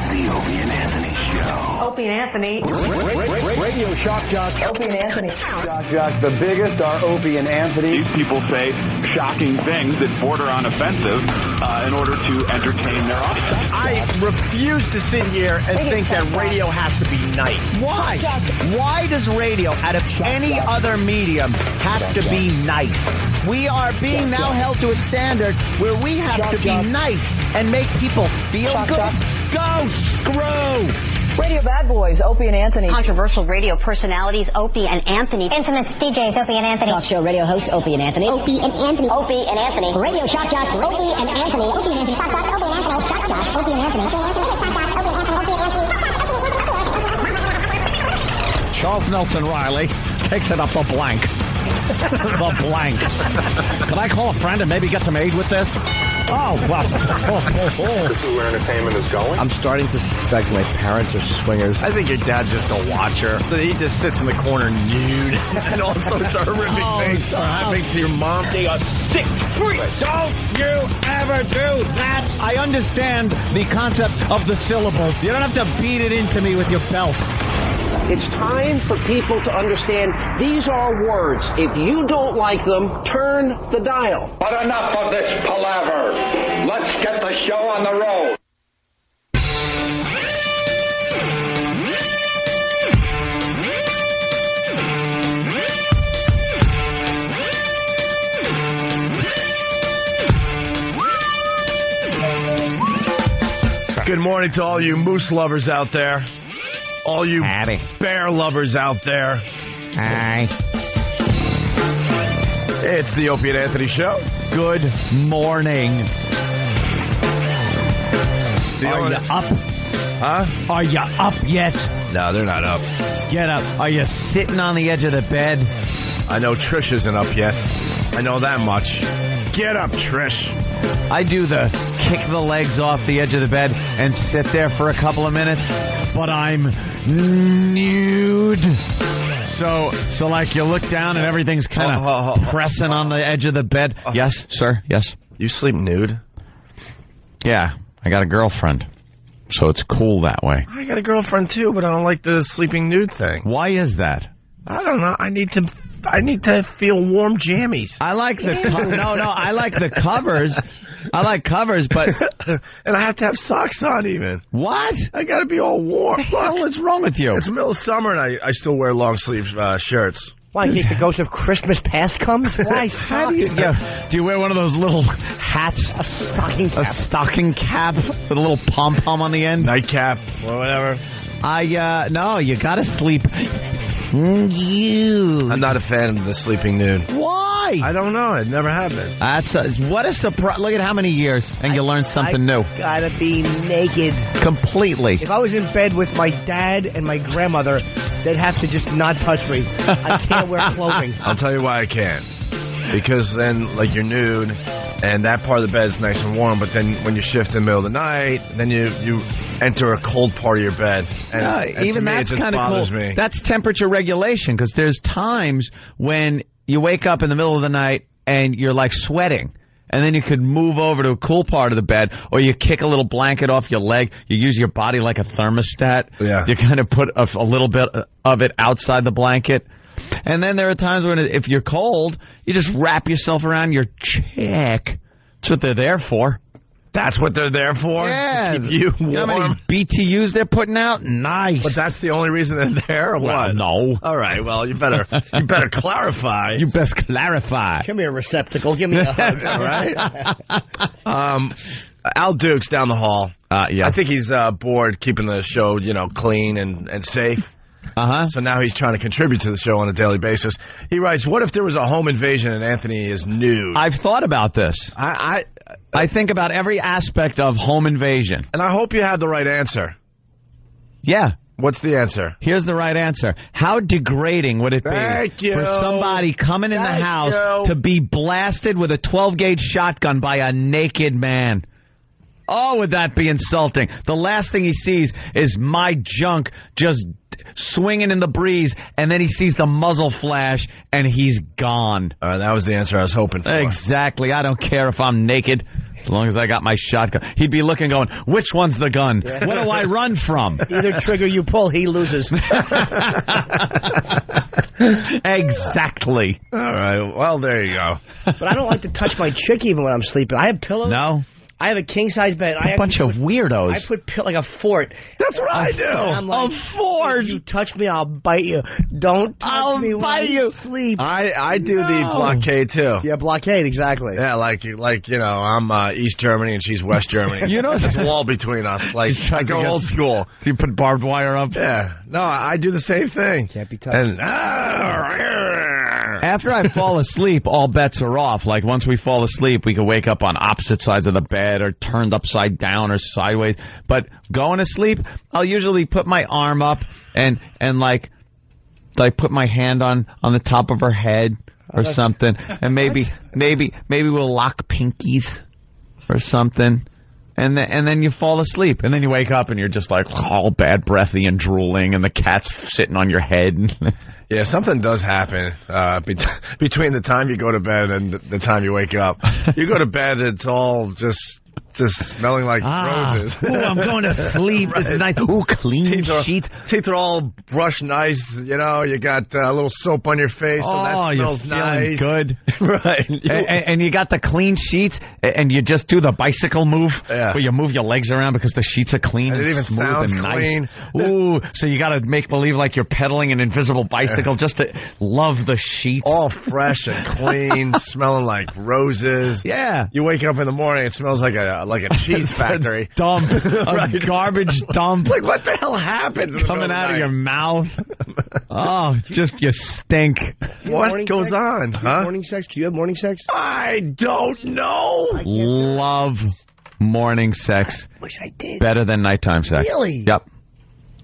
the Opie and Anthony Show. Opie and Anthony. Radio shock jock. Opie and Anthony. Shock jock. The biggest are Opie and Anthony. These people say shocking things that border on offensive in order to entertain their audience. I refuse to sit here and think that radio has to be nice. Why? Why does radio, out of any other medium, have to be nice? We are being now held to a standard where we have to be nice and make people feel good. Go screw! Radio bad boys, Opie and Anthony. Controversial radio personalities, Opie and Anthony. Infamous DJs, Opie and Anthony. Talk show radio hosts, Opie and Anthony. Opie and Anthony. Opie and Anthony. Radio shock jocks, Opie and Anthony. Opie and Anthony. Shock jocks, Opie and Anthony. Shock jocks, Opie and Anthony. Opie and Anthony. Shock jocks, Opie and Anthony. Charles Nelson Riley takes it up the blank. The blank. Can I call a friend and maybe get some aid with this? Oh, wow. This is where entertainment is going. I'm starting to suspect my parents are swingers. I think your dad's just a watcher. He just sits in the corner nude and all sorts of horrific things are happening to your mom. They are sick freaks. Don't you ever do that. I understand the concept of the syllable. You don't have to beat it into me with your belt. It's time for people to understand these are words. If you don't like them, turn the dial. But enough of this palaver. Let's get the show on the road. Good morning to all you moose lovers out there. All you bear lovers out there. Hi. It's the Opie and Anthony Show. Good morning. Are you up? Huh? Are you up yet? No, they're not up. Get up. Are you sitting on the edge of the bed? I know Trish isn't up yet. I know that much. Get up, Trish. I do the kick the legs off the edge of the bed and sit there for a couple of minutes, but I'm nude. So like you look down and everything's kind of pressing on the edge of the bed. Yes, sir, yes. You sleep nude? Yeah, I got a girlfriend, so it's cool that way. I got a girlfriend too, but I don't like the sleeping nude thing. Why is that? I don't know. I need to feel warm jammies. I like the I like the covers. I like covers, but and I have to have socks on even. What? I got to be all warm. What the hell is wrong with you? It's the middle of summer and I still wear long sleeve shirts. Why, in case the ghost of Christmas past comes? Why socks? Do you wear one of those little hats? A stocking cap. A stocking cap with a little pom-pom on the end? Nightcap or whatever. No, you got to sleep. I'm not a fan of the sleeping nude. Why? I don't know. It never happened. What a surprise. Look at how many years, and you learn something new. Gotta be naked. Completely. If I was in bed with my dad and my grandmother, they'd have to just not touch me. I can't wear clothing. I'll tell you why I can't. Because then, like, you're nude, and that part of the bed is nice and warm, but then when you shift in the middle of the night, then you enter a cold part of your bed. And even that's kind of cool. Me. That's temperature regulation, because there's times when you wake up in the middle of the night and you're, like, sweating. And then you could move over to a cool part of the bed, or you kick a little blanket off your leg. You use your body like a thermostat. Yeah. You kind of put a little bit of it outside the blanket. And then there are times when if you're cold, you just wrap yourself around your chick. That's what they're there for. That's what they're there for? Yeah. To keep you warm. You know how many BTUs they're putting out? Nice. But that's the only reason they're there, or what? No. All right, well, you better clarify. You best clarify. Give me a receptacle. Give me a hug. All right. Al Dukes down the hall. Yeah. I think he's bored keeping the show, clean and safe. Uh-huh. So now he's trying to contribute to the show on a daily basis. He writes, what if there was a home invasion and Anthony is nude? I've thought about this. I think about every aspect of home invasion. And I hope you had the right answer. Yeah. What's the answer? Here's the right answer. How degrading would it be for somebody coming in the house to be blasted with a 12-gauge shotgun by a naked man? Oh, would that be insulting? The last thing he sees is my junk just swinging in the breeze, and then he sees the muzzle flash, and he's gone. That was the answer I was hoping for. Exactly. I don't care if I'm naked, as long as I got my shotgun. He'd be looking, going, which one's the gun? What do I run from? Either trigger you pull, he loses. Exactly. All right. Well, there you go. But I don't like to touch my chick even when I'm sleeping. I have pillows. No. I have a king-size bed. A bunch of weirdos. I put like a fort. That's what I do. I'm like, a fort. If you touch me, I'll bite you. Don't touch me when you sleep. I do the blockade, too. Yeah, blockade, exactly. Yeah, like I'm East Germany and she's West Germany. You know, there's a wall between us. Like, I go old school. You put barbed wire up? Yeah. No, I do the same thing. Can't be touched. And, after I fall asleep, all bets are off. Like, once we fall asleep, we can wake up on opposite sides of the bed or turned upside down or sideways. But going to sleep, I'll usually put my arm up and like put my hand on the top of her head or something. And maybe we'll lock pinkies or something. And then you fall asleep, and then you wake up, and you're just like all bad breathy and drooling, and the cat's sitting on your head. Yeah, something does happen between the time you go to bed and the time you wake up. You go to bed, it's all just smelling like roses. Ooh, I'm going to sleep. This is nice. Ooh, clean sheets. Teeth are all brushed nice. You know, you got a little soap on your face, so that smells nice. Good. Right. And you got the clean sheets, and you just do the bicycle move where you move your legs around because the sheets are clean and it even smooth sounds and nice. clean. Ooh, so you got to make believe like you're pedaling an invisible bicycle just to love the sheets. All fresh and clean, smelling like roses. Yeah. You wake up in the morning, it smells like a cheese factory. Dump. A garbage dump. Like, what the hell happens? Coming out of your mouth. Oh, just you stink. What goes on? Huh? Morning sex? Do you have morning sex? I don't know. Love morning sex. Wish I did. Better than nighttime sex. Really? Yep.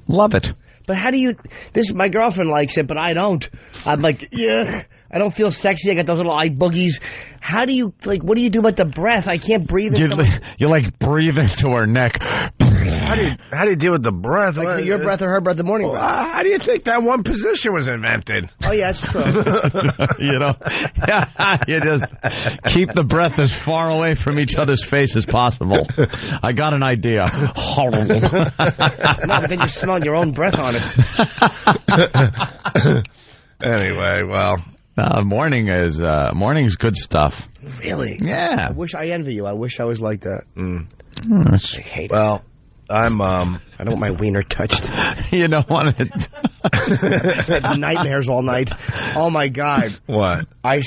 Love it. But how do you... my girlfriend likes it, but I don't. I'm like, yeah. I don't feel sexy. I got those little eye boogies. How do you, what do you do about the breath? I can't breathe. You breathe into her neck. How do you deal with the breath? Like your breath or her breath, the morning breath. How do you think that one position was invented? Oh, yeah, that's true. You just keep the breath as far away from each other's face as possible. I got an idea. Horrible. No, but then you're smelling your own breath on it. Anyway, well... morning's good stuff. Really? Yeah. I wish I envy you. I wish I was like that. I hate it. Well, I don't want my wiener touched. You don't want it. Nightmares all night. Oh my God. What? I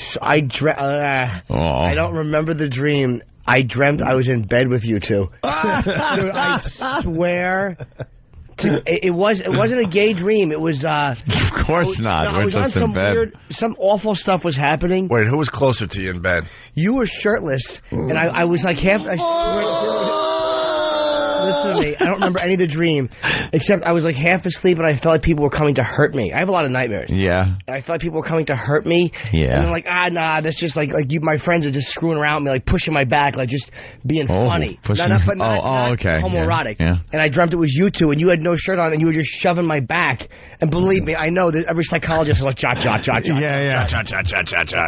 don't remember the dream. I dreamt I was in bed with you two. Dude, I swear. It wasn't a gay dream. It was. Of course not. We're just in bed. Some awful stuff was happening. Wait, who was closer to you in bed? You were shirtless, and I was like half. I swear. Listen to me. I don't remember any of the dream, except I was like half asleep, and I felt like people were coming to hurt me. I have a lot of nightmares. Yeah. And I felt like people were coming to hurt me. Yeah. And I'm like, nah, that's just like you. My friends are just screwing around with me, like pushing my back, like just being funny. Not okay. Homoerotic. Yeah. And I dreamt it was you two, and you had no shirt on, and you were just shoving my back. And believe me, I know that every psychologist is like, cha. Yeah. Cha.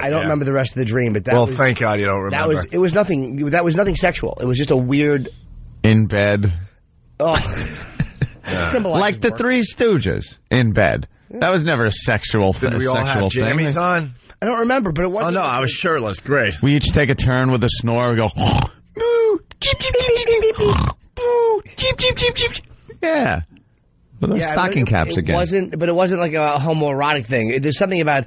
I don't remember the rest of the dream, but that thank God you don't remember. It was nothing. That was nothing sexual. It was just a weird. In bed. Oh. Like the Three Stooges in bed. That was never a sexual thing. Did we all have jammies on? I don't remember, but it wasn't. Oh, no, I was shirtless. Great. We each take a turn with a snore. We go, boo, cheep, cheep, cheep, cheep, cheep, boo, cheep, cheep, cheep, cheep. Yeah. With those stocking caps again. But it wasn't like a homoerotic thing. There's something about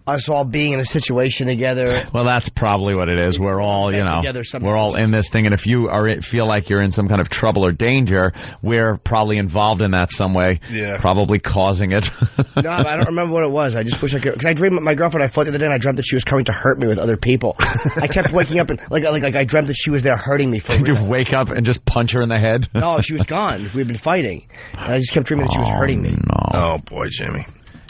us all being in a situation together. Well, that's probably what it is. We're all, we're all in this thing. And if you feel like you're in some kind of trouble or danger, we're probably involved in that some way. Yeah. Probably causing it. No, I don't remember what it was. I just wish I could. Because I dreamed my girlfriend, I fought the other day, and I dreamt that she was coming to hurt me with other people. I kept waking up and like I dreamt that she was there hurting me. Did you wake up and just punch her in the head? No, she was gone. We'd been fighting. And I just kept dreaming that she was hurting me. No. Oh, boy, Jimmy.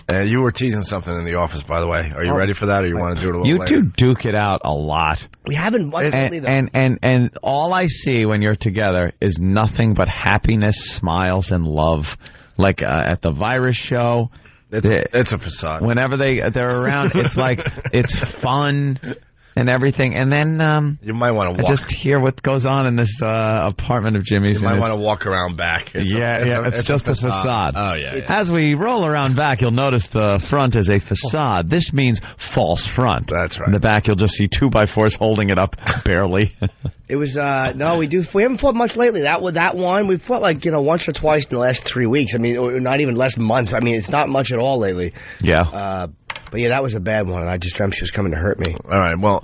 You were teasing something in the office, by the way. Are you ready for that, or you want to do it a little You later? two duke it out a lot. We haven't much lately, though. And all I see when you're together is nothing but happiness, smiles, and love. Like at the virus show. It's a facade. Whenever they're around, it's like it's fun and everything. And then you might want to walk. I just hear what goes on in this apartment of Jimmy's. You might want to walk around back. It's just a facade. Oh, yeah. As we roll around back, you'll notice the front is a facade. This means false front. That's right. In the back, you'll just see 2x4s holding it up barely. It was no, we haven't fought much lately. That one we fought like once or twice in the last 3 weeks. I mean, or not even less months. I mean, it's not much at all lately. Yeah. But yeah, that was a bad one. I just dreamt she was coming to hurt me. All right. Well,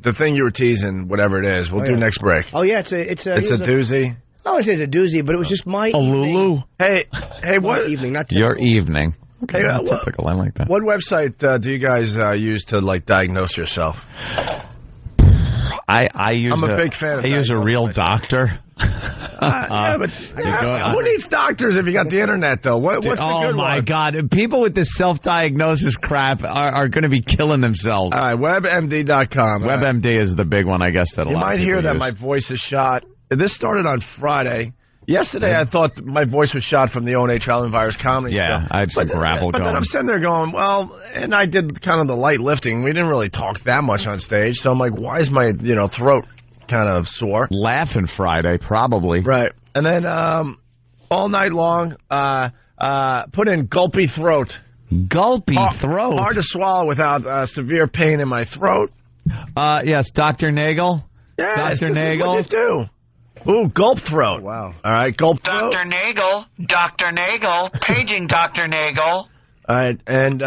the thing you were teasing, whatever it is, we'll do next break. Oh yeah, it's a doozy. I would say it's a doozy, but it was just my Lulu. Hey, what evening? Not your evening. Okay, hey, not typical. I like that. What website do you guys use to diagnose yourself? I use. I'm a big fan of. I use a real doctor. Who needs doctors if you got the internet, though? What's the good one? Oh, my God. People with this self-diagnosis crap are going to be killing themselves. All right, WebMD.com. WebMD is the big one, I guess, that a lot of people You might hear that use. my voice is shot. This started on Friday. Yesterday, I thought my voice was shot from the O&H Allen Virus comedy show. Yeah, I had some gravel But going. then I'm sitting there going, well, and I did kind of the light lifting. We didn't really talk that much on stage. So I'm like, why is my throat kind of sore? Laughing Friday, probably. Right. And then all night long, put in gulpy throat. Gulpy throat? Hard to swallow without severe pain in my throat. Yes, Dr. Nagel. Yes, Dr. Nagel. What you do? Ooh, gulp throat. Wow. All right, gulp throat. Dr. Nagel, paging Dr. Nagel. All right, and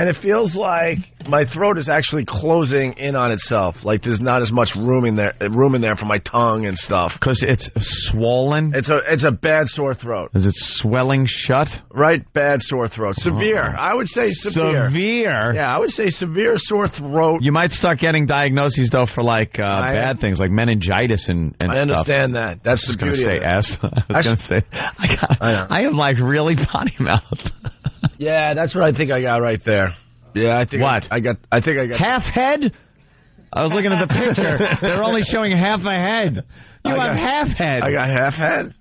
it feels like my throat is actually closing in on itself. Like there's not as much room in there for my tongue and stuff. Because it's swollen? It's a bad sore throat. Is it swelling shut? Right, bad sore throat. Severe. I would say severe. Severe? Yeah, I would say severe sore throat. You might start getting diagnoses, though, for bad things like meningitis and stuff. I understand that. That's the beauty of it. I was going to say S. I am like really potty mouth. Yeah, that's what I think I got right there. Yeah, I think what? I got half head? I was looking at the picture. They're only showing half a head. You have half head. I got half head.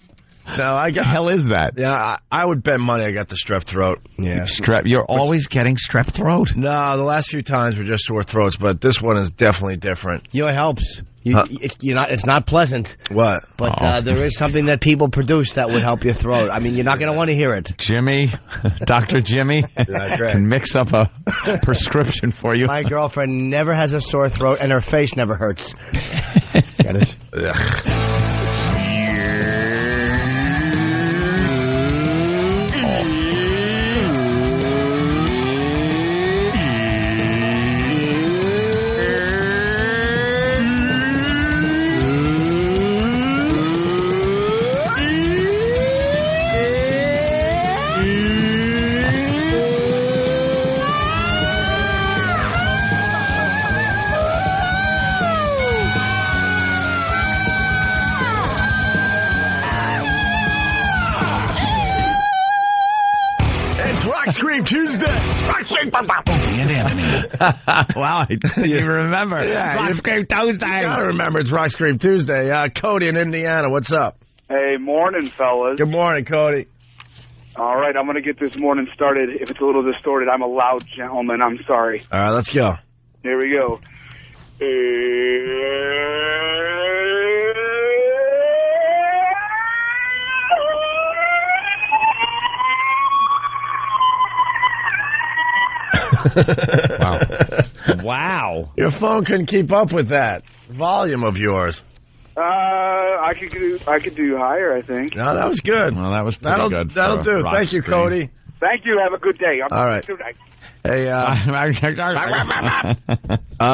No, I got. What the hell is that? Yeah, I would bet money I got the strep throat. Yeah, strep. You're always getting strep throat. No, the last few times were just sore throats, but this one is definitely different. It helps. It's not pleasant. What? But there is something that people produce that would help your throat. I mean, you're not going to want to hear it. Jimmy, Dr. Jimmy, can mix up a prescription for you. My girlfriend never has a sore throat, and her face never hurts. Get it? Tuesday. Opie and Anthony. Wow, I didn't even remember. Yeah, Rock Scream Tuesday. I gotta remember it's Rock Scream Tuesday. Cody in Indiana, what's up? Hey, morning, fellas. Good morning, Cody. All right, I'm going to get this morning started. If it's a little distorted, I'm a loud gentleman. I'm sorry. All right, let's go. Here we go. Wow. Your phone couldn't keep up with that volume of yours. I could do higher, I think. No, that was good. Well, that was pretty good. That'll do. Thank you, Cody. Thank you. Have a good day. All right. Hey,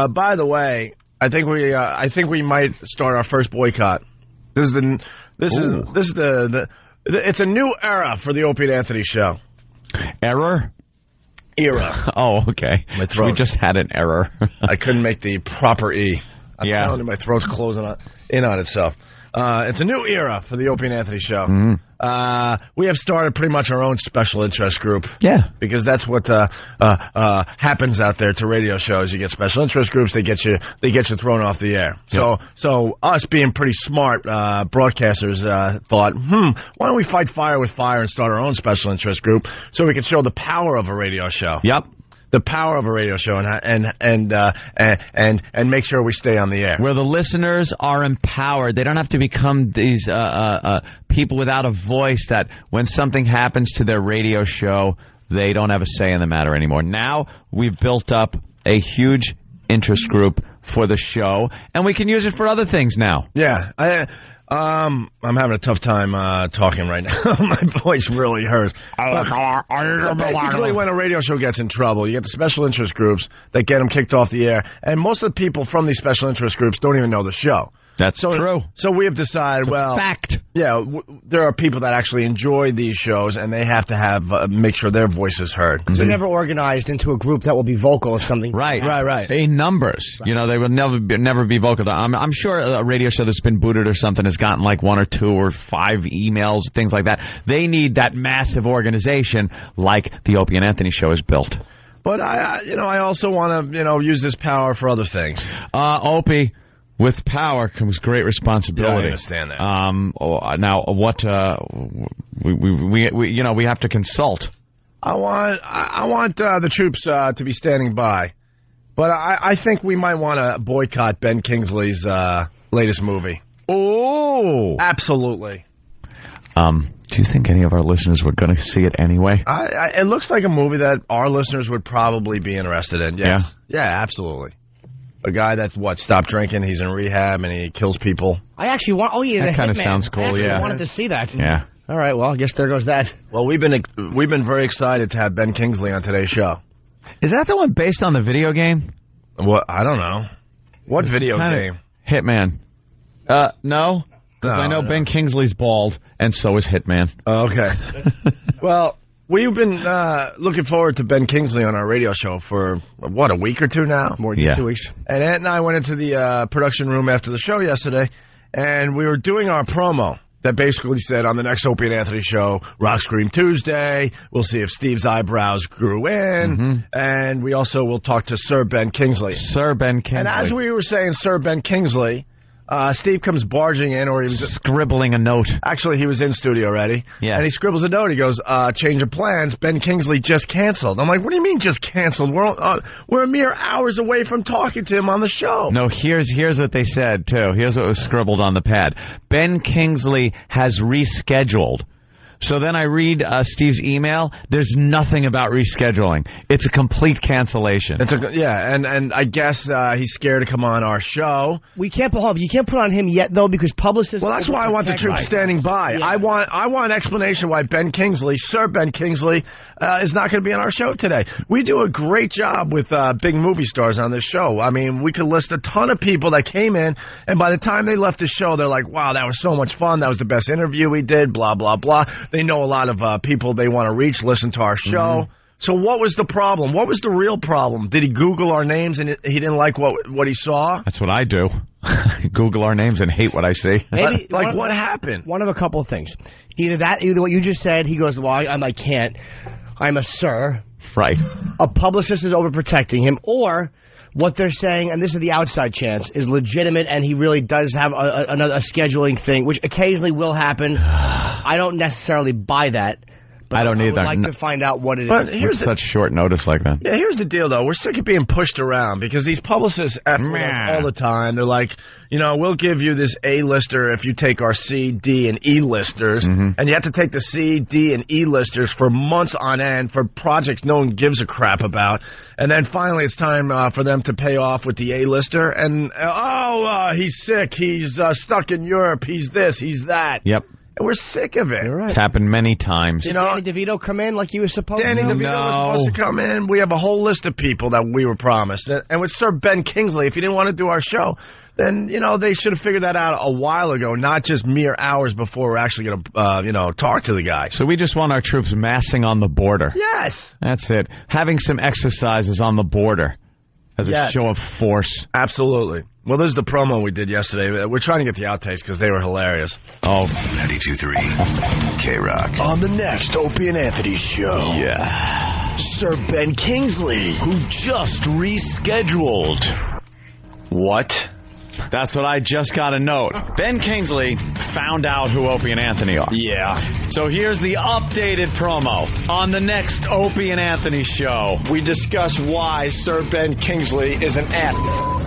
by the way, I think we might start our first boycott. It's a new era for the Opie and Anthony show. Error? Era. Oh, okay. My throat. We just had an error. I couldn't make the proper E. I'm telling you, my throat's closing in on itself. it's a new era for the Opie and Anthony show. Mm-hmm. We have started pretty much our own special interest group. Yeah. Because that's what happens out there to radio shows. You get special interest groups, they get you thrown off the air. So us being pretty smart broadcasters thought, why don't we fight fire with fire and start our own special interest group so we can show the power of a radio show. Yep. The power of a radio show and make sure we stay on the air. Where the listeners are empowered. They don't have to become these people without a voice that when something happens to their radio show, they don't have a say in the matter anymore. Now we've built up a huge interest group for the show, and we can use it for other things now. Yeah. I'm having a tough time talking right now. My voice really hurts. Basically, when a radio show gets in trouble, you get the special interest groups that get them kicked off the air, and most of the people from these special interest groups don't even know the show. That's true. So we have decided, fact. Yeah, there are people that actually enjoy these shows, and they have to have make sure their voice is heard. They're never organized into a group that will be vocal if something. Right. In numbers, they will never be vocal. I'm sure a radio show that's been booted or something has gotten like 1 or 2 or 5 emails, things like that. They need that massive organization like the Opie and Anthony show is built. But I also want to use this power for other things. Opie. With power comes great responsibility. Yeah, I understand that. Now, what we have to consult. I want the troops to be standing by, but I think we might want to boycott Ben Kingsley's latest movie. Oh, absolutely. Do you think any of our listeners were going to see it anyway? It looks like a movie that our listeners would probably be interested in. Yes. Yeah, absolutely. A guy that's stopped drinking, he's in rehab, and he kills people. I actually want. Oh yeah, that kind of sounds cool. I wanted to see that. Yeah. All right. Well, I guess there goes that. Well, we've been very excited to have Ben Kingsley on today's show. Is that the one based on the video game? What? I don't know. What video game? Hitman. No. Because I know Ben Kingsley's bald, and so is Hitman. Okay. Well. We've been looking forward to Ben Kingsley on our radio show for, a week or 2 now? More than 2 weeks. And Ant and I went into the production room after the show yesterday, and we were doing our promo that basically said, on the next Opie and Anthony show, Rock Scream Tuesday, we'll see if Steve's eyebrows grew in, and we also will talk to Sir Ben Kingsley. Sir Ben Kingsley. And as we were saying Sir Ben Kingsley, Steve comes barging in, or he was scribbling a note. Actually, he was in studio already. Yeah. And he scribbles a note. He goes, change of plans. Ben Kingsley just canceled. I'm like, what do you mean just canceled? We're a mere hours away from talking to him on the show. No, here's what they said, too. Here's what was scribbled on the pad. Ben Kingsley has rescheduled. So then I read Steve's email. There's nothing about rescheduling. It's a complete cancellation. And I guess he's scared to come on our show. You can't put on him yet, though, because publicists... Well, that's why I want the troops standing by. Yeah. I want an explanation why Ben Kingsley, Sir Ben Kingsley, is not going to be on our show today. We do a great job with big movie stars on this show. I mean, we could list a ton of people that came in, and by the time they left the show, they're like, wow, that was so much fun. That was the best interview we did, blah, blah, blah. They know a lot of people they want to reach, listen to our show. So what was the problem? What was the real problem? Did he Google our names and he didn't like what he saw? That's what I do. Google our names and hate what I see. Maybe, what happened? One of a couple of things. Either what you just said, he goes, well, I can't. I'm a sir. Right. A publicist is overprotecting him, or what they're saying, and this is the outside chance, is legitimate, and he really does have a scheduling thing, which occasionally will happen. I don't necessarily buy that. But I don't either. I would like to find out what it but is. Here's such short notice like that. Yeah, here's the deal, though. We're sick of being pushed around because these publicists F all the time. They're like, we'll give you this A-lister if you take our C, D, and E-listers. And you have to take the C, D, and E-listers for months on end for projects no one gives a crap about. And then finally it's time for them to pay off with the A-lister. And, he's sick. He's stuck in Europe. He's this. He's that. Yep. And we're sick of it. You're right. It's happened many times. Did Danny DeVito come in like he was supposed to? Danny DeVito was supposed to come in. We have a whole list of people that we were promised. And with Sir Ben Kingsley, if he didn't want to do our show, then, they should have figured that out a while ago, not just mere hours before we're actually going to, talk to the guy. So we just want our troops massing on the border. Yes. That's it. Having some exercises on the border as a show of force. Absolutely. Well, this is the promo we did yesterday. We're trying to get the outtakes because they were hilarious. Oh. 92.3 K-Rock. On the next Opie and Anthony show. Yeah. Sir Ben Kingsley, who just rescheduled. What? That's what I just got a note. Ben Kingsley found out who Opie and Anthony are. Yeah. So here's the updated promo on the next Opie and Anthony show. We discuss why Sir Ben Kingsley is an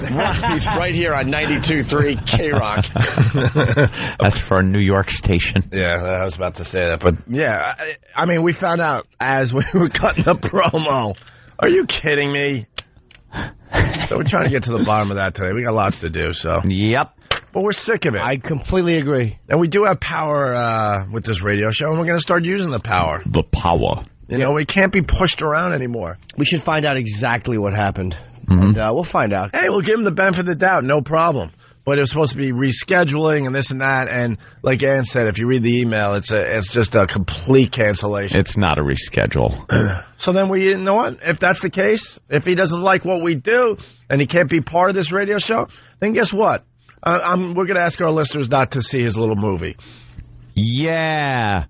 He's right here on 92.3 K-Rock. That's for a New York station. Yeah, I was about to say that. But, yeah, I mean, we found out as we were cutting the promo. Are you kidding me? So we're trying to get to the bottom of that today. We got lots to do, so. Yep. But we're sick of it. I completely agree. And we do have power with this radio show, and we're going to start using the power. The power. You know, we can't be pushed around anymore. We should find out exactly what happened. And we'll find out. Hey, we'll give them the benefit of the doubt, no problem. But it was supposed to be rescheduling and this and that. And like Ann said, if you read the email, it's just a complete cancellation. It's not a reschedule. So then you know what? If that's the case, if he doesn't like what we do and he can't be part of this radio show, then guess what? We're going to ask our listeners not to see his little movie. Yeah.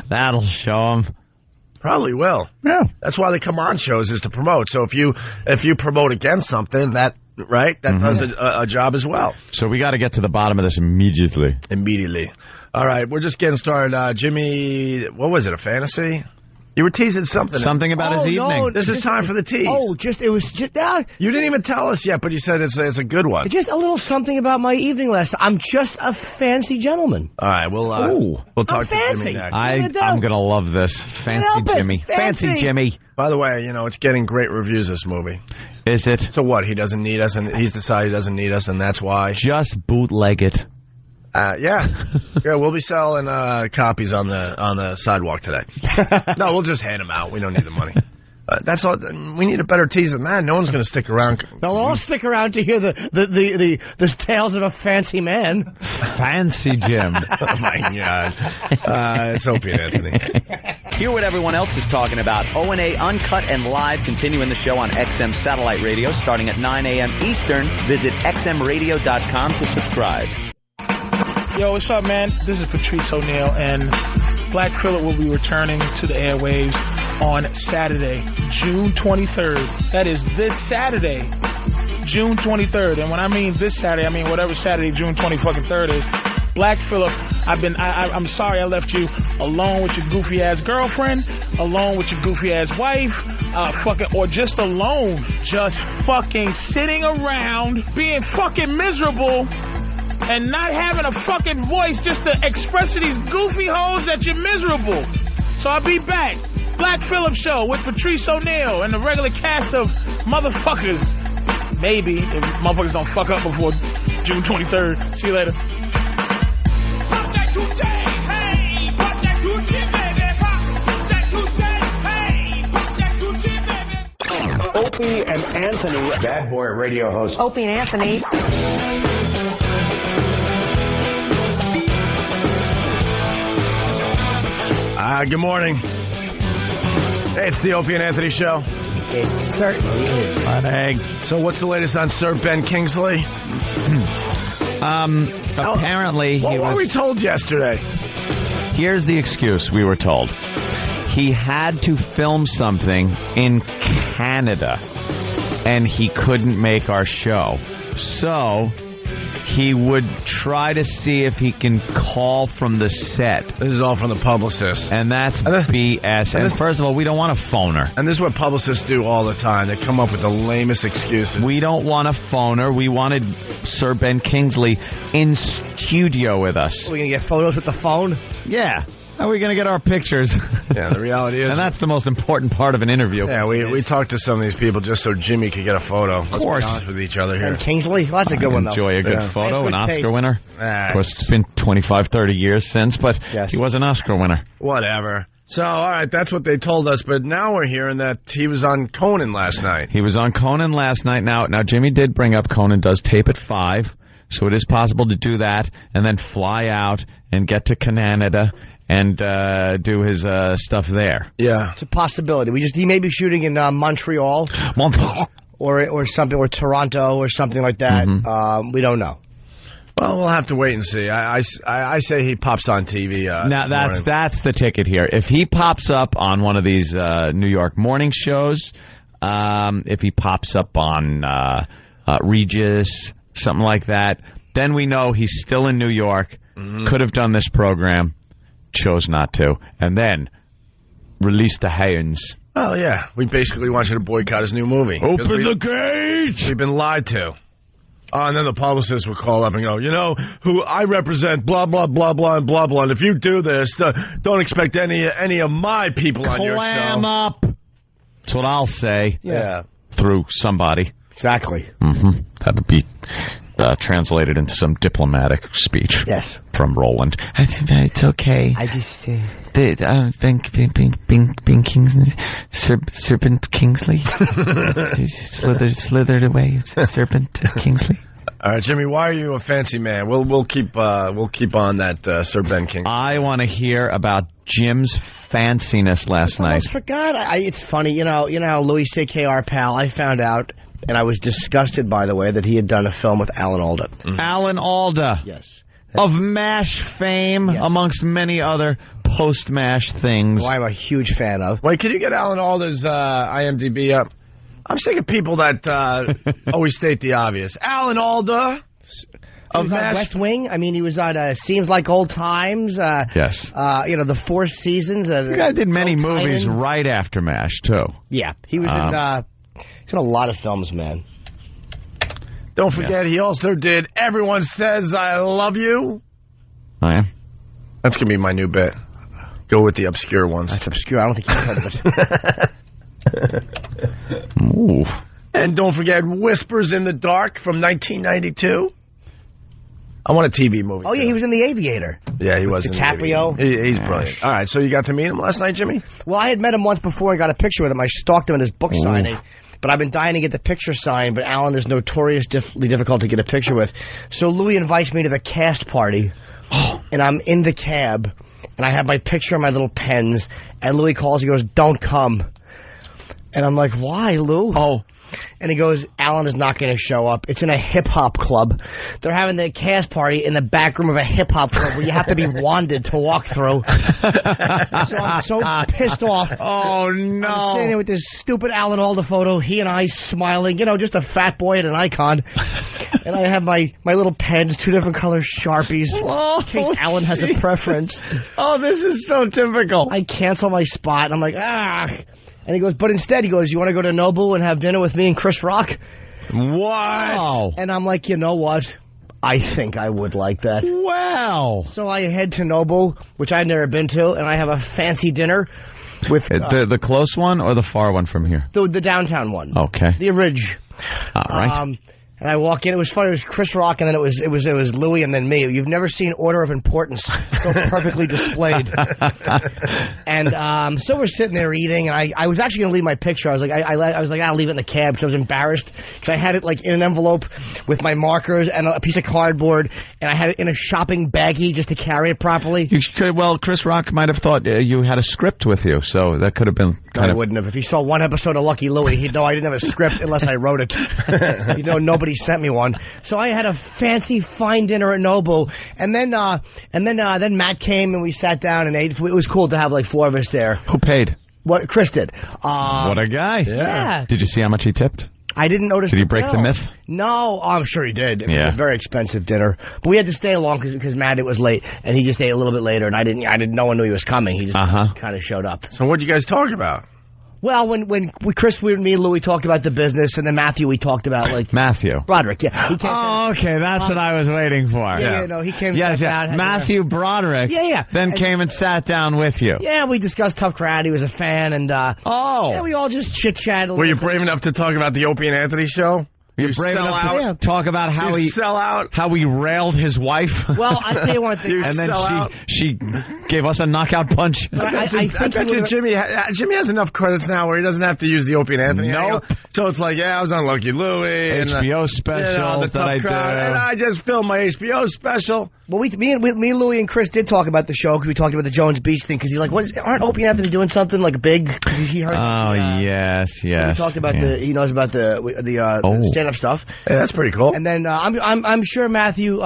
That'll show him. Probably will. Yeah. That's why they come on shows, is to promote. So if you promote against something, that does a job as well. So we got to get to the bottom of this immediately. Immediately. All right, we're just getting started. Jimmy, what was it, a fantasy? You were teasing something. Something about his evening. No, this is time for the tease. You didn't even tell us yet, but you said it's a good one. Just a little something about my evening last night. I'm just a fancy gentleman. All right, we'll talk to Jimmy next. I'm going to love this. Fancy Jimmy. Fancy Jimmy. By the way, it's getting great reviews, this movie. Is it? So what, he doesn't need us, and he's decided he doesn't need us, and that's why? Just bootleg it. Yeah, we'll be selling copies on the sidewalk today. No, we'll just hand them out. We don't need the money. That's all. We need a better tease than that. No one's going to stick around. They'll all stick around to hear the tales of a fancy man. Fancy Jim. Oh my God! It's Opie and Anthony. Hear what everyone else is talking about. O&A Uncut and Live continuing the show on XM Satellite Radio starting at 9 a.m. Eastern. Visit xmradio.com to subscribe. Yo, what's up, man? This is Patrice O'Neal, and Black Phillip will be returning to the airwaves on Saturday, June 23rd. That is this Saturday, June 23rd. And when I mean this Saturday, I mean whatever Saturday, June 23rd is. Black Phillip, I'm sorry I left you alone with your goofy ass girlfriend, alone with your goofy ass wife, or just alone, just fucking sitting around, being fucking miserable. And not having a fucking voice just to express to these goofy hoes that you're miserable. So I'll be back. Black Phillip Show with Patrice O'Neal and the regular cast of motherfuckers. Maybe, if motherfuckers don't fuck up before June 23rd. See you later. Pop that Gucci, hey! Pop that Gucci, baby! Pop that Gucci, hey! Pop that Gucci, baby! Opie and Anthony. Bad boy radio host. Opie and Anthony. Good morning. Hey, it's the Opie and Anthony Show. It certainly is. Morning. So what's the latest on Sir Ben Kingsley? Apparently what were we told yesterday? Here's the excuse we were told. He had to film something in Canada, and he couldn't make our show. So he would try to see if he can call from the set. This is all from the publicist. And that's BS. And first of all, we don't want a phoner. And this is what publicists do all the time. They come up with the lamest excuses. We don't want a phoner. We wanted Sir Ben Kingsley in studio with us. Are we going to get photos with the phone? Yeah. How are we going to get our pictures? Yeah, the reality is... And that's the most important part of an interview. Yeah, we talked to some of these people just so Jimmy could get a photo. Of course. With each other here. And Kingsley? Well, that's a good one, though. Enjoy a good photo, an Oscar taste. winner. Of course, it's been 25, 30 years since, but he was an Oscar winner. Whatever. So, all right, that's what they told us, but now we're hearing that he was on Conan last night. He was on Conan last night. Now Jimmy did bring up Conan does tape at 5, so it is possible to do that and then fly out and get to Canada and do his stuff there. Yeah. It's a possibility. He may be shooting in Montreal. or something, or Toronto, or something like that. We don't know. Well, we'll have to wait and see. I say he pops on TV. Now that's the ticket here. If he pops up on one of these New York morning shows, if he pops up on Regis, something like that, then we know he's still in New York. Could have done this program, chose not to, and then release the hands. Oh yeah, we basically want you to boycott his new movie. Open the gates. We've been lied to. And then the publicist would call up and go, you know, who I represent, blah, blah, blah, blah, and blah, blah. And if you do this, don't expect any of my people on your show. Clam up. That's what I'll say. Yeah. Through somebody. Exactly. That would be translated into some diplomatic speech. Yes. From Roland. It's okay. I just... Bing Kingsley, Serpent Kingsley, slithered away. Serpent Kingsley. All right, Jimmy. Why are you a fancy man? We'll keep on that Sir Ben King. I want to hear about Jim's fanciness last night. I forgot. It's funny, you know how Louis C.K., our pal. I found out, and I was disgusted, by the way, that he had done a film with Alan Alda. Alan Alda. Yes. Of MASH fame, amongst many other post-MASH things. Who I'm a huge fan of. Wait, can you get Alan Alda's IMDb up? I'm sick of people that always state the obvious. Alan Alda of MASH. West Wing. I mean, he was on Seems Like Old Times. Yes. The Four Seasons. The guy did many movies right after MASH, too. Yeah. He was he's in a lot of films, man. Don't forget, he also did Everyone Says I Love You. Oh, yeah? That's going to be my new bit. Go with the obscure ones. That's obscure. I don't think you've heard of it. Ooh. And don't forget Whispers in the Dark from 1992. I want a TV movie. Oh, yeah, he was in The Aviator. Yeah, he was in DiCaprio. He's brilliant. All right, so you got to meet him last night, Jimmy? Well, I had met him once before and got a picture with him. I stalked him at his book signing. But I've been dying to get the picture signed, but Alan is notoriously difficult to get a picture with. So Louis invites me to the cast party, and I'm in the cab, and I have my picture on my little pens, and Louis calls, he goes, "Don't come." And I'm like, "Why, Lou?" And he goes, "Alan is not going to show up. It's in a hip-hop club. They're having the cast party in the back room of a hip-hop club where you have to be wanded to walk through." So I'm so pissed off. Oh, no. I'm sitting there with this stupid Alan Alda photo, he and I smiling, just a fat boy at an icon. And I have my little pens, 2 different color Sharpies, in case Alan has a preference. Oh, this is so typical. I cancel my spot, and I'm like, And he goes, but instead, he goes, "You want to go to Nobu and have dinner with me and Chris Rock?" Wow. And I'm like, you know what? I think I would like that. Wow. So I head to Nobu, which I've never been to, and I have a fancy dinner with... the close one or the far one from here? The downtown one. Okay. The Ridge. All right. And I walk in. It was funny. It was Chris Rock, and then it was Louis, and then me. You've never seen order of importance so perfectly displayed. And so we're sitting there eating, and I was actually going to leave my picture. I was like, I'll leave it in the cab because I was embarrassed because I had it like in an envelope with my markers and a piece of cardboard, and I had it in a shopping baggie just to carry it properly. Chris Rock might have thought you had a script with you, so that could have been. I wouldn't have. If he saw one episode of Lucky Louie, he'd know I didn't have a script unless I wrote it. Nobody sent me one. So I had a fancy fine dinner at Nobu, and then Matt came and we sat down and ate. It was cool to have like 4 of us there. Who paid? What Chris did. What a guy! Yeah. Did you see how much he tipped? I didn't notice. Did he break the myth? No, I'm sure he did. It was a very expensive dinner, but we had to stay along because Matt, it was late, and he just ate a little bit later, and I didn't. No one knew he was coming. He just kind of showed up. So what did you guys talk about? Well, when Chris, me and Louie talked about the business, and then Matthew, we talked about Matthew Broderick. Yeah. Okay, that's what I was waiting for. Yeah. He came. Yes, Matthew Broderick. Yeah. Then came and sat down with you. Yeah, we discussed Tough Crowd. He was a fan, and yeah, we all just chit chatted. Were you brave enough to talk about the Opie and Anthony show? You're brave enough to talk about how he sell out, how he railed his wife. Well, I tell you one thing, and then she Gave us a knockout punch. I think Jimmy has enough credits now where he doesn't have to use the Opie and Anthony. Nope. So it's like, I was on Lucky Louie. HBO special the tough crowd. And I just filmed my HBO special. Well, me and Louie and Chris did talk about the show because we talked about the Jones Beach thing. Because he's like, aren't Opie and Anthony doing something like big? He heard. Yes. So we talked about he knows about the stand-up stuff. Yeah, that's pretty cool. And then I'm sure Matthew.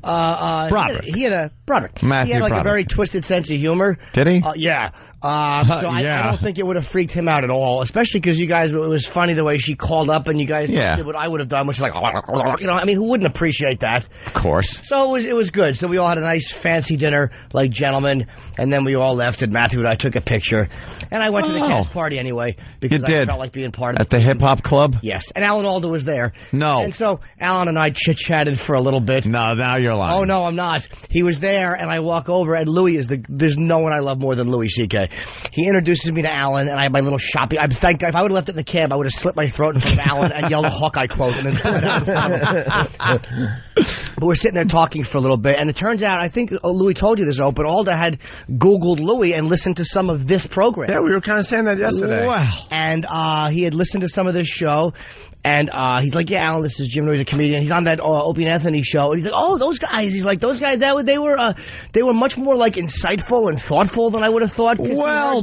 Broderick. He had Matthew he had like Broderick. a very twisted sense of humor. Did he? Yeah. I don't think it would have freaked him out at all, especially because you guys, it was funny the way she called up and you guys did what I would have done, which is like, who wouldn't appreciate that? Of course. So it was good. So we all had a nice fancy dinner like gentlemen, and then we all left, and Matthew and I took a picture, and I went to the cast party anyway because I felt like being part of it. At the hip hop club? Yes. And Alan Alda was there. No. And so Alan and I chit-chatted for a little bit. No, now you're lying. Oh, no, I'm not. He was there, and I walk over, and Louis there's no one I love more than Louis C.K. He introduces me to Alan, and I have my little shopping. If I would have left it in the cab, I would have slit my throat in front of Alan and yelled a Hawkeye quote. And then but we're sitting there talking for a little bit, and it turns out, I think Louis told you this, but Alda had Googled Louis and listened to some of this program. Yeah, we were kind of saying that yesterday. Wow. And he had listened to some of this show. And he's like, yeah, Alan, this is Jim Louis, a comedian. He's on that Opie and Anthony show. And he's like, oh, those guys. He's like, those guys, they were much more like insightful and thoughtful than I would have thought. Well,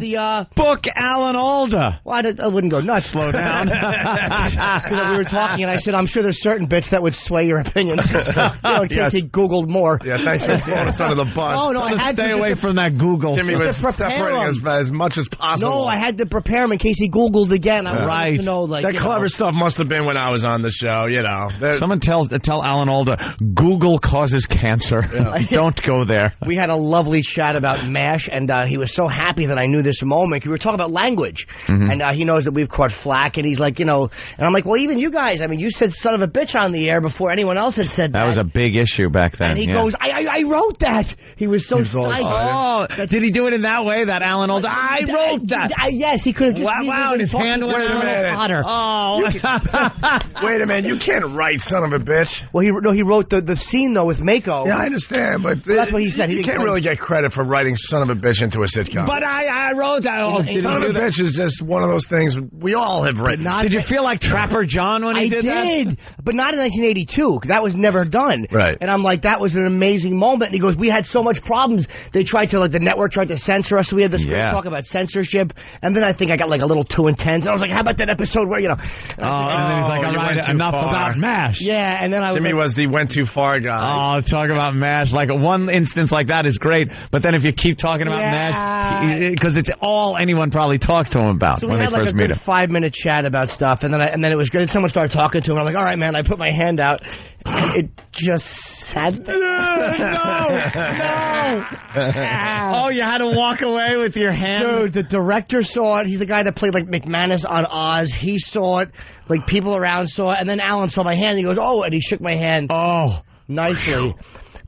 book Alan Alda. Well, I wouldn't go nuts. Slow down. We were talking, and I said, I'm sure there's certain bits that would sway your opinion. In case he Googled more. Yeah, thanks for throwing us under the bus. Oh, no, I had to stay away from that Google. Jimmy was separating as much as possible. No, I had to prepare him in case he Googled again. I wanted to know, that clever stuff must have been when I was on the show, Someone tell Alan Alda, Google causes cancer. Yeah. Don't go there. We had a lovely chat about MASH, and he was so happy that I knew this moment. We were talking about language, and he knows that we've caught flack, and he's like, and I'm like, well, even you guys, I mean, you said son of a bitch on the air before anyone else had said that. That was a big issue back then. And he goes, I wrote that. He was so psyched. Oh, did he do it in that way, that Alan Alda? I wrote that. Yes, he could have. Wow, his hand went a little hotter. Oh. Wait a minute, you can't write son of a bitch. Well, he wrote the scene, though, with Mako. Yeah, I understand, but that's what he said. You can't really get credit for writing son of a bitch into a sitcom. But I wrote that. Son of a bitch is just one of those things we all have written. Did you feel like Trapper John when he did that? I did, but not in 1982. That was never done. Right. And I'm like, that was an amazing moment. And he goes, we had so much problems. They tried to, the network tried to censor us. So we had this talk about censorship. And then I think I got, a little too intense. And I was like, how about that episode where, and then he's like, all right, enough about MASH. Yeah, and then Jimmy was the went too far guy. Oh, talk about MASH. Like, one instance like that is great, but then if you keep talking about MASH, because it's all anyone probably talks to him about when they first meet him. So we had a good 5-minute chat about stuff, and then it was good. Someone started talking to him, and I'm like, all right, man, I put my hand out, and it just sat there. No! Oh, you had to walk away with your hand? Dude, the director saw it. He's the guy that played, McManus on Oz. He saw it. People around saw it. And then Alan saw my hand. And he goes, oh, and he shook my hand. Oh. Nicely.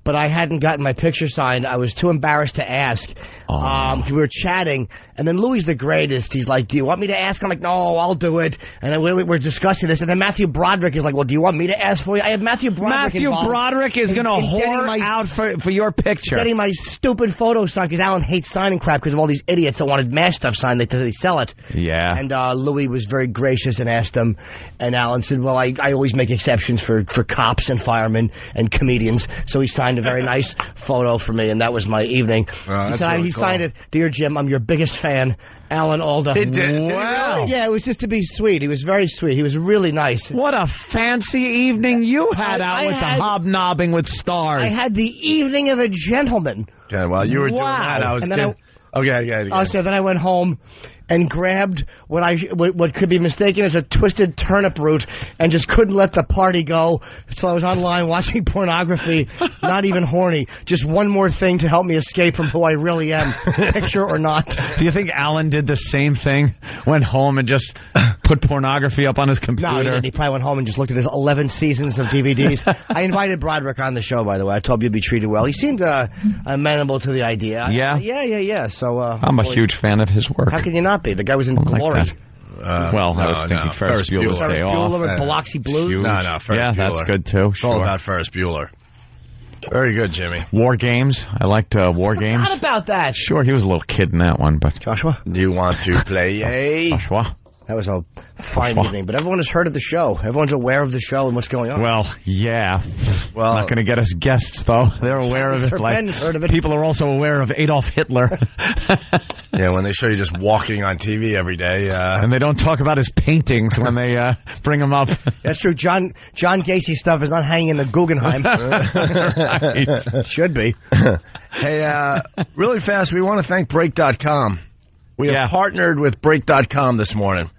But I hadn't gotten my picture signed. I was too embarrassed to ask. We were chatting, and then Louis the greatest. He's like, do you want me to ask? I'm like, no, I'll do it. And then we're discussing this, and then Matthew Broderick is like, well, do you want me to ask for you? I have Matthew Broderick involved. Broderick is going to whore out for your picture. Getting my stupid photo signed, because Alan hates signing crap because of all these idiots that wanted MASH stuff signed. They sell it. Yeah. And Louis was very gracious and asked him, and Alan said, well, I always make exceptions for cops and firemen and comedians. So he signed a very nice photo for me, and that was my evening. He signed it, Dear Jim, I'm your biggest fan, Alan Alda. It did. Wow. Yeah, it was just to be sweet. He was very sweet. He was really nice. What a fancy evening you had with the hobnobbing with stars. I had the evening of a gentleman. Yeah, well, you were doing that. I was then then I went home and grabbed what could be mistaken as a twisted turnip root and just couldn't let the party go. So I was online watching pornography, not even horny. Just one more thing to help me escape from who I really am, picture or not. Do you think Alan did the same thing? Went home and just put pornography up on his computer? No, he didn't. He probably went home and just looked at his 11 seasons of DVDs. I invited Broderick on the show, by the way. I told him you'd be treated well. He seemed amenable to the idea. Yeah? Yeah. So I'm a huge fan of his work. How can you not be? The guy was in Glory. I was thinking Ferris Bueller's Day Off. Biloxi Blues? No, Ferris Bueller. Yeah, that's good, too. It's all about Ferris Bueller. Very good, Jimmy. War Games. I liked War Games. Not about that. Sure, he was a little kid in that one, but Joshua, do you want to play Joshua? That was a fine evening, but everyone has heard of the show. Everyone's aware of the show and what's going on. Well, yeah. Well, not going to get us guests, though. They're aware of it. Sir Ben's heard of it. People are also aware of Adolf Hitler. yeah, when they show you just walking on TV every day. And they don't talk about his paintings when they bring him up. That's true. John Gacy stuff is not hanging in the Guggenheim. Right. Should be. Hey, really fast, we want to thank Break.com. We have partnered with Break.com this morning.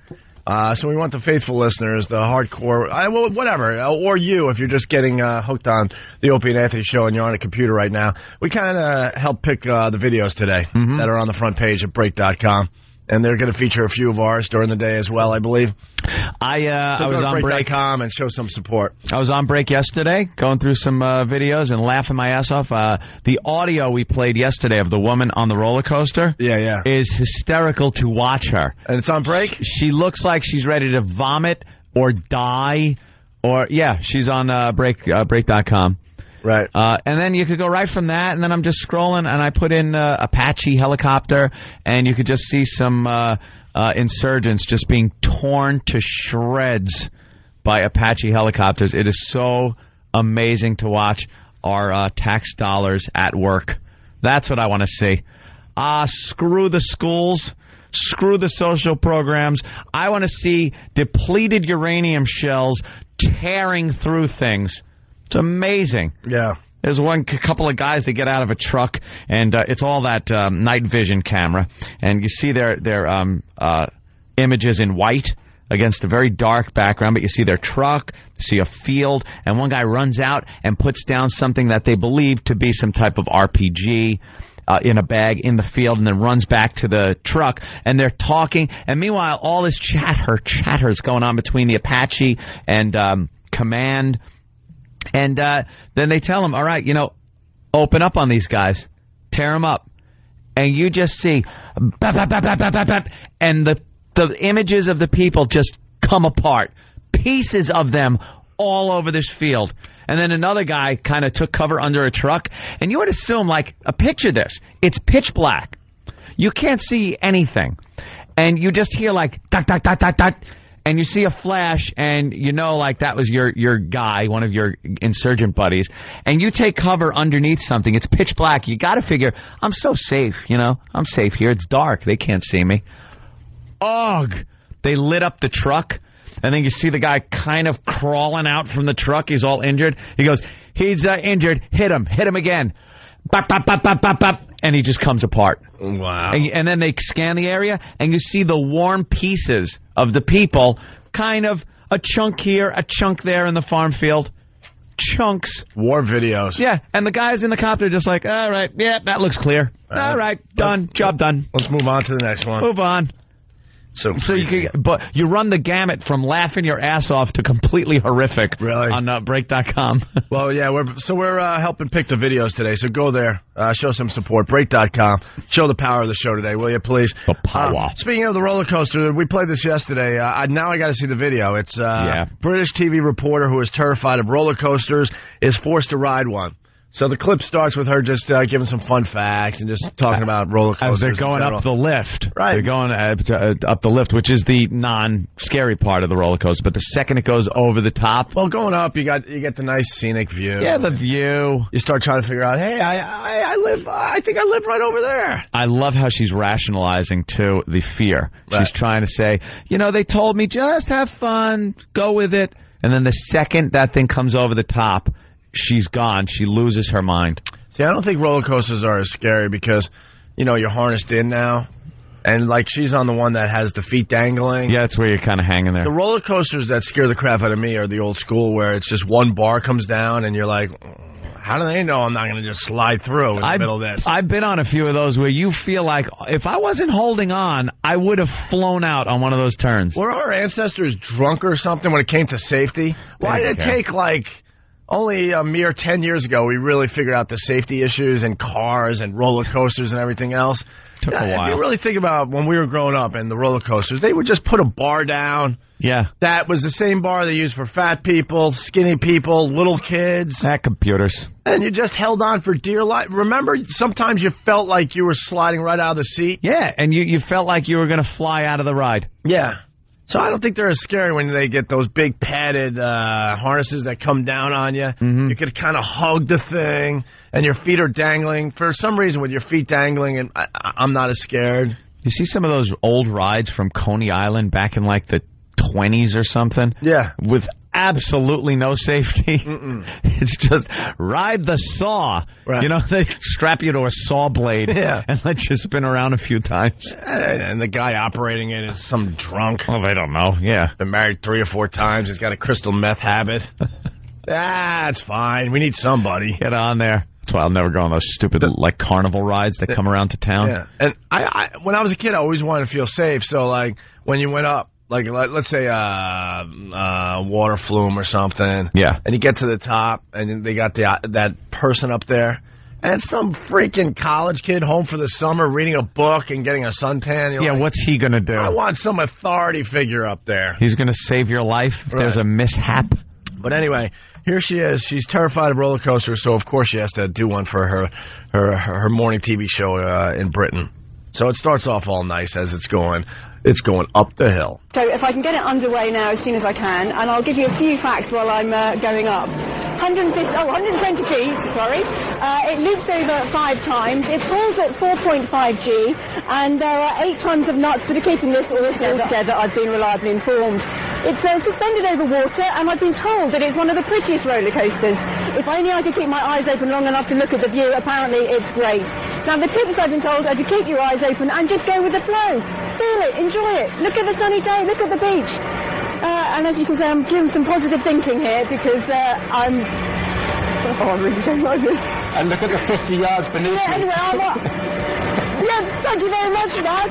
So we want the faithful listeners, the hardcore, well, whatever, or you, if you're just getting hooked on the Opie and Anthony show and you're on a computer right now. We kind of help pick the videos today that are on the front page at Break.com. And they're going to feature a few of ours during the day as well, I believe. I was on Break.com and show some support. I was on break yesterday, going through some videos and laughing my ass off. The audio we played yesterday of the woman on the roller coaster is hysterical to watch her. And it's on break? She looks like she's ready to vomit or die. Or, she's on break.com. Right. And then you could go right from that, and then I'm just scrolling, and I put in Apache helicopter, and you could just see some insurgents just being torn to shreds by Apache helicopters. It is so amazing to watch our tax dollars at work. That's what I want to see. Screw the schools. Screw the social programs. I want to see depleted uranium shells tearing through things. It's amazing. Yeah. There's couple of guys that get out of a truck, and it's all that night vision camera, and you see their images in white against a very dark background, but you see their truck, you see a field, and one guy runs out and puts down something that they believe to be some type of RPG in a bag in the field, and then runs back to the truck, and they're talking, and meanwhile all this chatter is going on between the Apache and command. And then they tell him, all right, open up on these guys. Tear them up. And you just see, bap, bap, bap, bap, bap, bap, bap, and the images of the people just come apart. Pieces of them all over this field. And then another guy kind of took cover under a truck. And you would assume, picture this. It's pitch black. You can't see anything. And you just hear dot, dot, dot, dot, dot. And you see a flash, and that was your guy, one of your insurgent buddies, and you take cover underneath something. It's pitch black. You got to figure, I'm so safe, I'm safe here. It's dark. They can't see me. Ugh! They lit up the truck, and then you see the guy kind of crawling out from the truck. He's all injured. He goes, he's injured. Hit him again. Bop, bop, bop, bop, bop, bop. And he just comes apart. Wow. And then they scan the area, and you see the warm pieces of the people, kind of a chunk here, a chunk there in the farm field. Chunks. War videos. Yeah, and the guys in the copter are just all right, that looks clear. All right, done, job done. Let's move on to the next one. Move on. So you run the gamut from laughing your ass off to completely horrific. Really? On break.com. Well, yeah, we're helping pick the videos today. So go there, show some support. Break.com. Show the power of the show today, will you, please? The power. Speaking of the roller coaster, we played this yesterday. Now I got to see the video. It's British TV reporter who is terrified of roller coasters is forced to ride one. So the clip starts with her just giving some fun facts and just talking about roller coasters. As they're going up the lift. Right. They're going up the lift, which is the non-scary part of the roller coaster. But the second it goes over the top. Well, going up, you get the nice scenic view. Yeah, the view. You start trying to figure out, hey, I think I live right over there. I love how she's rationalizing, too, the fear. Right. She's trying to say, they told me just have fun, go with it. And then the second that thing comes over the top, she's gone. She loses her mind. See, I don't think roller coasters are as scary because, you're harnessed in now. And, she's on the one that has the feet dangling. Yeah, that's where you're kind of hanging there. The roller coasters that scare the crap out of me are the old school where it's just one bar comes down and you're like, how do they know I'm not going to just slide through in the middle of this? I've been on a few of those where you feel like if I wasn't holding on, I would have flown out on one of those turns. Were our ancestors drunk or something when it came to safety? Why did it take, only a mere 10 years ago we really figured out the safety issues in cars and roller coasters and everything else. Took a while. If you really think about when we were growing up and the roller coasters, they would just put a bar down. Yeah. That was the same bar they used for fat people, skinny people, little kids. Computers. And you just held on for dear life. Remember, sometimes you felt like you were sliding right out of the seat? Yeah, and you felt like you were going to fly out of the ride. Yeah. So I don't think they're as scary when they get those big padded harnesses that come down on you. Mm-hmm. You could kind of hug the thing, and your feet are dangling. For some reason, with your feet dangling, and I'm not as scared. You see some of those old rides from Coney Island back in like the 20s or something? Yeah. With absolutely no safety. Mm-mm. It's just ride the saw. Right. You know, they strap you to a saw blade and let you spin around a few times. And the guy operating it is some drunk. Oh, they don't know. Yeah. Been married 3 or 4 times. He's got a crystal meth habit. That's fine. We need somebody. Get on there. That's why I'll never go on those stupid like carnival rides that come around to town. Yeah. And I when I was a kid, I always wanted to feel safe. So like when you went up, like let's say water flume or something. Yeah. And you get to the top, and they got that person up there, and it's some freaking college kid home for the summer reading a book and getting a suntan. You're like, what's he gonna do? I want some authority figure up there. He's gonna save your life if there's a mishap. But anyway, here she is. She's terrified of roller coasters, so of course she has to do one for her morning TV show in Britain. So it starts off all nice as it's going. It's going up the hill. So if I can get it underway now as soon as I can, and I'll give you a few facts while I'm going up. 120 feet, sorry. It loops over 5 times. It falls at 4.5 G, and there are 8 tons of nuts that are keeping this all together. I've been reliably informed. It's suspended over water, and I've been told that it's one of the prettiest roller coasters. If only I could keep my eyes open long enough to look at the view, apparently it's great. Now the tips I've been told are to keep your eyes open and just go with the flow. Feel it, enjoy it, look at the sunny day, look at the beach. And as you can see, I'm doing some positive thinking here because I really don't like this. And look at the 50 yards beneath yeah, anyway, thank you very much for that.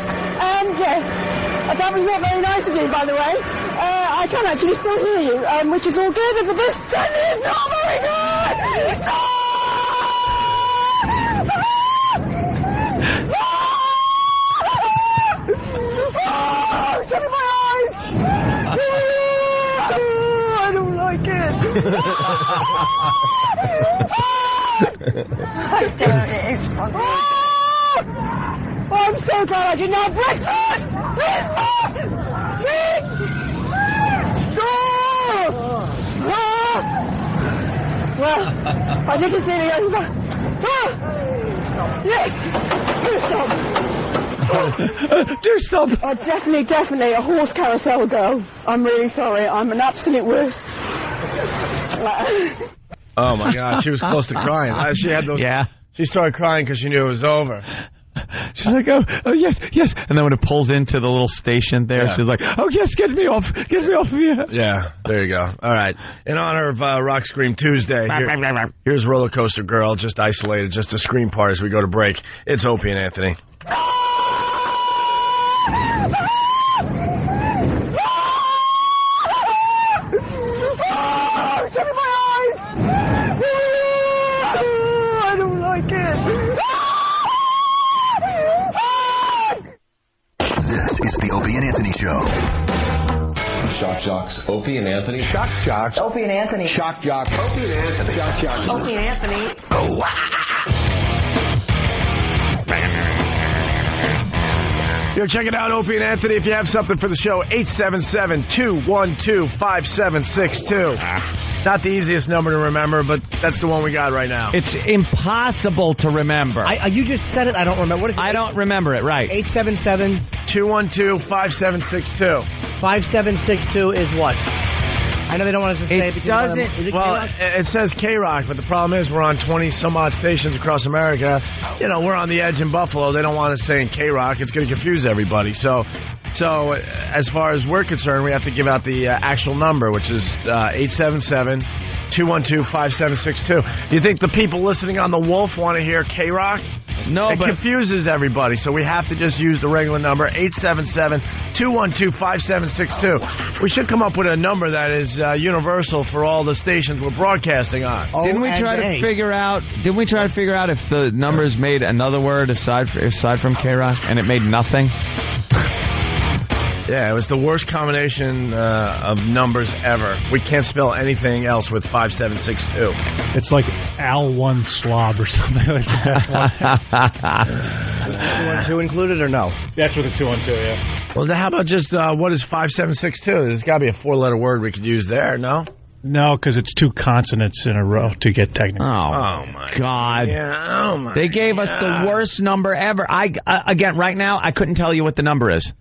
That was not very nice of you, by the way. I can actually still hear you, which is all good, but this sun is not very good! No! Shut my eyes! I don't like it. It is fun. I'm so glad I did not breakfast! Please, Lord! Please! Well, I think it's nearly over. Yes! Do something. Oh, definitely a horse carousel girl. I'm really sorry. I'm an absolute wuss. Oh my God, she was close to crying. She had those. Yeah. She started crying because she knew it was over. She's like, oh yes. And then when it pulls into the little station there, she's like, oh yes, get me off of here. Yeah, there you go. All right. In honor of Rock Scream Tuesday, here's Roller Coaster Girl, just isolated, just the scream part as we go to break. It's Opie and Anthony. I don't like it. This is the Opie and Anthony Show. Shock Jocks, Opie and Anthony. Shock Jocks, Opie and Anthony. Shock Jocks, Opie and Anthony. Shock Jocks, Opie and Anthony. Oh, Yo, check it out, Opie and Anthony. If you have something for the show, 877-212-5762. Not the easiest number to remember, but that's the one we got right now. It's impossible to remember. You just said it. I don't remember. What is it? I don't remember it. Right. 877-212-5762. 5762 is what? I know they don't want us to say it because it says K-Rock, but the problem is we're on 20-some-odd stations across America. You know, we're on the edge in Buffalo. They don't want us saying K-Rock. It's going to confuse everybody. So as far as we're concerned, we have to give out the actual number, which is 877-212-5762. Do you think the people listening on the Wolf want to hear K-Rock? It confuses everybody, so we have to just use the regular number, 877-212-5762. We should come up with a number that is universal for all the stations we're broadcasting on. Didn't we try to figure out if the numbers made another word aside from K-Rock, and it made nothing? Yeah, it was the worst combination of numbers ever. We can't spell anything else with 5762. It's like Al1 slob or something. That's the best one. 212 included or no? That's with a 212, yeah. Well, how about just what is 5762? There's got to be a 4-letter word we could use there, no? No, because it's 2 consonants in a row to get technical. Oh my God! Yeah, oh my! They gave us the worst number ever. Again, right now, I couldn't tell you what the number is.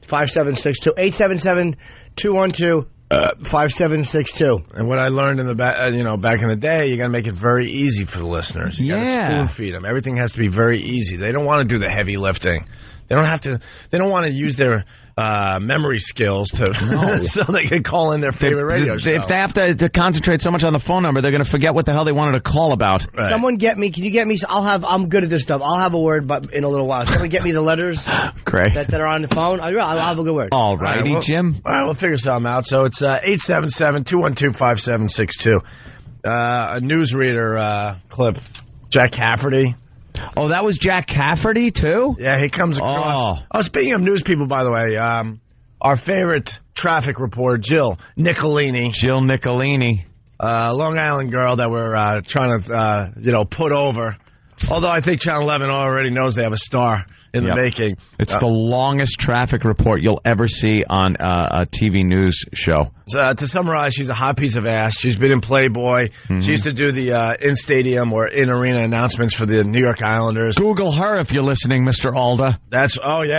5762 877-212-5762. And what I learned in the back in the day, you got to make it very easy for the listeners. You got to spoon feed them. Everything has to be very easy. They don't want to do the heavy lifting. They don't have to. They don't want to use their memory skills so they can call in their favorite radio show. If they have to concentrate so much on the phone number, they're going to forget what the hell they wanted to call about. Right. Someone get me. Can you get me? I'm good at this stuff. I'll have a word, but in a little while. Someone get me the letters Great. that are on the phone. I'll have a good word. All righty, Jim. All right, we'll figure something out. So it's 877-212-5762. A newsreader clip. Jack Cafferty. Oh, that was Jack Cafferty, too? Yeah, he comes across. Oh, speaking of news people, by the way, our favorite traffic reporter, Jill Nicolini. Jill Nicolini. Long Island girl that we're trying to, put over. Although I think Channel 11 already knows they have a star in the making. It's the longest traffic report you'll ever see on a TV news show. To summarize, she's a hot piece of ass. She's been in Playboy. Mm-hmm. She used to do the in-stadium or in-arena announcements for the New York Islanders. Google her if you're listening, Mr. Alda.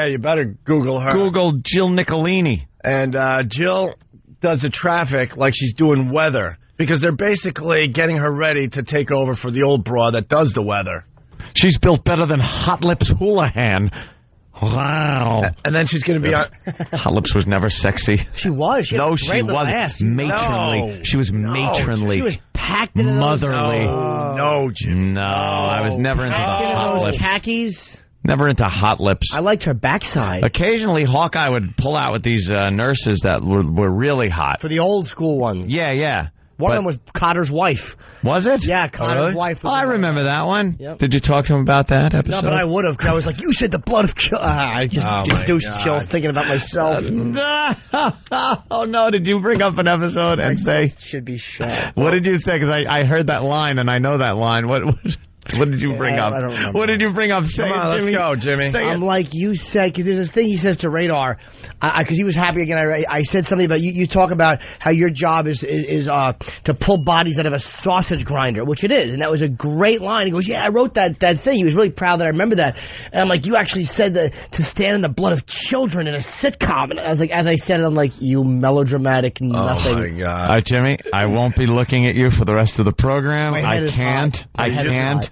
You better Google her. Google Jill Nicolini. And Jill does the traffic like she's doing weather, because they're basically getting her ready to take over for the old broad that does the weather. She's built better than Hot Lips Houlihan. Wow. And then she's going to be on... Hot Lips was never sexy. She was. She wasn't. Matronly. No. She was matronly. She was packed into motherly. No, Jim. No, I was never into the Hot Lips. Khakis. Never into Hot Lips. I liked her backside. Occasionally, Hawkeye would pull out with these nurses that were really hot. For the old school ones. Yeah. One of them was Cotter's wife. Was it? Yeah, Cotter's wife. I remember that one. Yep. Did you talk to him about that episode? No, but I would have. I was like, you said the blood of children. I just douche chills thinking about myself. Oh, no. Did you bring up an episode and say... should be shot. What did you say? Because I heard that line, and I know that line. What did you bring up? I don't remember. What did you bring up? Come on, let's go, Jimmy. I'm like, you said, because there's this thing he says to Radar, because he was happy again. I said something about, you talk about how your job is to pull bodies out of a sausage grinder, which it is, and that was a great line. He goes, yeah, I wrote that thing. He was really proud that I remember that. And I'm like, you actually said to stand in the blood of children in a sitcom. And I was like, as I said it, I'm like, you melodramatic nothing. Oh, my God. All right, Jimmy, I won't be looking at you for the rest of the program. I can't.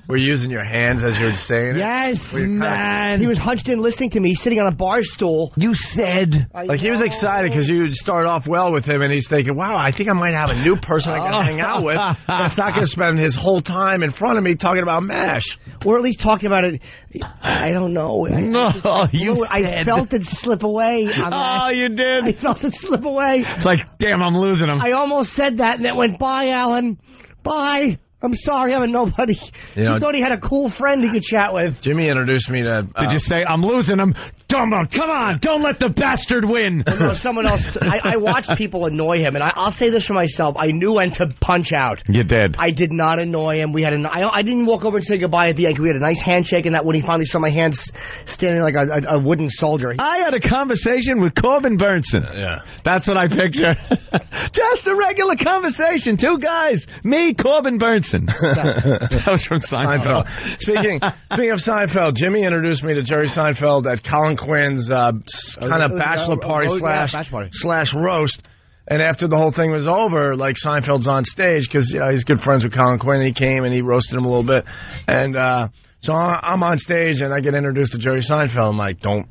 We're using your hands as you're saying it? Yes, man. He was hunched in listening to me, sitting on a bar stool. You said. He was excited because you started off well with him, and he's thinking, wow, I think I might have a new person I can hang out with that's not going to spend his whole time in front of me talking about MASH. Or at least talking about it. I don't know. I felt it slip away. You did? I felt it slip away. It's like, damn, I'm losing him. I almost said that, and it went, bye, Alan. Bye. I'm sorry, I'm a nobody. He thought he had a cool friend he could chat with. Jimmy introduced me to... Did you say, I'm losing him? Come on, don't let the bastard win. No, someone else. I watched people annoy him, and I'll say this for myself. I knew when to punch out. You did. I did not annoy him. I didn't walk over and say goodbye at the end. We had a nice handshake, and that when he finally saw my hands standing like a wooden soldier. I had a conversation with Corbin Burnson. Yeah. That's what I picture. Just a regular conversation. Two guys. Me, Corbin Burnson. That was from Seinfeld. Speaking of Seinfeld, Jimmy introduced me to Jerry Seinfeld at Colin Quinn's kind of bachelor party slash roast. And after the whole thing was over, like Seinfeld's on stage because he's good friends with Colin Quinn. And he came and he roasted him a little bit. And so I'm on stage and I get introduced to Jerry Seinfeld. I'm like, don't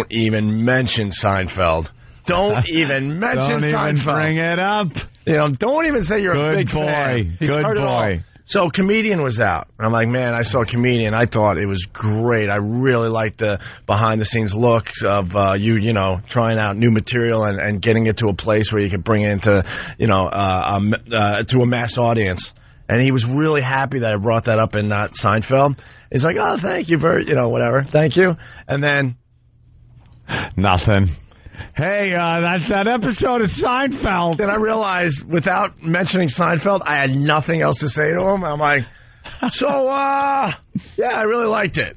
even mention Seinfeld. Don't even mention Seinfeld. Don't even bring it up. Don't even say you're a big boy. fan. Good boy. So Comedian was out. And I'm like, man, I saw Comedian. I thought it was great. I really liked the behind-the-scenes look of you know, trying out new material and getting it to a place where you could bring it into, you know, to a mass audience. And he was really happy that I brought that up in Seinfeld. He's like, oh, thank you very, you know, whatever. Thank you. And then nothing. Hey, that's that episode of Seinfeld. Then I realized, without mentioning Seinfeld, I had nothing else to say to him. I'm like, so, yeah, I really liked it.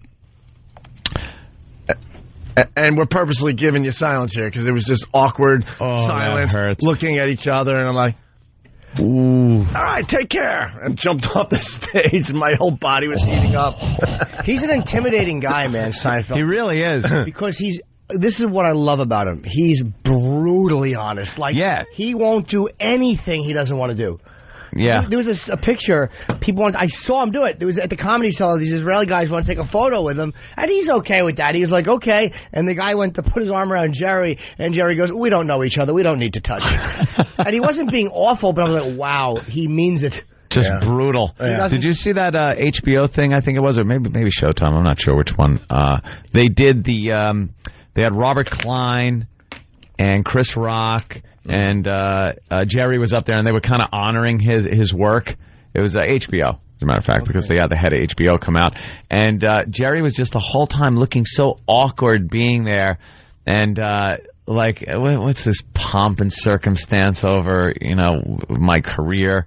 And we're purposely giving you silence here because it was just awkward silence, looking at each other, and I'm like, ooh. All right, take care. And jumped off the stage, and my whole body was heating up. He's an intimidating guy, man, Seinfeld. He really is. Because this is what I love about him. He's brutally honest. Like, he won't do anything he doesn't want to do. Yeah. There was a picture. I saw him do it. There was at the Comedy Cellar. These Israeli guys want to take a photo with him, and he's okay with that. He was like, okay. And the guy went to put his arm around Jerry, and Jerry goes, we don't know each other. We don't need to touch. And he wasn't being awful, but I was like, wow, he means it. Just brutal. Yeah. Did you see that HBO thing? I think it was, or maybe Showtime. I'm not sure which one. They did they had Robert Klein and Chris Rock. And Jerry was up there, and they were kind of honoring his work. It was HBO, as a matter of fact, because they had the head of HBO come out. And Jerry was just the whole time looking so awkward being there. And, like, what's this pomp and circumstance over, you know, my career?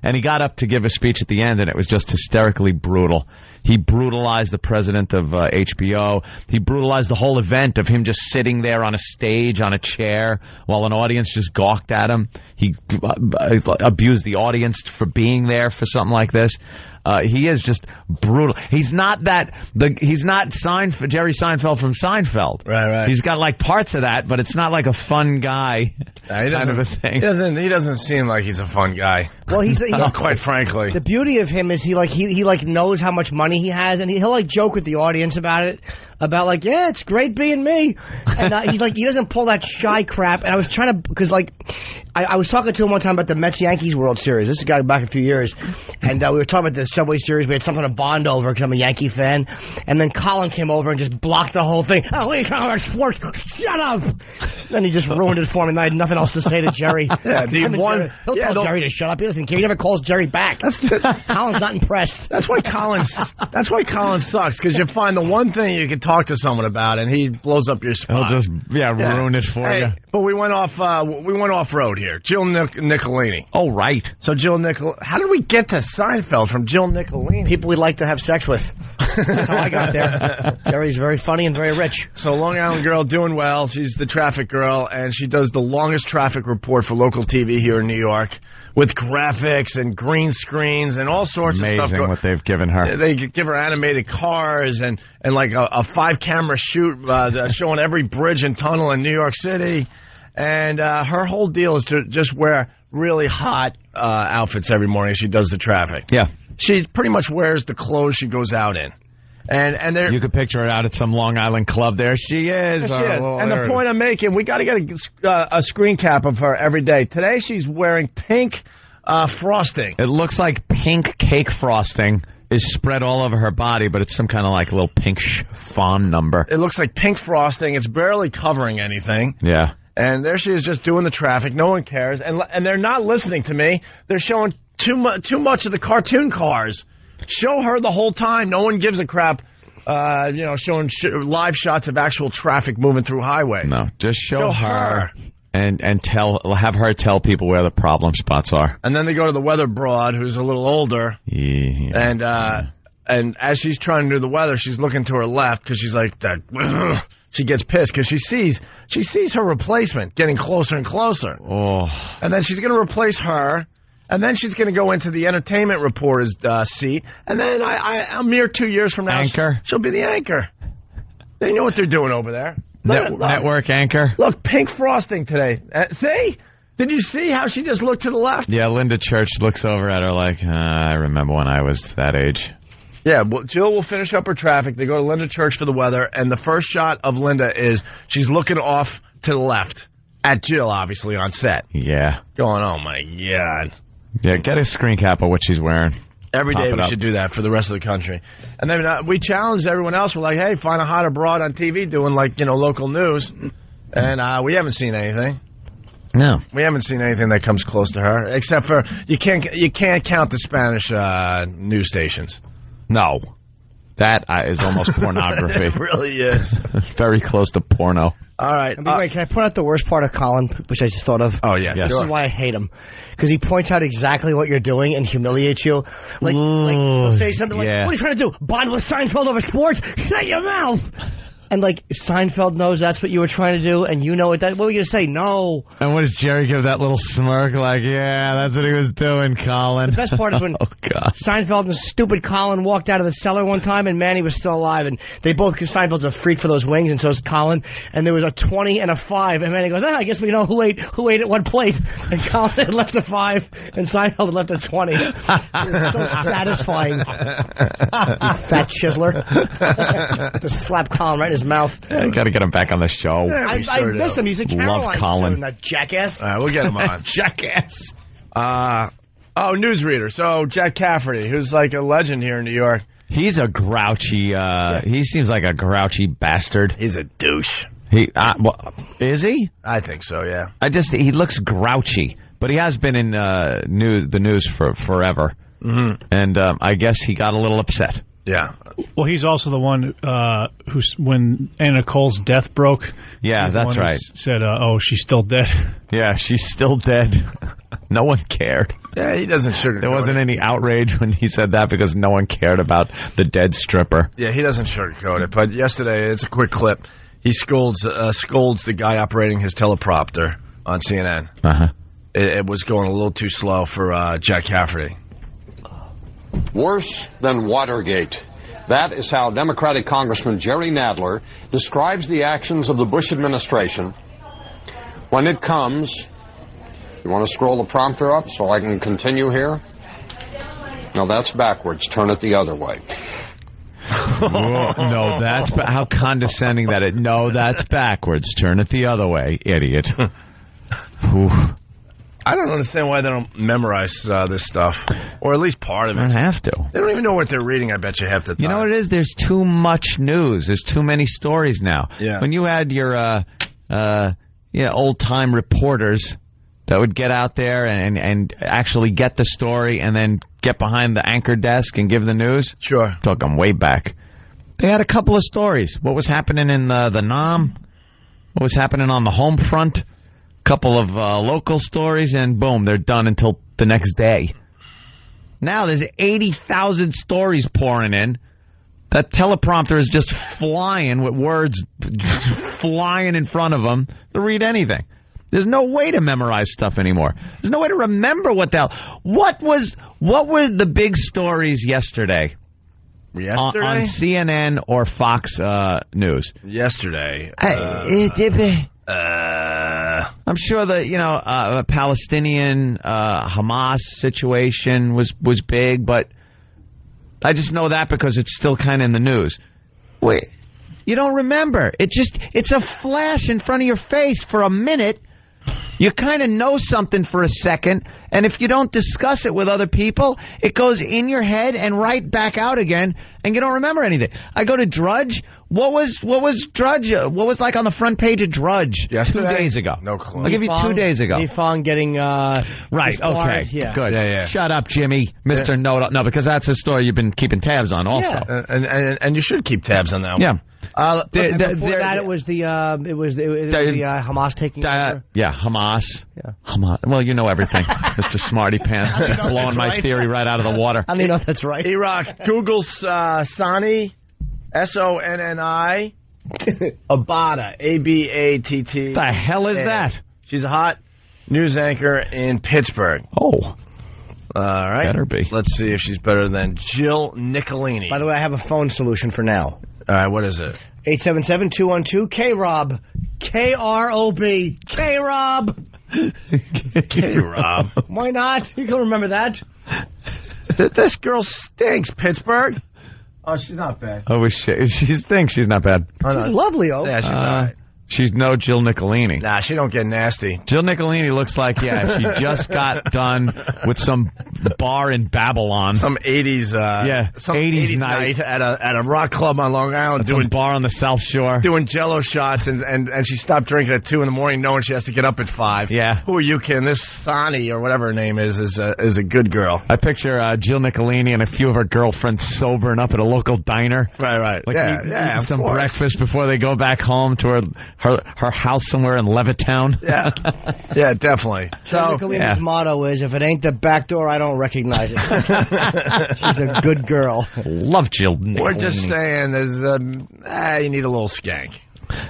And he got up to give a speech at the end, and it was just hysterically brutal. He brutalized the president of HBO. He brutalized the whole event of him just sitting there on a stage on a chair while an audience just gawked at him. He abused the audience for being there for something like this. He is just brutal. He's not Jerry Seinfeld from Seinfeld. Right. He's got like parts of that, but it's not like a fun guy kind of a thing. He doesn't seem like he's a fun guy. Well, he's quite frankly. The beauty of him is he knows how much money he has, and he'll like joke with the audience about it. About like, yeah, it's great being me. And he's like, he doesn't pull that shy crap. And I was trying to, because like, I was talking to him one time about the Mets-Yankees World Series. This is going back a few years. And we were talking about the Subway Series. We had something to bond over because I'm a Yankee fan. And then Colin came over and just blocked the whole thing. Oh, we talking about sports. Shut up. Then he just ruined it for me, and I had nothing else to say to Jerry. He'll tell Jerry to shut up. He doesn't care. He never calls Jerry back. Colin's not impressed. That's why Colin sucks, because you find the one thing you can talk to someone about, and he blows up your spot. He'll just ruin it for you. But we went off road here. Jill Nicolini. Oh, right. So Jill Nicolini. How did we get to Seinfeld from Jill Nicolini? People we'd like to have sex with. That's how I got there. Jerry's very funny and very rich. So Long Island girl doing well. She's the traffic girl, and she does the longest traffic report for local TV here in New York, with graphics and green screens and all sorts of stuff. Amazing what they've given her. They give her animated cars and like a 5-camera shoot showing every bridge and tunnel in New York City. And her whole deal is to just wear really hot outfits every morning as she does the traffic. Yeah. She pretty much wears the clothes she goes out in. And you could picture her out at some Long Island club. There she is. And the point I'm making, we got to get a screen cap of her every day. Today she's wearing pink frosting. It looks like pink cake frosting is spread all over her body, but it's some kind of like little pink chiffon number. It looks like pink frosting. It's barely covering anything. Yeah. And there she is just doing the traffic. No one cares. And they're not listening to me. They're showing too much of the cartoon cars. Show her the whole time. No one gives a crap, showing live shots of actual traffic moving through highway. No, just show her. And have her tell people where the problem spots are. And then they go to the weather broad, who's a little older. Yeah. And as she's trying to do the weather, she's looking to her left because she's like that. She gets pissed because she sees her replacement getting closer and closer. Oh. And then she's going to replace her. And then she's going to go into the entertainment reporter's seat. And then a mere 2 years from now, she'll be the anchor. They know what they're doing over there. Network anchor. Look, pink frosting today. See? Did you see how she just looked to the left? Yeah, Linda Church looks over at her like, I remember when I was that age. Yeah, well, Jill will finish up her traffic. They go to Linda Church for the weather. And the first shot of Linda is she's looking off to the left at Jill, obviously, on set. Yeah. Going, oh, my God. Yeah, get a screen cap of what she's wearing. Every day we should do that for the rest of the country. And then we challenged everyone else. We're like, hey, find a hot abroad on TV doing, like, local news. And we haven't seen anything. No. We haven't seen anything that comes close to her, except for you can't count the Spanish news stations. No. That is almost pornography. It really is. Very close to porno. All right. Wait, can I point out the worst part of Colin, which I just thought of? Oh, yeah. This is why I hate him. Because he points out exactly what you're doing and humiliates you. Like he'll say something like, what are you trying to do? Bond with Seinfeld over sports? Shut your mouth! And, like, Seinfeld knows that's what you were trying to do, and you know what were you going to say? No. And what does Jerry give that little smirk? Like, yeah, that's what he was doing, Colin. The best part is when Seinfeld and stupid Colin walked out of the cellar one time, and Manny was still alive, and they both, because Seinfeld's a freak for those wings, and so is Colin, and there was a 20 and a 5, and Manny goes, I guess we know who ate at what plate, and Colin had left a 5, and Seinfeld had left a 20. It was so satisfying. You fat chiseler. To slap Colin right in his mouth. Got to get him back on the show. Yeah, I miss him. He's a Caroline. Love Colin. That jackass. All right, we'll get him on. Jackass. Newsreader. So, Jack Cafferty, who's like a legend here in New York. He's a grouchy, he seems like a grouchy bastard. He's a douche. Is he? I think so, yeah. He looks grouchy, but he has been in the news for forever. Mm-hmm. And I guess he got a little upset. Yeah. Well, he's also the one when Anna Cole's death broke. Yeah, that's right. Said, she's still dead. Yeah, she's still dead. No one cared. Yeah, he doesn't sugarcoat. There wasn't any outrage when he said that because no one cared about the dead stripper. Yeah, he doesn't sugarcoat it. But yesterday, it's a quick clip. He scolds the guy operating his teleprompter on CNN. Uh-huh. It was going a little too slow for Jack Cafferty. Worse than Watergate. That is how Democratic Congressman Jerry Nadler describes the actions of the Bush administration when it comes... You want to scroll the prompter up so I can continue here? No, that's backwards. Turn it the other way. No, that's... How condescending that is. No, that's backwards. Turn it the other way, idiot. I don't understand why they don't memorize this stuff. Or at least part of it. They don't have to. They don't even know what they're reading, I bet you, half the time. You know what it is? There's too much news. There's too many stories now. Yeah. When you had your old-time reporters that would get out there and actually get the story and then get behind the anchor desk and give the news. Sure. Talking way back. They had a couple of stories. What was happening in the Nam? What was happening on the home front? Couple of local stories, and boom, they're done until the next day. Now there's 80,000 stories pouring in. That teleprompter is just flying with words flying in front of them to read anything. There's no way to memorize stuff anymore. There's no way to remember what the hell. What were the big stories yesterday? On CNN or Fox News? Yesterday. I'm sure the Palestinian Hamas situation was big, but I just know that because it's still kind of in the news. Wait, you don't remember? It's a flash in front of your face for a minute. You kind of know something for a second, and if you don't discuss it with other people, it goes in your head and right back out again, and you don't remember anything. I go to Drudge. What was Drudge? What was like on the front page of Drudge yesterday? 2 days ago? No clue. I'll give you 2 days ago. Fong getting right. Okay. Yeah. Good. Yeah. Shut up, Jimmy, Mr. No, because that's a story you've been keeping tabs on also. Yeah. And you should keep tabs on that one. Yeah. Before that, it was the Hamas taking over. Yeah, Hamas. Yeah. Hamas. Well, you know everything, Mr. Smarty Pants. Blowing my theory right out of the water. I don't even know if that's right. Iraq. Google Sonni, Sonni, Abata, Abatt. The hell is that? She's a hot news anchor in Pittsburgh. Oh. All right. Better be. Let's see if she's better than Jill Nicolini. By the way, I have a phone solution for now. All right, what is it? 877-212-KROB. K-R-O-B. K-Rob. K-Rob. Why not? You can remember that. This girl stinks, Pittsburgh. Oh, she's not bad. Oh, she thinks she's not bad. She's lovely, oh. Yeah, she's all right. She's no Jill Nicolini. Nah, she don't get nasty. Jill Nicolini looks like, she just got done with some bar in Babylon. Some 80s, some 80s night at a rock club on Long Island. Doing a bar on the South Shore. Doing Jello shots, and she stopped drinking at 2 in the morning knowing she has to get up at 5. Yeah. Who are you kidding? This Sonny, or whatever her name is a good girl. I picture Jill Nicolini and a few of her girlfriends sobering up at a local diner. Right. Like eating some breakfast before they go back home to her house somewhere in Levittown. Yeah, definitely. So Nicolini's motto is, if it ain't the back door, I don't recognize it. She's a good girl. Love Jill Nicolini. We're just saying, you need a little skank.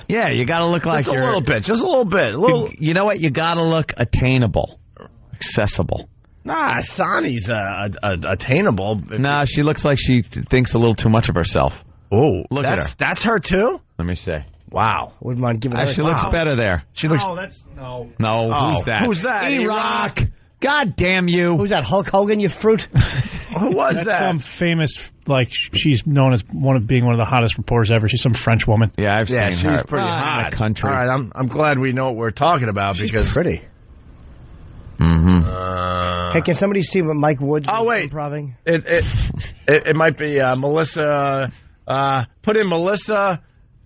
Yeah, you got to look like just a little bit. You know what? You got to look attainable, accessible. Nah, Sonny's attainable. Nah, she looks like she thinks a little too much of herself. Oh, look at her. That's her too? Let me see. Wow. Wouldn't mind giving her she looks better there. She looks. No. No, who's that? Who's that? E-Rock. God damn you. Who's that, Hulk Hogan, you fruit? Who was that? Some famous, she's known as being one of the hottest reporters ever. She's some French woman. Yeah, I've seen her. She's pretty hot. In the country. All right, I'm glad we know what we're talking about. She's because pretty. Mm-hmm. Hey, can somebody see what Mike Wood is improving? It might be Melissa. Put in Melissa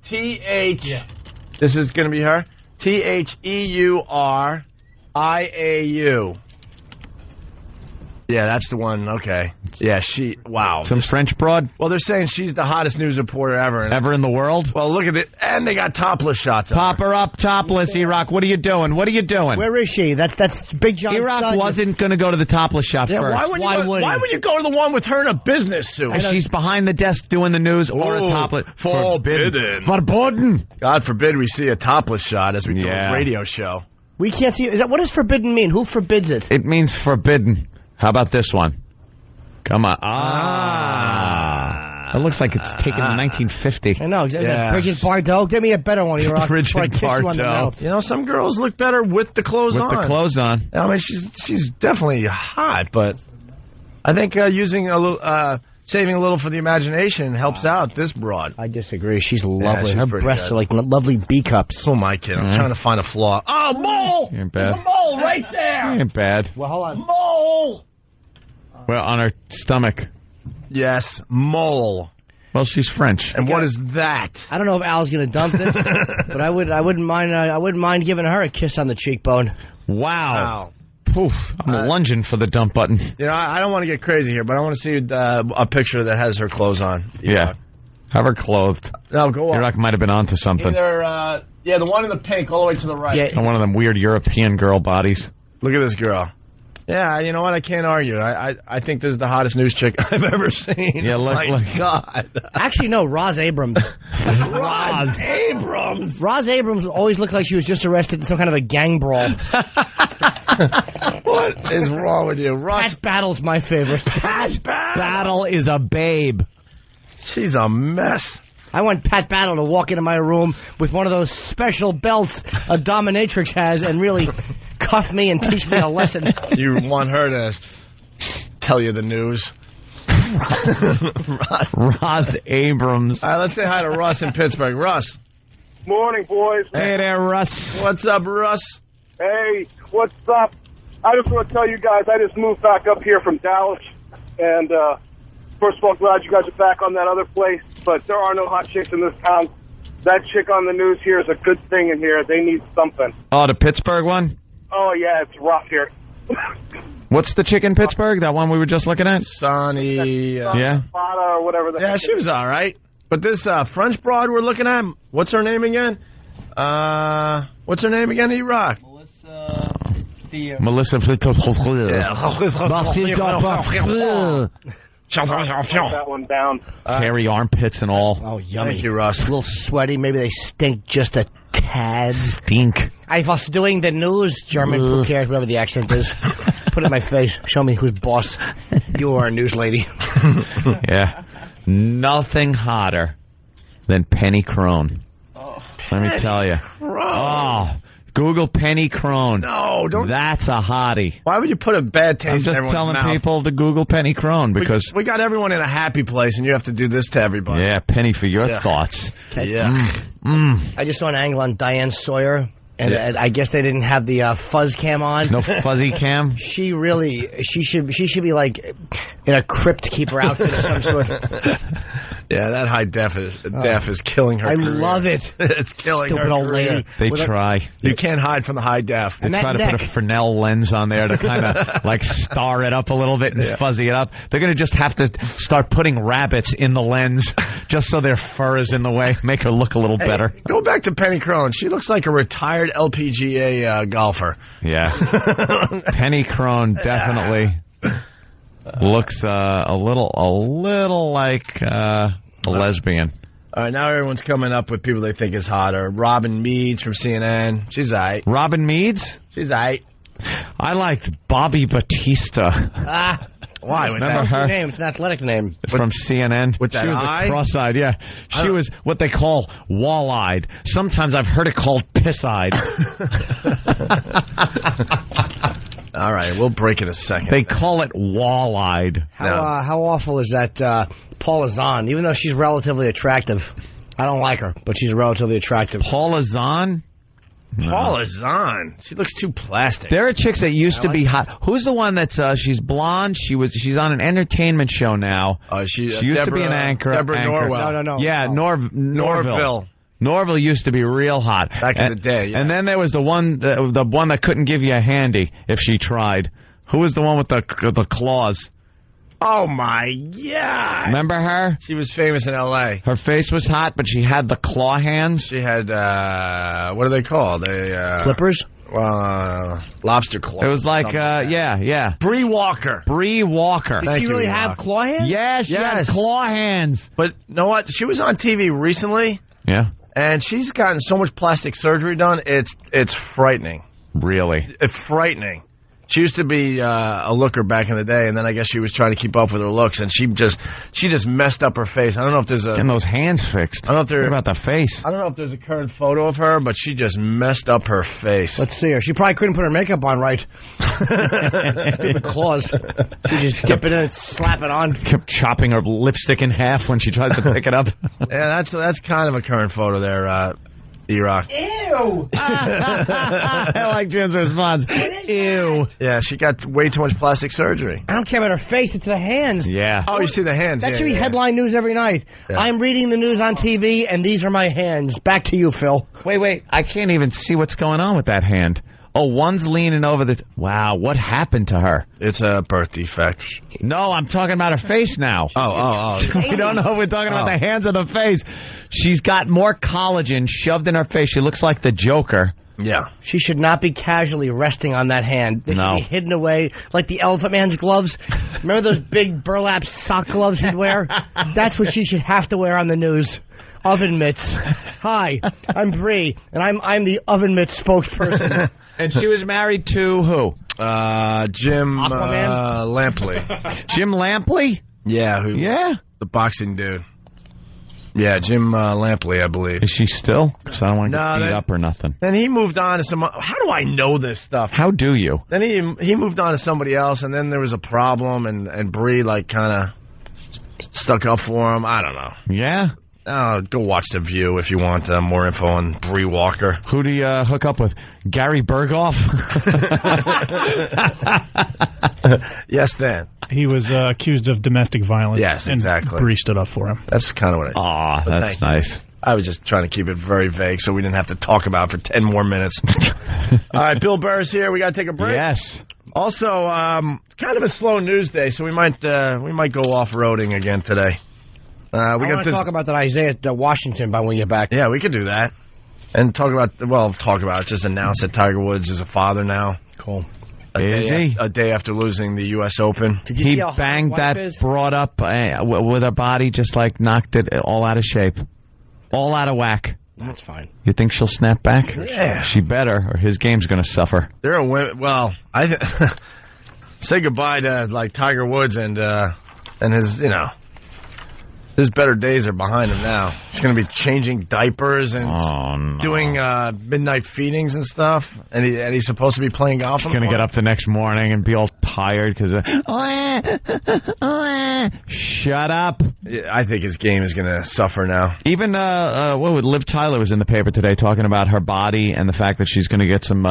T-H. Yeah. This is going to be her. Theuriau. Yeah, that's the one. Okay. Yeah, wow. Some French broad? Well, they're saying she's the hottest news reporter ever. Ever in the world? Well, look at it. And they got topless shots of Top her up, topless, E-Rock. What are you doing? Where is she? That's Big John E-Rock wasn't going to go to the topless shot first. Why would you go to the one with her in a business suit? She's behind the desk doing the news or a topless. Forbidden. God forbid we see a topless shot as we do a radio show. We can't see. What does forbidden mean? Who forbids it? It means forbidden. How about this one? Come on. It looks like it's taken in 1950. I know, exactly. Yeah. Bridget Bardot. Give me a better one, E-Rock. Bridget Bardot. You know, some girls look better with the clothes on. With the clothes on. I mean, she's definitely hot, but I think using a little, saving a little for the imagination helps out this broad. I disagree. She's lovely. She's her breasts are like lovely B cups. Oh my kid, I'm trying to find a flaw. Oh, mole! Ain't bad. There's a mole right there. Ain't bad. Well, hold on. Mole. Well, on her stomach. Yes, mole. Well, she's French. And what is that? I don't know if Al's going to dump this, but I wouldn't mind giving her a kiss on the cheekbone. Wow. Poof, I'm lunging for the dump button. You know, I don't want to get crazy here, but I want to see a picture that has her clothes on. Yeah. Have her clothed. No, go on. E-Rock might have been onto something. Either, the one in the pink all the way to the right. Yeah. One of them weird European girl bodies. Look at this girl. Yeah, you know what? I can't argue. I think this is the hottest news chick I've ever seen. Yeah, look. God. Actually, no, Roz Abrams. Roz Abrams. Roz Abrams always looked like she was just arrested in some kind of a gang brawl. What is wrong with you? Pat Battle's my favorite. Pat Battle is a babe. She's a mess. I want Pat Battle to walk into my room with one of those special belts a dominatrix has and really cuff me and teach me a lesson. You want her to tell you the news. Roz Abrams. All right, let's say hi to Russ in Pittsburgh. Russ. Morning, boys. Hey there, Russ. What's up, Russ? Hey, what's up? I just want to tell you guys, I just moved back up here from Dallas, and first of all, glad you guys are back on that other place, but there are no hot chicks in this town. That chick on the news here is a good thing in here. They need something. Oh, the Pittsburgh one? Oh, yeah, it's rough here. What's the chick in Pittsburgh? That one we were just looking at? Sonny. Yeah. Or whatever the heck she was all right. But this French broad we're looking at, what's her name again? What's her name again, E-Rock? Melissa. That one down. Hairy armpits and all. Oh, yummy. Thank you, Russ. A little sweaty. Maybe they stink just a tad. Stink. I was doing the news, German. Who cares? Whatever the accent is. Put it in my face. Show me who's boss. You are a news lady. Yeah. Nothing hotter than Penny Crone. Let me tell you. Oh, Google Penny Crone. No, don't. That's a hottie. Why would you put a bad taste in I'm just everyone's telling mouth? people to Google Penny Crone because we got everyone in a happy place, and you have to do this to everybody. Yeah, Penny for your thoughts. Yeah. I just saw an angle on Diane Sawyer, and I guess they didn't have the fuzz cam on. No fuzzy cam. She should be like in a crypt keeper outfit of some sort. Yeah, that high def is killing her. I career. love it. It's killing Stupid her old career. lady. They try. You can't hide from the high def. They try to put a Fresnel lens on there to kind of like star it up a little bit and fuzzy it up. They're going to just have to start putting rabbits in the lens just so their fur is in the way, make her look a little better. Go back to Penny Crone. She looks like a retired LPGA golfer. Yeah. Penny Crone definitely looks a little like a lesbian. All right, now everyone's coming up with people they think is hotter. Robin Meads from CNN. She's all right. Robin Meads? She's all right. I liked Bobby Batista. Why? Remember her? Name. It's an athletic name. From CNN. With that she was eye? Cross-eyed, yeah. She was what they call wall-eyed. Sometimes I've heard it called piss-eyed. All right, we'll break in a second. They call it wall-eyed. How awful is that Paula Zahn? Even though she's relatively attractive. I don't like her, but she's relatively attractive. Paula Zahn? No. Paula Zahn. She looks too plastic. There are chicks that used to be hot. Who's the one that's she's blonde? She's on an entertainment show now. She used to be an anchor. Deborah Norwell. No. Yeah, Norville. Norville used to be real hot back in the day. Yes. And then there was the one that couldn't give you a handy if she tried. Who was the one with the claws? Oh my God! Remember her? She was famous in L.A. Her face was hot, but she had the claw hands. She had what are they called? Flippers. Lobster claw. It was like yeah. Bree Walker. Did she really have claw hands? Yeah, she had claw hands. But you know what? She was on TV recently. Yeah. And she's gotten so much plastic surgery done, it's frightening. Really? It's frightening. She used to be a looker back in the day, and then I guess she was trying to keep up with her looks, and she just messed up her face. I don't know if there's getting those hands fixed. I don't know if what about the face? I don't know if there's a current photo of her, but she just messed up her face. Let's see her. She probably couldn't put her makeup on right. Stupid claws. She just dip it in and slap it on. Kept chopping her lipstick in half when she tries to pick it up. Yeah, that's kind of a current photo there. E-Rock. Ew! I like Jim's response. Ew. Yeah, she got way too much plastic surgery. I don't care about her face, it's the hands. Yeah. Oh, you see the hands. That should be headline news every night. Yeah. I'm reading the news on TV, and these are my hands. Back to you, Phil. Wait. I can't even see what's going on with that hand. Oh, one's leaning over the... Wow, what happened to her? It's a birth defect. No, I'm talking about her face now. Oh. We don't know if we're talking about the hands or the face. She's got more collagen shoved in her face. She looks like the Joker. Yeah. She should not be casually resting on that hand. They should be hidden away like the Elephant Man's gloves. Remember those big burlap sock gloves he'd wear? That's what she should have to wear on the news. Oven mitts. Hi, I'm Bree, and I'm the oven mitts spokesperson. And she was married to who? Jim Lampley. Jim Lampley? Yeah. Yeah? The boxing dude. Yeah, Jim Lampley, I believe. Is she still? Because I don't want to get beat up or nothing. Then he moved on to some... How do I know this stuff? How do you? Then he moved on to somebody else, and then there was a problem, and Bree, like, kind of stuck up for him. I don't know. Yeah? Go watch The View if you want more info on Bree Walker. Who do you hook up with? Gary Berghoff? Yes, Dan. He was accused of domestic violence. Yes, exactly. And Bree stood up for him. That's kind of what Aw, that's nice. I was just trying to keep it very vague so we didn't have to talk about it for 10 more minutes. All right, Bill Burr's here. We got to take a break. Yes. Also, it's kind of a slow news day, so we might go off-roading again today. I want to talk about that Isaiah Washington by when we get back. Yeah, we could do that. And talk about it. Just announce that Tiger Woods is a father now. Cool. A day after losing the U.S. Open. He banged that broad up with her body, just like knocked it all out of shape. All out of whack. That's fine. You think she'll snap back? Yeah. She better, or his game's going to suffer. There are women. Well, say goodbye to like Tiger Woods and his, His better days are behind him now. He's going to be changing diapers and doing midnight feedings and stuff. And he's supposed to be playing golf. He's going to get up the next morning and be all tired because shut up. I think his game is going to suffer now. Even Liv Tyler was in the paper today talking about her body and the fact that she's going to get some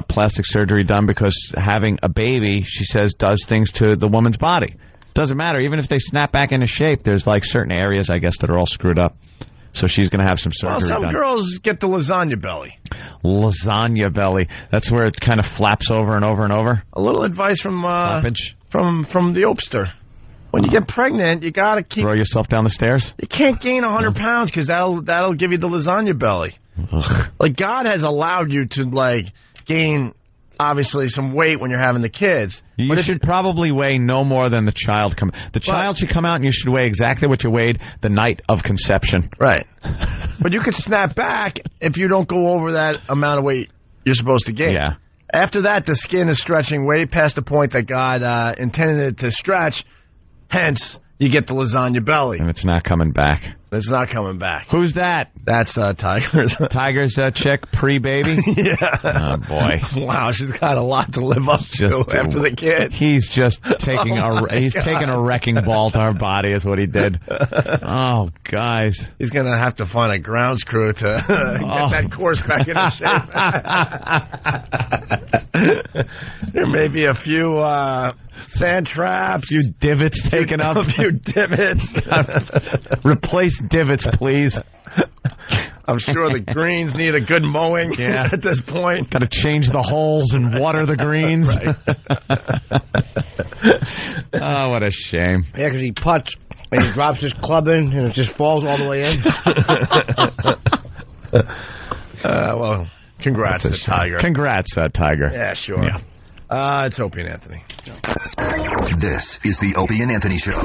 plastic surgery done because having a baby, she says, does things to the woman's body. Doesn't matter. Even if they snap back into shape, there's like certain areas, I guess, that are all screwed up. So she's going to have some surgery done. Some girls get the lasagna belly. Lasagna belly. That's where it kind of flaps over and over and over. A little advice from the Opster. When you get pregnant, you got to throw yourself down the stairs. You can't gain 100 pounds because that'll give you the lasagna belly. Like, God has allowed you to, like, gain, obviously, some weight when you're having the kids. You should probably weigh no more than the child come. The child should come out and you should weigh exactly what you weighed the night of conception. Right. But you could snap back if you don't go over that amount of weight you're supposed to gain. Yeah. After that, the skin is stretching way past the point that God intended it to stretch. Hence, you get the lasagna belly. And it's not coming back. It's not coming back. Who's that? That's Tiger's. Tiger's chick, pre-baby? Yeah. Oh, boy. Wow, she's got a lot to live up to after the kid. He's just taking taking a wrecking ball to her body is what he did. Oh, guys. He's going to have to find a grounds crew to get that course back into shape. There may be a few... sand traps. A few divots taken up. A few divots. Replace divots, please. I'm sure the greens need a good mowing at this point. Got to change the holes and water the greens. Right. Oh, what a shame. Yeah, because he putts and he drops his club in and it just falls all the way in. Well, congrats to Tiger. Congrats, Tiger. Yeah, sure. Yeah. It's Opie and Anthony. This is the Opie and Anthony Show.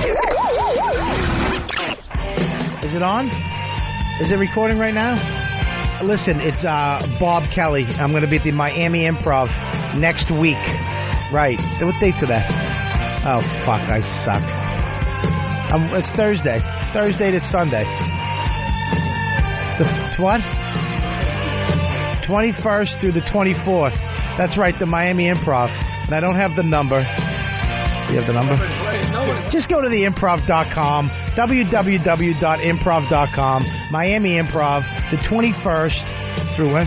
Is it on? Is it recording right now? Listen, it's Bob Kelly. I'm going to be at the Miami Improv next week. Right. What date's are that? Oh, fuck, I suck. It's Thursday. Thursday to Sunday. What? 21st through the 24th. That's right, the Miami Improv. And I don't have the number. You have the number? Just go to the improv.com, www.improv.com, Miami Improv, the 21st through when?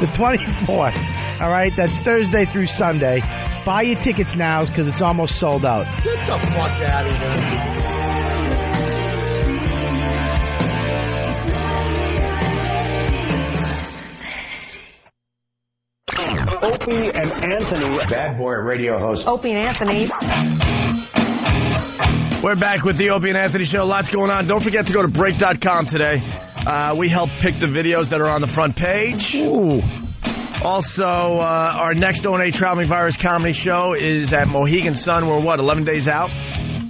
The 24th. All right, that's Thursday through Sunday. Buy your tickets now because it's almost sold out. Get the fuck out of here. Opie and Anthony. Bad boy radio host. Opie and Anthony. We're back with the Opie and Anthony Show. Lots going on. Don't forget to go to break.com today. We help pick the videos that are on the front page. Ooh. Also, our next O&A Traveling Virus comedy show is at Mohegan Sun. We're, 11 days out?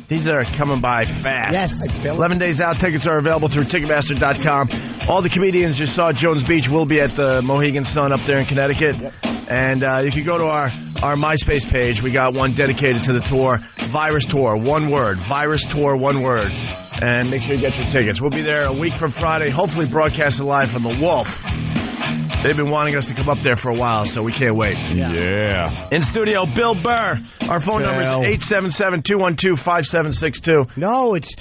These are coming by fast. Yes. 11 days out. Tickets are available through Ticketmaster.com. All the comedians you saw at Jones Beach will be at the Mohegan Sun up there in Connecticut. Yep. And if you go to our MySpace page, we got one dedicated to the tour. Virus Tour, one word. Virus Tour, one word. And make sure you get your tickets. We'll be there a week from Friday, hopefully broadcasted live from the Wolf. They've been wanting us to come up there for a while, so we can't wait. Yeah. In studio, Bill Burr. Our phone number is 877-212-5762. No, it's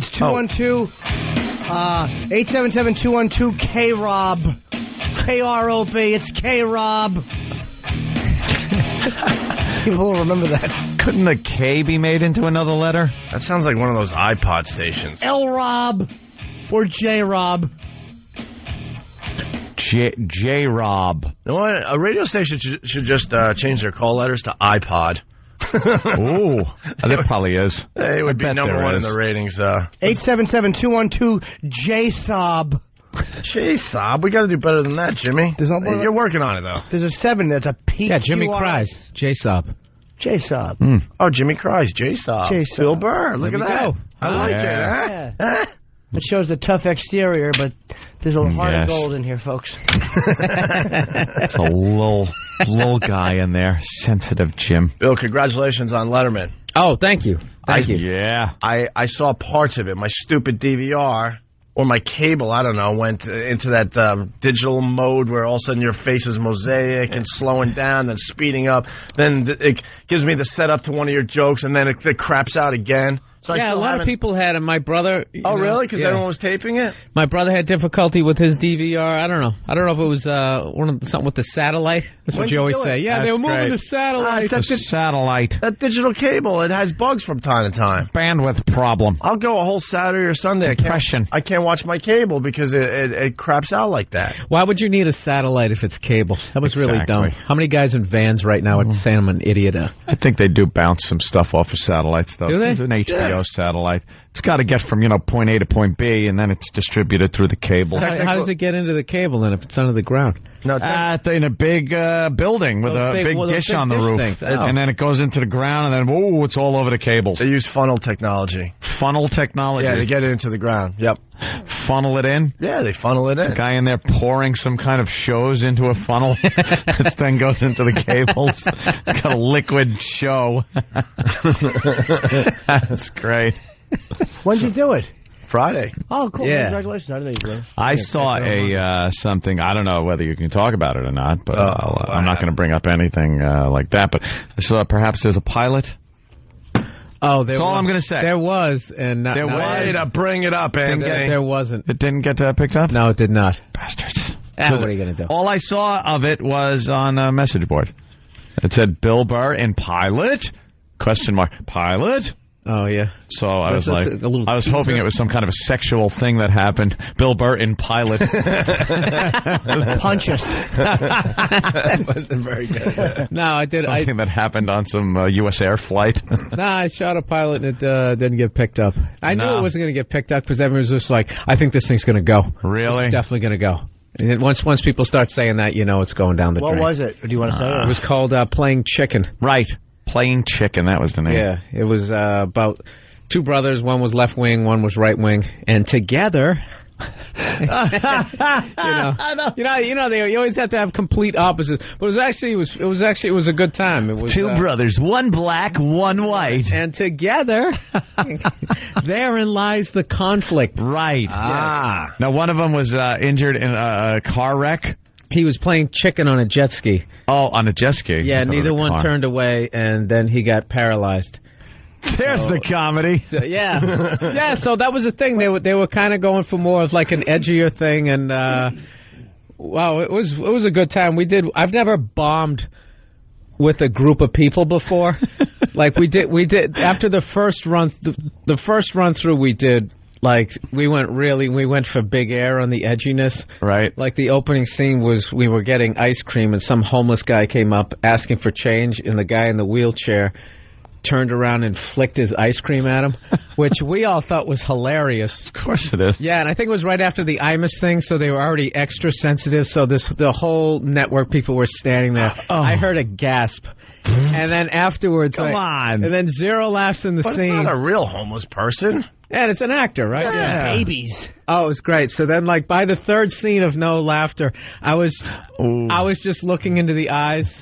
212 877-212-K-Rob. K-R-O-B. It's K-Rob. People will remember that. Couldn't the K be made into another letter? That sounds like one of those iPod stations. L-Rob or J-Rob. J-Rob. You know what? A radio station should just change their call letters to iPod. Ooh, that probably is. It would be number one in the ratings. 877-212-J-Sob. J-Sob? We got to do better than that, Jimmy. You're working on it, though. There's a 7 that's a P. Yeah, Jimmy cries. J-Sob. J-Sob. Oh, Jimmy cries. J-Sob. J-Sob. Bill Burr. Look at that. Go. I like it, huh? Yeah. It shows the tough exterior, but there's a heart of gold in here, folks. It's a little guy in there. Sensitive Jim. Bill, congratulations on Letterman. Oh, thank you. Thank you. Yeah. I saw parts of it. My stupid DVR or my cable, I don't know, went into that digital mode where all of a sudden your face is mosaic and slowing down, then speeding up. Then it gives me the setup to one of your jokes, and then it craps out again. So yeah, a lot of people had it. My brother... Oh, really? Because everyone was taping it? My brother had difficulty with his DVR. I don't know. I don't know if it was something with the satellite. That's what you always say. Yeah, they were moving the satellite. That's the satellite. That digital cable, it has bugs from time to time. Bandwidth problem. I'll go a whole Saturday or Sunday. I can't watch my cable because it craps out like that. Why would you need a satellite if it's cable? That was really dumb. How many guys in vans right now are saying I'm an idiot? I think they do bounce some stuff off of satellite stuff. Do they? It's an HBO satellite. It's got to get from, point A to point B, and then it's distributed through the cable. How does it get into the cable then if it's under the ground? No, in a big building with a big dish on the roof. And then it goes into the ground, and then, it's all over the cables. They use funnel technology. Funnel technology? Yeah, to get it into the ground. Yep. Funnel it in? Yeah, they funnel it in. The guy in there pouring some kind of shows into a funnel that then goes into the cables. It's got a liquid show. That's great. When did you do it? Friday. Oh, cool. Yeah. Congratulations. How did you do? I saw something. I don't know whether you can talk about it or not, but I'm not going to bring up anything like that. But I saw perhaps there's a pilot. Oh, that's all I'm going to say. There was, and there was. Way to bring it up, Anthony. There wasn't. It didn't get picked up? No, it did not. Bastards. What are you going to do? All I saw of it was on a message board. It said Bill Burr in pilot? ? Pilot? Oh, yeah. So I was I was hoping it was some kind of a sexual thing that happened. Bill Burr in pilot. Punch us. That wasn't very good. No, I did. Something that happened on some U.S. Air flight. No, I shot a pilot and it didn't get picked up. I knew it wasn't going to get picked up because everyone was just like, I think this thing's going to go. Really? It's definitely going to go. And once people start saying that, it's going down the drain. What was it? Do you want to say it? It was called Playing Chicken. Right. Playing Chicken, that was the name. Yeah, it was about two brothers. One was left wing, one was right wing, and together, you always have to have complete opposites. But it was a good time. It was two brothers, one black, one white, and together, therein lies the conflict. Right. Ah. Now one of them was injured in a car wreck. He was playing chicken on a jet ski. Oh, on a jet ski. Yeah, neither one turned away, and then he got paralyzed. There's the comedy. So, yeah. Yeah, so that was the thing. They were kind of going for more of like an edgier thing, and wow, it was a good time. I've never bombed with a group of people before. Like we did after the first run through we did. Like, we went for big air on the edginess. Right. Like, the opening scene was we were getting ice cream, and some homeless guy came up asking for change, and the guy in the wheelchair turned around and flicked his ice cream at him, which we all thought was hilarious. Of course it is. Yeah, and I think it was right after the Imus thing, so they were already extra sensitive, so the whole network people were standing there. Oh. I heard a gasp. And then afterwards... Come on. And then zero laughs in the scene. It's not a real homeless person. Yeah, and it's an actor, right? Yeah. Babies. Oh, it was great. So then, like, by the third scene of no laughter, I was just looking into the eyes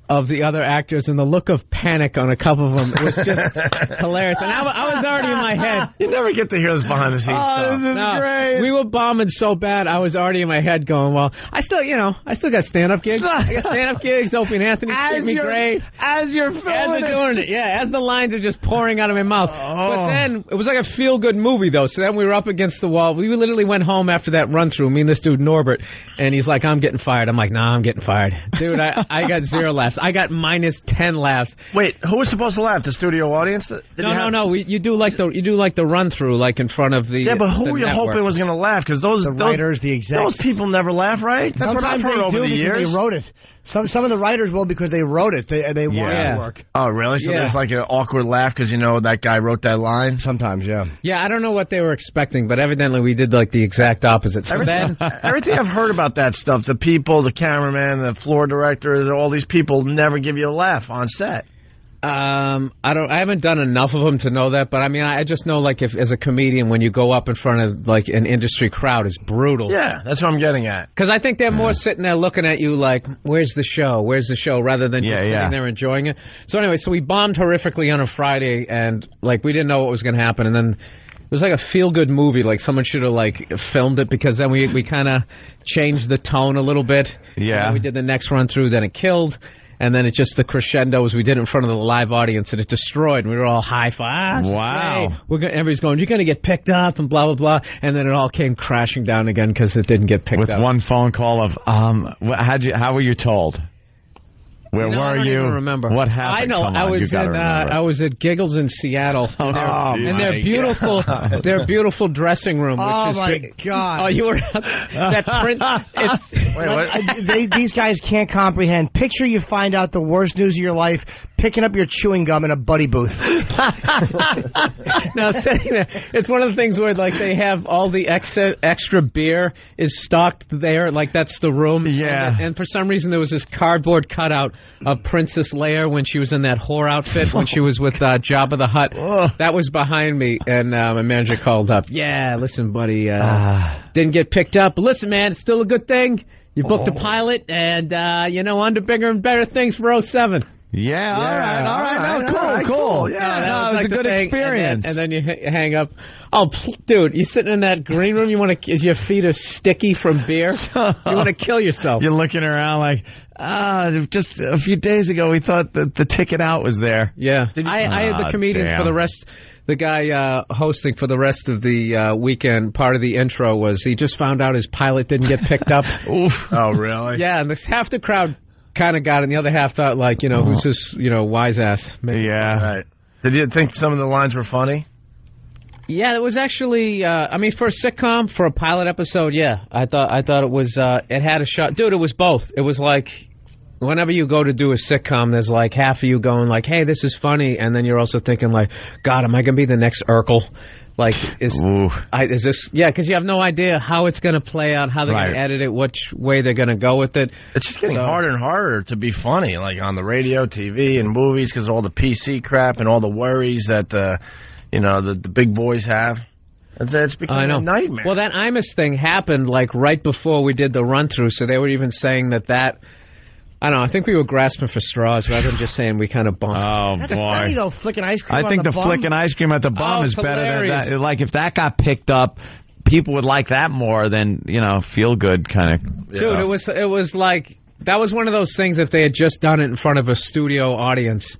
of the other actors, and the look of panic on a couple of them was just hilarious. And I was already in my head. You never get to hear this behind the scenes stuff. This is great. We were bombing so bad, I was already in my head going, well, I still got stand-up gigs. I got stand-up gigs. Opie and Anthony treat me great. As you're filming as they're doing it. Yeah, as the lines are just pouring out of my mouth. But then, it was like a feel-good movie, though. So then we were up against the wall. We literally went home after that run-through, me and this dude, Norbert, and he's like, I'm getting fired. I'm like, nah, I'm getting fired. Dude, I got zero laughs. I got minus 10 laughs. Wait, who was supposed to laugh? The studio audience? No. You do like the run through, like in front of the. Yeah, but who were you hoping was going to laugh? Because the writers, the execs, those people never laugh, right? That's Sometimes what I've heard over the years. They wrote it. Some of the writers will because they wrote it. They want it to work. Oh, really? So there's like an awkward laugh because that guy wrote that line. Sometimes, yeah. Yeah, I don't know what they were expecting, but evidently we did like the exact opposite. So everything I've heard about that stuff, the people, the cameraman, the floor director, all these people never give you a laugh on set. I haven't done enough of them to know that, but I mean, I just know, like, if as a comedian, when you go up in front of like an industry crowd, it's brutal. Yeah, that's what I'm getting at. Because I think they're more sitting there looking at you like, "Where's the show? Where's the show?" rather than just sitting there enjoying it. So anyway, so we bombed horrifically on a Friday, and like we didn't know what was going to happen, and then it was like a feel-good movie. Like someone should have like filmed it, because then we kind of changed the tone a little bit. Yeah, we did the next run through, then it killed. And then it's just the crescendos we did in front of the live audience, and it destroyed. And we were all high-five. Wow. Everybody's going, "You're going to get picked up," and blah, blah, blah. And then it all came crashing down again because it didn't get picked up. With one phone call of, how were you told? Where were I don't you? even remember. What happened? I know. Come on, I was at Giggles in Seattle. And their beautiful, their beautiful dressing room. Oh, which is my God. Oh, you were that print. It's, Wait, what? These guys can't comprehend. Picture you find out the worst news of your life, picking up your chewing gum in a buddy booth. Now, sitting there, it's one of the things where like they have all the extra beer is stocked there, like that's the room. Yeah. And for some reason there was this cardboard cutout of Princess Leia when she was in that whore outfit when she was with Jabba the Hutt. That was behind me, and my manager called up. "Yeah, listen, buddy, didn't get picked up, but listen, man, it's still a good thing. You booked a pilot, and on to bigger and better things for 07. Yeah, all right. Cool. Yeah, it was a good experience. And then you hang up. Oh, dude, you sitting in that green room, your feet are sticky from beer. You want to kill yourself. You're looking around like, just a few days ago we thought that the ticket out was there. Yeah. I had the comedians for the rest. The guy hosting for the rest of the weekend, part of the intro was he just found out his pilot didn't get picked up. Oof. Oh, really? Yeah, and half the crowd kind of got it, and the other half thought, like, who's this, wise ass? Maybe. Yeah. Right. Did you think some of the lines were funny? Yeah, it was actually, for a sitcom, for a pilot episode, yeah. I thought it was, it had a shot. Dude, it was both. It was like, whenever you go to do a sitcom, there's like half of you going like, "Hey, this is funny," and then you're also thinking like, "God, am I going to be the next Urkel?" Like, is this? Yeah, because you have no idea how it's going to play out, how they're going to edit it, which way they're going to go with it. It's just getting harder and harder to be funny, like on the radio, TV, and movies, because of all the PC crap and all the worries that the big boys have. It's becoming a nightmare. Well, that Imus thing happened like right before we did the run through, so they were even saying that. I don't know. I think we were grasping for straws rather than just saying we kind of bumped. Oh, That's boy. funny, though, flicking ice cream I think the flicking ice cream at the bum is better than that. Like, if that got picked up, people would like that more than, feel good kind of. Dude, it was like, that was one of those things if they had just done it in front of a studio audience.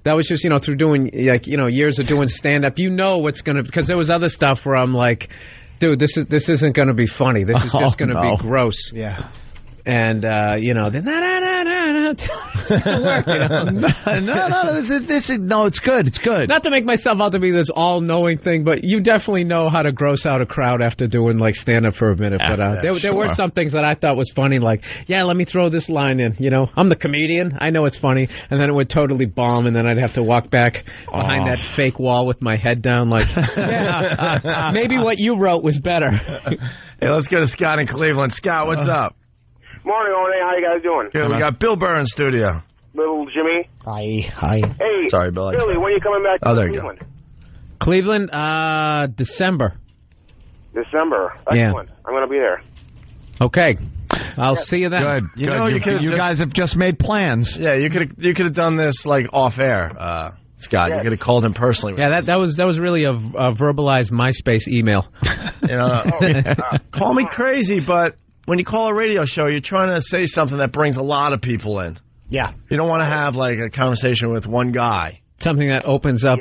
That was just, through doing, years of doing stand-up. What's going to, because there was other stuff where I'm like, dude, this isn't going to be this is just going to be gross. Yeah. And, it's good. It's good. Not to make myself out to be this all-knowing thing, but you definitely know how to gross out a crowd after doing, like, stand-up for a minute. But there were some things that I thought was funny, like, yeah, let me throw this line in, I'm the comedian, I know it's funny, and then it would totally bomb, and then I'd have to walk back behind that fake wall with my head down, like, yeah, maybe what you wrote was better. Hey, let's go to Scott in Cleveland. Scott, what's up? Morning, Ole. How you guys doing? Good. We got Bill Burr in studio. Little Jimmy. Hi. Hey. Sorry, Bill. Billy, when are you coming back to there Cleveland? You go. Cleveland, December. December. Excellent. I'm going to be there. Okay. I'll see you then. Good. You guys have just made plans. Yeah, you could have done this like off air, Scott. You could have called him personally. Yeah, that was really a verbalized MySpace email. Call me crazy, but when you call a radio show, you're trying to say something that brings a lot of people in. Yeah. You don't want to have like a conversation with one guy. Something that opens up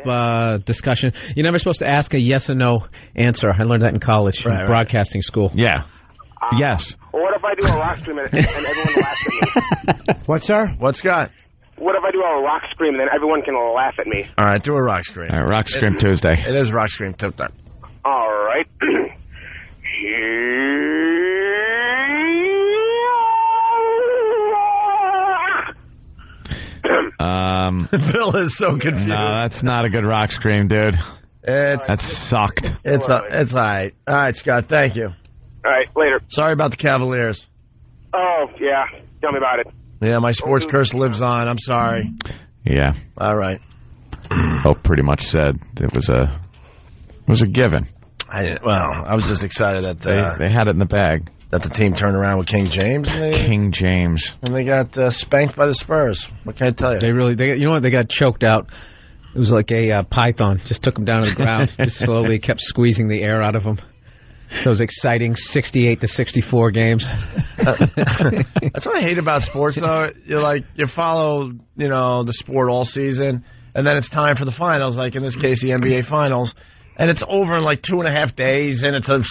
discussion. You're never supposed to ask a yes or no answer. I learned that in college, from broadcasting school. Yeah. Yes. Well, what if I do a rock scream and everyone laughs at me? What, sir? What, Scott? What if I do a rock scream and then everyone can laugh at me? All right, do a rock scream. All right, Rock Scream Tuesday. It is Rock Scream Tuesday. All right. Bill is so confused. No, that's not a good rock scream, dude. That sucked. It's all right. All right, Scott, thank you. All right, later. Sorry about the Cavaliers. Oh, yeah. Tell me about it. Yeah, my sports curse lives on. I'm sorry. Yeah. All right. Hope pretty much said it was a given. I was just excited that they had it in the bag. That the team turned around with King James. King James. And they got spanked by the Spurs. What can I tell you? You know what? They got choked out. It was like a python. Just took them down to the ground. Just slowly kept squeezing the air out of them. Those exciting 68-64 games. That's what I hate about sports, though. You follow, the sport all season, and then it's time for the finals, like in this case, the NBA finals, and it's over in like 2.5 days, and it's a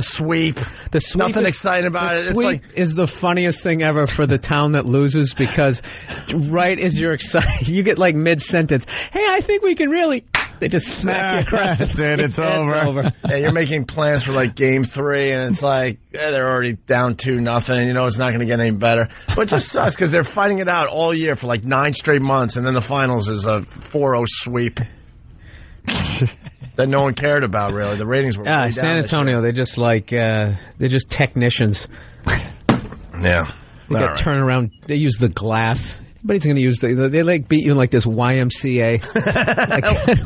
sweep. The sweep Nothing exciting about it. The sweep is the funniest thing ever for the town that loses because right as you're excited, you get like mid-sentence, hey, I think we can really... They just smack you across the face. It's over. Yeah, you're making plans for like Game 3, and it's like they're already down 2-0, and it's not going to get any better. But it just sucks because they're fighting it out all year for like 9 straight months, and then the finals is a 4-0 sweep that no one cared about. Really, the ratings were way down. San Antonio, they're just technicians. Yeah, they got turnaround. They use the glass. Nobody's going to use they beat you in like this YMCA.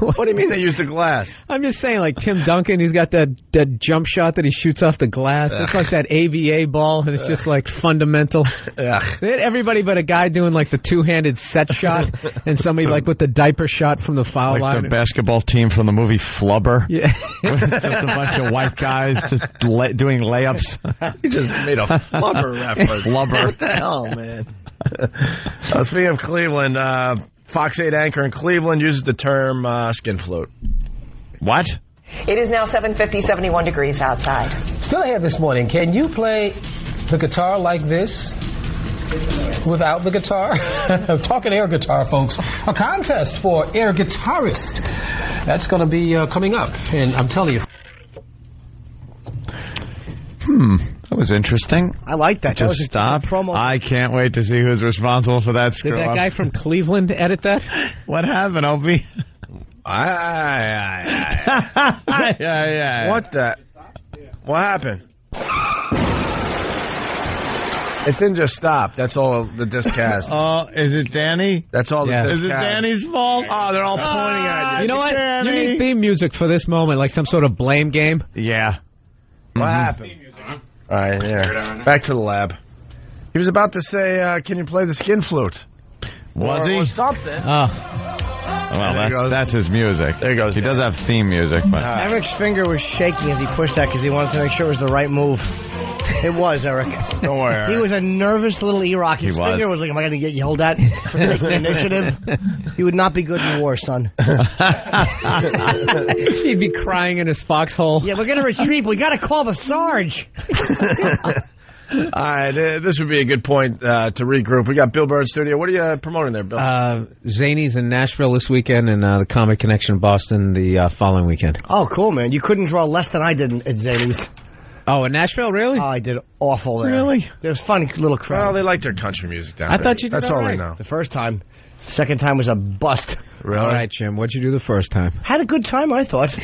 What do you mean they use the glass? I'm just saying, like Tim Duncan, he's got that jump shot that he shoots off the glass. It's like that AVA ball, and it's just like fundamental. They had everybody but a guy doing like the two-handed set shot, and somebody like with the diaper shot from the foul line. Like the basketball team from the movie Flubber. Yeah. It's just a bunch of white guys just doing layups. You just made a Flubber reference. Flubber. What the hell, man? Speaking of Cleveland, Fox 8 anchor in Cleveland uses the term skin flute. What? It is now 7:50, 71 degrees outside. Still ahead this morning, can you play the guitar like this without the guitar? I'm talking air guitar, folks. A contest for air guitarist. That's going to be coming up, and I'm telling you. That was interesting. I like that. Just stop. Promo. I can't wait to see who's responsible for that screw Did that guy from Cleveland edit that? What happened, Opie? What happened? It didn't just stop. That's all the disc has. Oh, is it Danny? That's all the disc has. Is it Danny's fault? Oh, they're all pointing at you. You know what? Danny. You need theme music for this moment, like some sort of blame game. Yeah. What happened? All right, yeah. Back to the lab. He was about to say, can you play the skin flute? Was he? Or something. Well, that's his music. There goes. He does have theme music, but Eric's finger was shaking as he pushed that because he wanted to make sure it was the right move. It was, Eric. Don't worry, Eric. He was a nervous little E-Rock. His finger was like, am I going to get yelled at for taking initiative? He would not be good in war, son. He'd be crying in his foxhole. Yeah, we're going to retreat. We got to call the Sarge. All right, this would be a good point to regroup. We got Bill Burr in studio. What are you promoting there, Bill? Zanies in Nashville this weekend and the Comic Connection in Boston the following weekend. Oh, cool, man. You couldn't draw less than I did at Zanies. Oh, in Nashville, really? Oh, I did awful there. Really? There was funny little crowd. Well, they like their country music down there. I thought you did That's all we know. The first time. The second time was a bust. Really? All right, Jim. What'd you do the first time? Had a good time, I thought.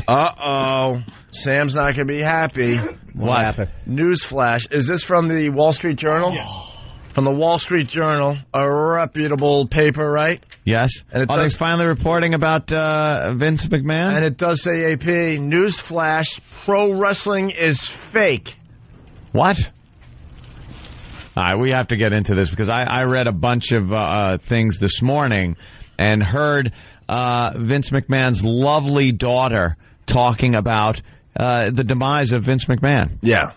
Uh-oh. Sam's not going to be happy. What happened? Newsflash. Is this from the Wall Street Journal? Yes. From the Wall Street Journal, a reputable paper, right? Yes. And Are they finally reporting about Vince McMahon? And it does say AP, newsflash, pro wrestling is fake. What? All right, we have to get into this because I read a bunch of things this morning and heard Vince McMahon's lovely daughter talking about the demise of Vince McMahon. Yeah.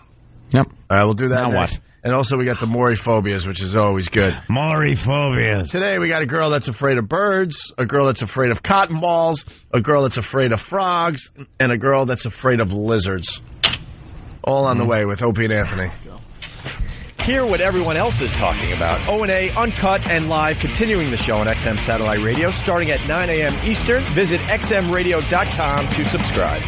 Yep. All right, we'll do that now next. What? And also we got the Maury phobias, which is always good. Maury phobias. Today we got a girl that's afraid of birds, a girl that's afraid of cotton balls, a girl that's afraid of frogs, and a girl that's afraid of lizards. All on the way with Opie and Anthony. Hear what everyone else is talking about. O&A Uncut and Live, continuing the show on XM Satellite Radio, starting at 9 a.m. Eastern. Visit xmradio.com to subscribe.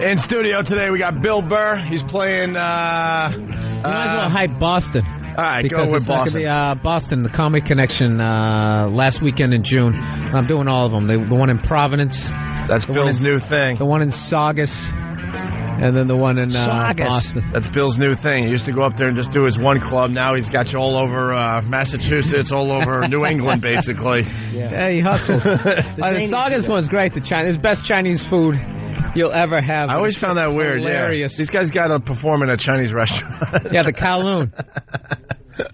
In studio today, we got Bill Burr. He's playing... You might as well hype Boston. All right, because go with it's not Boston. gonna be, Boston, the Comic Connection, last weekend in June. I'm doing all of them. The one in Providence. That's Bill's new thing. The one in Saugus. And then the one in Boston. That's Bill's new thing. He used to go up there and just do his one club. Now he's got you all over Massachusetts, all over New England, basically. Yeah, he hustles. The Saugus one's great. His best Chinese food you'll ever have. I always found that weird. Hilarious. Yeah. These guys got to perform in a Chinese restaurant. Yeah, the Kowloon.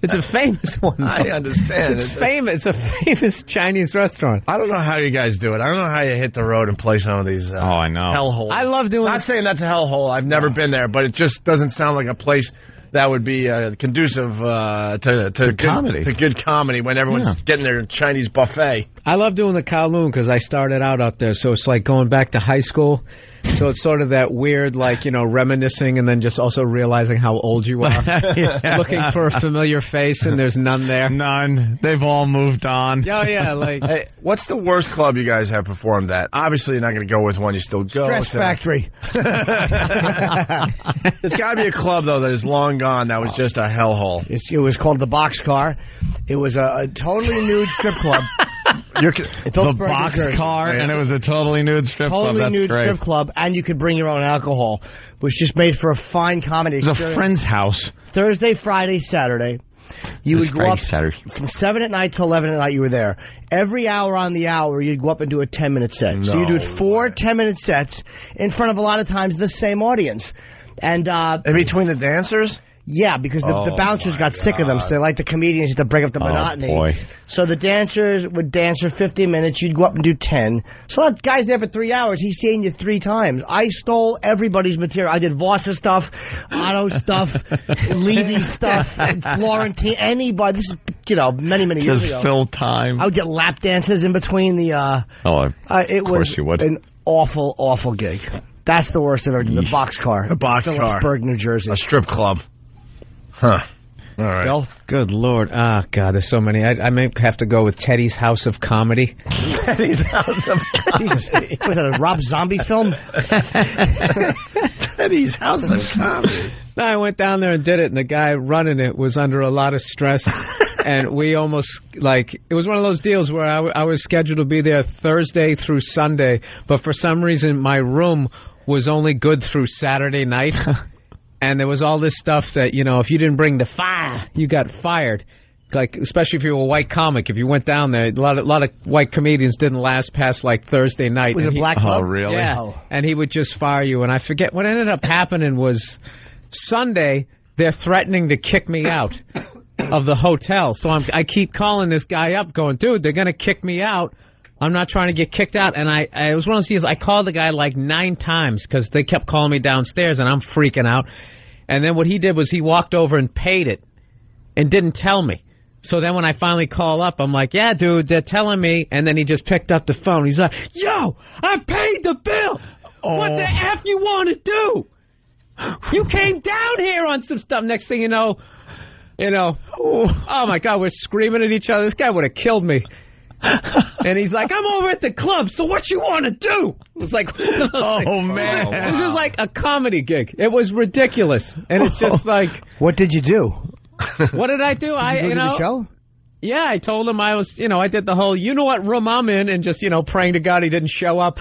It's a famous one, though. I understand. It's famous. It's a famous Chinese restaurant. I don't know how you guys do it. I don't know how you hit the road and play some of these I know. hellholes. I love doing Not saying that's a hellhole. I've never been there, but it just doesn't sound like a place that would be conducive to comedy. To good comedy when everyone's getting their Chinese buffet. I love doing the Kowloon because I started out up there, so it's like going back to high school. So it's sort of that weird, like, reminiscing and then just also realizing how old you are. Looking for a familiar face and there's none there. None. They've all moved on. Oh, yeah. Like, hey, what's the worst club you guys have performed at? Obviously, you're not going to go with one you still go Stress Factory. There's got to be a club, though, that is long gone that was just a hellhole. It was called the Boxcar. It was a totally nude strip club. The Boxcar, and it was a totally nude strip club. Totally That's nude great. strip club, and you could bring your own alcohol. It was just made for a fine comedy It was experience. a friend's house. Thursday, Friday, Saturday. You would go up from 7 at night to 11 at night. You were there. Every hour on the hour, you'd go up and do a 10-minute set. So you do 4 10-minute sets in front of a lot of times the same audience. And in between the dancers? Yeah, because the bouncers got sick of them, so they like the comedians to break up the monotony. Boy. So the dancers would dance for 50 minutes. You'd go up and do 10. So that guy's there for 3 hours. He's seeing you 3 times. I stole everybody's material. I did Voss's stuff, Otto stuff, Levy stuff, Florentine, anybody. This is, many, many years ago. Just fill time. I would get lap dances in between the... Of course you would. An awful, awful gig. That's the worst I've ever done. The Boxcar. The Boxcar. Phillipsburg, New Jersey. A strip club. Huh. All right. Bill? Good Lord. Ah, God, there's so many. I may have to go with Teddy's House of Comedy. Teddy's House of Comedy. Was that a Rob Zombie film? Teddy's House of Comedy. No, I went down there and did it, and the guy running it was under a lot of stress. And we almost, it was one of those deals where I was scheduled to be there Thursday through Sunday, but for some reason my room was only good through Saturday night. And there was all this stuff that, if you didn't bring the fire, you got fired. Especially if you were a white comic. If you went down there, a lot of white comedians didn't last past, Thursday night. Was it Black Club? Oh, really? Yeah. Oh. And he would just fire you. And I forget what ended up happening was Sunday, they're threatening to kick me out of the hotel. So I keep calling this guy up going, dude, they're going to kick me out. I'm not trying to get kicked out. And I was one of those deals, I called the guy 9 times because they kept calling me downstairs and I'm freaking out. And then what he did was he walked over and paid it and didn't tell me. So then when I finally call up, I'm like, yeah, dude, they're telling me. And then he just picked up the phone. He's like, yo, I paid the bill. What the F you want to do? You came down here on some stuff. Next thing you know, oh, my God, we're screaming at each other. This guy would have killed me. And he's like, I'm over at the club, so what you want to do? It was like, man. It was just like a comedy gig. It was ridiculous. And it's just like... What did you do? What did I do? Did you go to the show? Yeah, I told him I was, I did the whole, what room I'm in, and just, praying to God he didn't show up.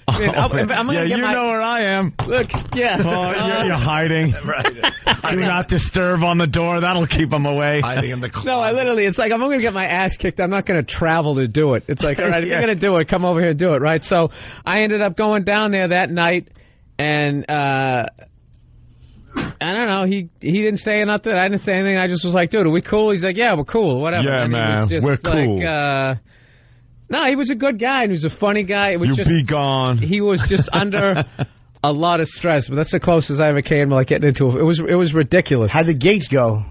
I'm gonna get know where I am. Look, yeah. Oh, you're hiding. Right. Do not disturb on the door. That'll keep them away. Hiding in the closet. No, it's like, I'm going to get my ass kicked. I'm not going to travel to do it. It's like, all right, if you're going to do it, come over here and do it, right? So I ended up going down there that night, and I don't know. He didn't say nothing. I didn't say anything. I just was like, dude, are we cool? He's like, yeah, we're cool. Whatever. Yeah, and man, we're cool. No, he was a good guy, and he was a funny guy. It was be gone. He was just under a lot of stress, but that's the closest I ever came to getting into it. It was ridiculous. How'd the gigs go?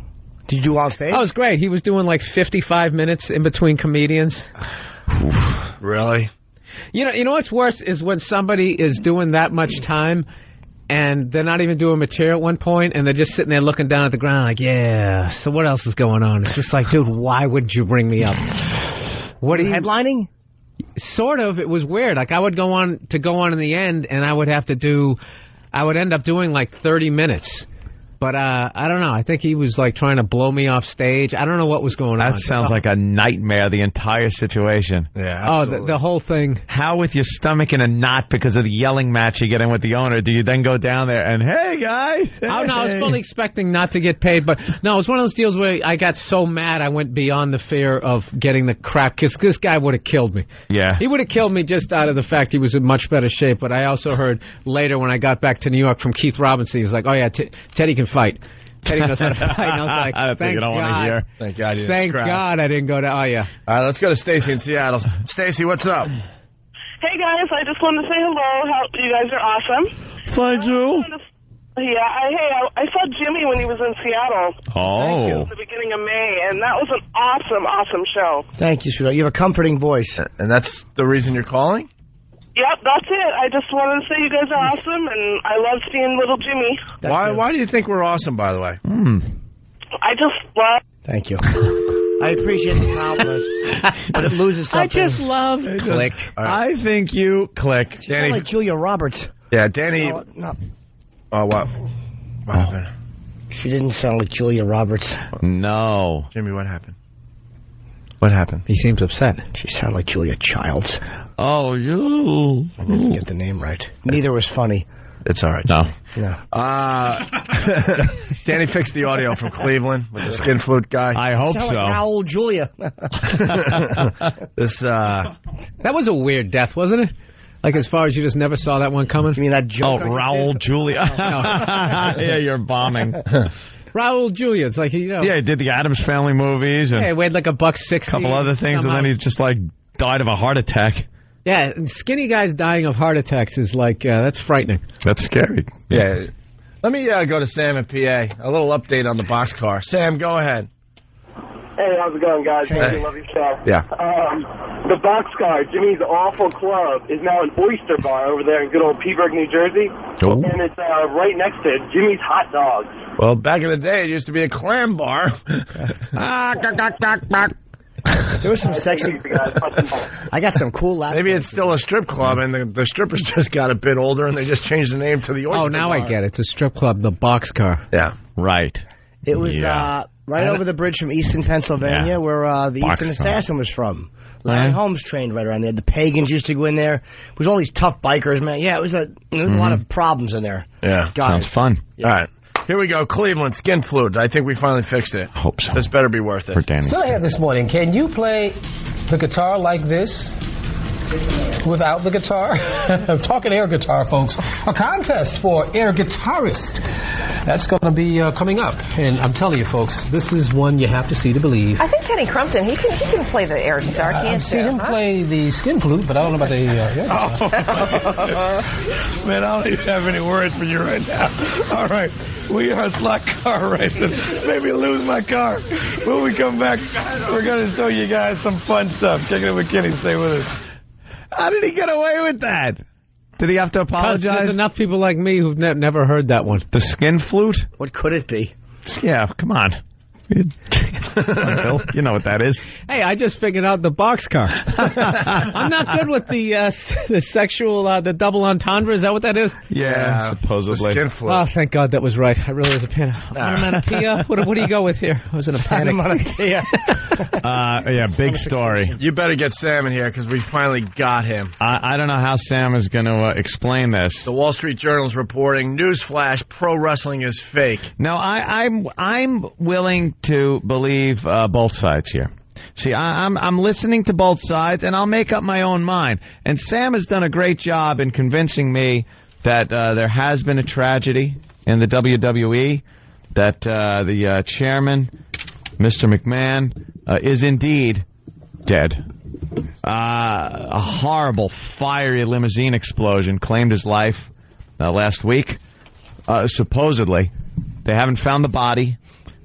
Did you do on stage? Oh, it was great. He was doing 55 minutes in between comedians. Really? You know what's worse is when somebody is doing that much time and they're not even doing material at one point, and they're just sitting there looking down at the ground like, yeah, so what else is going on? It's just like, dude, why wouldn't you bring me up? What are you headlining? Sort of. It was weird. I would go on in the end, and I would end up doing 30 minutes. But I don't know. I think he was like trying to blow me off stage. I don't know what was going on. That sounds like a nightmare, the entire situation. Yeah, absolutely. The whole thing. How with your stomach in a knot because of the yelling match you get in with the owner, do you then go down there and, hey, guys? Hey. Oh, no, I was fully expecting not to get paid. But, no, it was one of those deals where I got so mad I went beyond the fear of getting the crap. Because this guy would have killed me. Yeah. He would have killed me just out of the fact he was in much better shape. But I also heard later when I got back to New York from Keith Robinson, he was like, oh, yeah, Teddy can fight. Teddy knows how to fight. And I was like, I thank don't want to hear. Thank God you didn't Thank scrap. God I didn't go to, oh, yeah. All right, let's go to Stacy in Seattle. Stacy, what's up? Hey, guys, I just wanted to say hello. You guys are awesome. Thank you. Yeah, I saw Jimmy when he was in Seattle. Oh. At the beginning of May, and that was an awesome, awesome show. Thank you, sweetheart. You have a comforting voice. And that's the reason you're calling? Yep, that's it. I just wanted to say you guys are awesome, and I love seeing little Jimmy. Why do you think we're awesome, by the way? I just love... Thank you. I appreciate the compliment, but it loses something. I just love... Click. I think you click. She sounds like Julia Roberts. Yeah, Danny... No. Oh, what? What happened? She didn't sound like Julia Roberts. No. Jimmy, what happened? What happened? He seems upset. She sounded like Julia Childs. Oh, you. I didn't get the name right. Neither was funny. It's all right. No. Danny fixed the audio from Cleveland with the skin flute guy. I hope so. Like Raul Julia. That was a weird death, wasn't it? Like, as far as you just never saw that one coming? You mean that joke? Oh, Raul Julia. Yeah, you're bombing. Raul Julia. It's like, you know. Yeah, he did the Addams Family movies. And he weighed like $1.60. A couple other things, somehow. And then he just, like, died of a heart attack. Yeah, and skinny guys dying of heart attacks is like, that's frightening. That's scary. Yeah. Let me go to Sam in PA. A little update on the boxcar. Sam, go ahead. Hey, how's it going, guys? Hey. Love your show. Yeah. The Boxcar, Jimmy's Awful Club, is now an oyster bar over there in good old Peaburg, New Jersey. Oh. And it's right next to Jimmy's Hot Dogs. Well, back in the day, it used to be a clam bar. There was some sexy... I got some cool laughs. Maybe it's still a strip club, and the strippers just got a bit older, and they just changed the name to the oyster bar. Oh, now I get it. It's a strip club, the Boxcar. Yeah. Right. It was right over the bridge from Easton, Pennsylvania, where the Easton Assassin was from. Larry Holmes trained right around there. The pagans used to go in there. It was all these tough bikers, man. Yeah, it was a lot of problems in there. Yeah. Sounds fun. Yeah. All right. Here we go. Cleveland, skin flute. I think we finally fixed it. Hope so. This better be worth it. For Danny. Still here this morning. Can you play the guitar like this without the guitar? I'm talking air guitar, folks. A contest for air guitarist. That's going to be coming up. And I'm telling you, folks, this is one you have to see to believe. I think Kenny Crumpton, he can play the air guitar, can't I've seen him play the skin flute, but I don't know about the air guitar. Man, I don't even have any words for you right now. All right. We are slot car racing. Maybe lose my car. When we come back, we're going to show you guys some fun stuff. Kicking it with Kenny. Stay with us. How did he get away with that? Did he have to apologize? There's enough people like me who've never heard that one. The skin flute? What could it be? Yeah, come on. Bill, you know what that is. Hey, I just figured out the boxcar. I'm not good with the sexual, the double entendre. Is that what that is? Yeah, supposedly. Oh, thank God that was right. I really was a panic. Onomatopoeia? What do you go with here? I was in a panic. Yeah, big story. You better get Sam in here because we finally got him. I don't know how Sam is going to explain this. The Wall Street Journal's reporting, newsflash, pro wrestling is fake. No, I'm willing to believe both sides here. See, I'm listening to both sides, and I'll make up my own mind. And Sam has done a great job in convincing me that there has been a tragedy in the WWE, that the chairman, Mr. McMahon, is indeed dead. A horrible, fiery limousine explosion claimed his life last week, supposedly. They haven't found the body,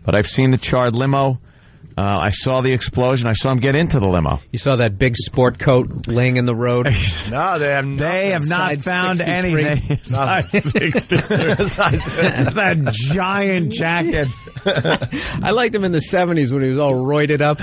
but I've seen the charred limo. I saw the explosion. I saw him get into the limo. You saw that big sport coat laying in the road? No, they have not found anything. Size 63. That giant jacket. I liked him in the 70s when he was all roided up.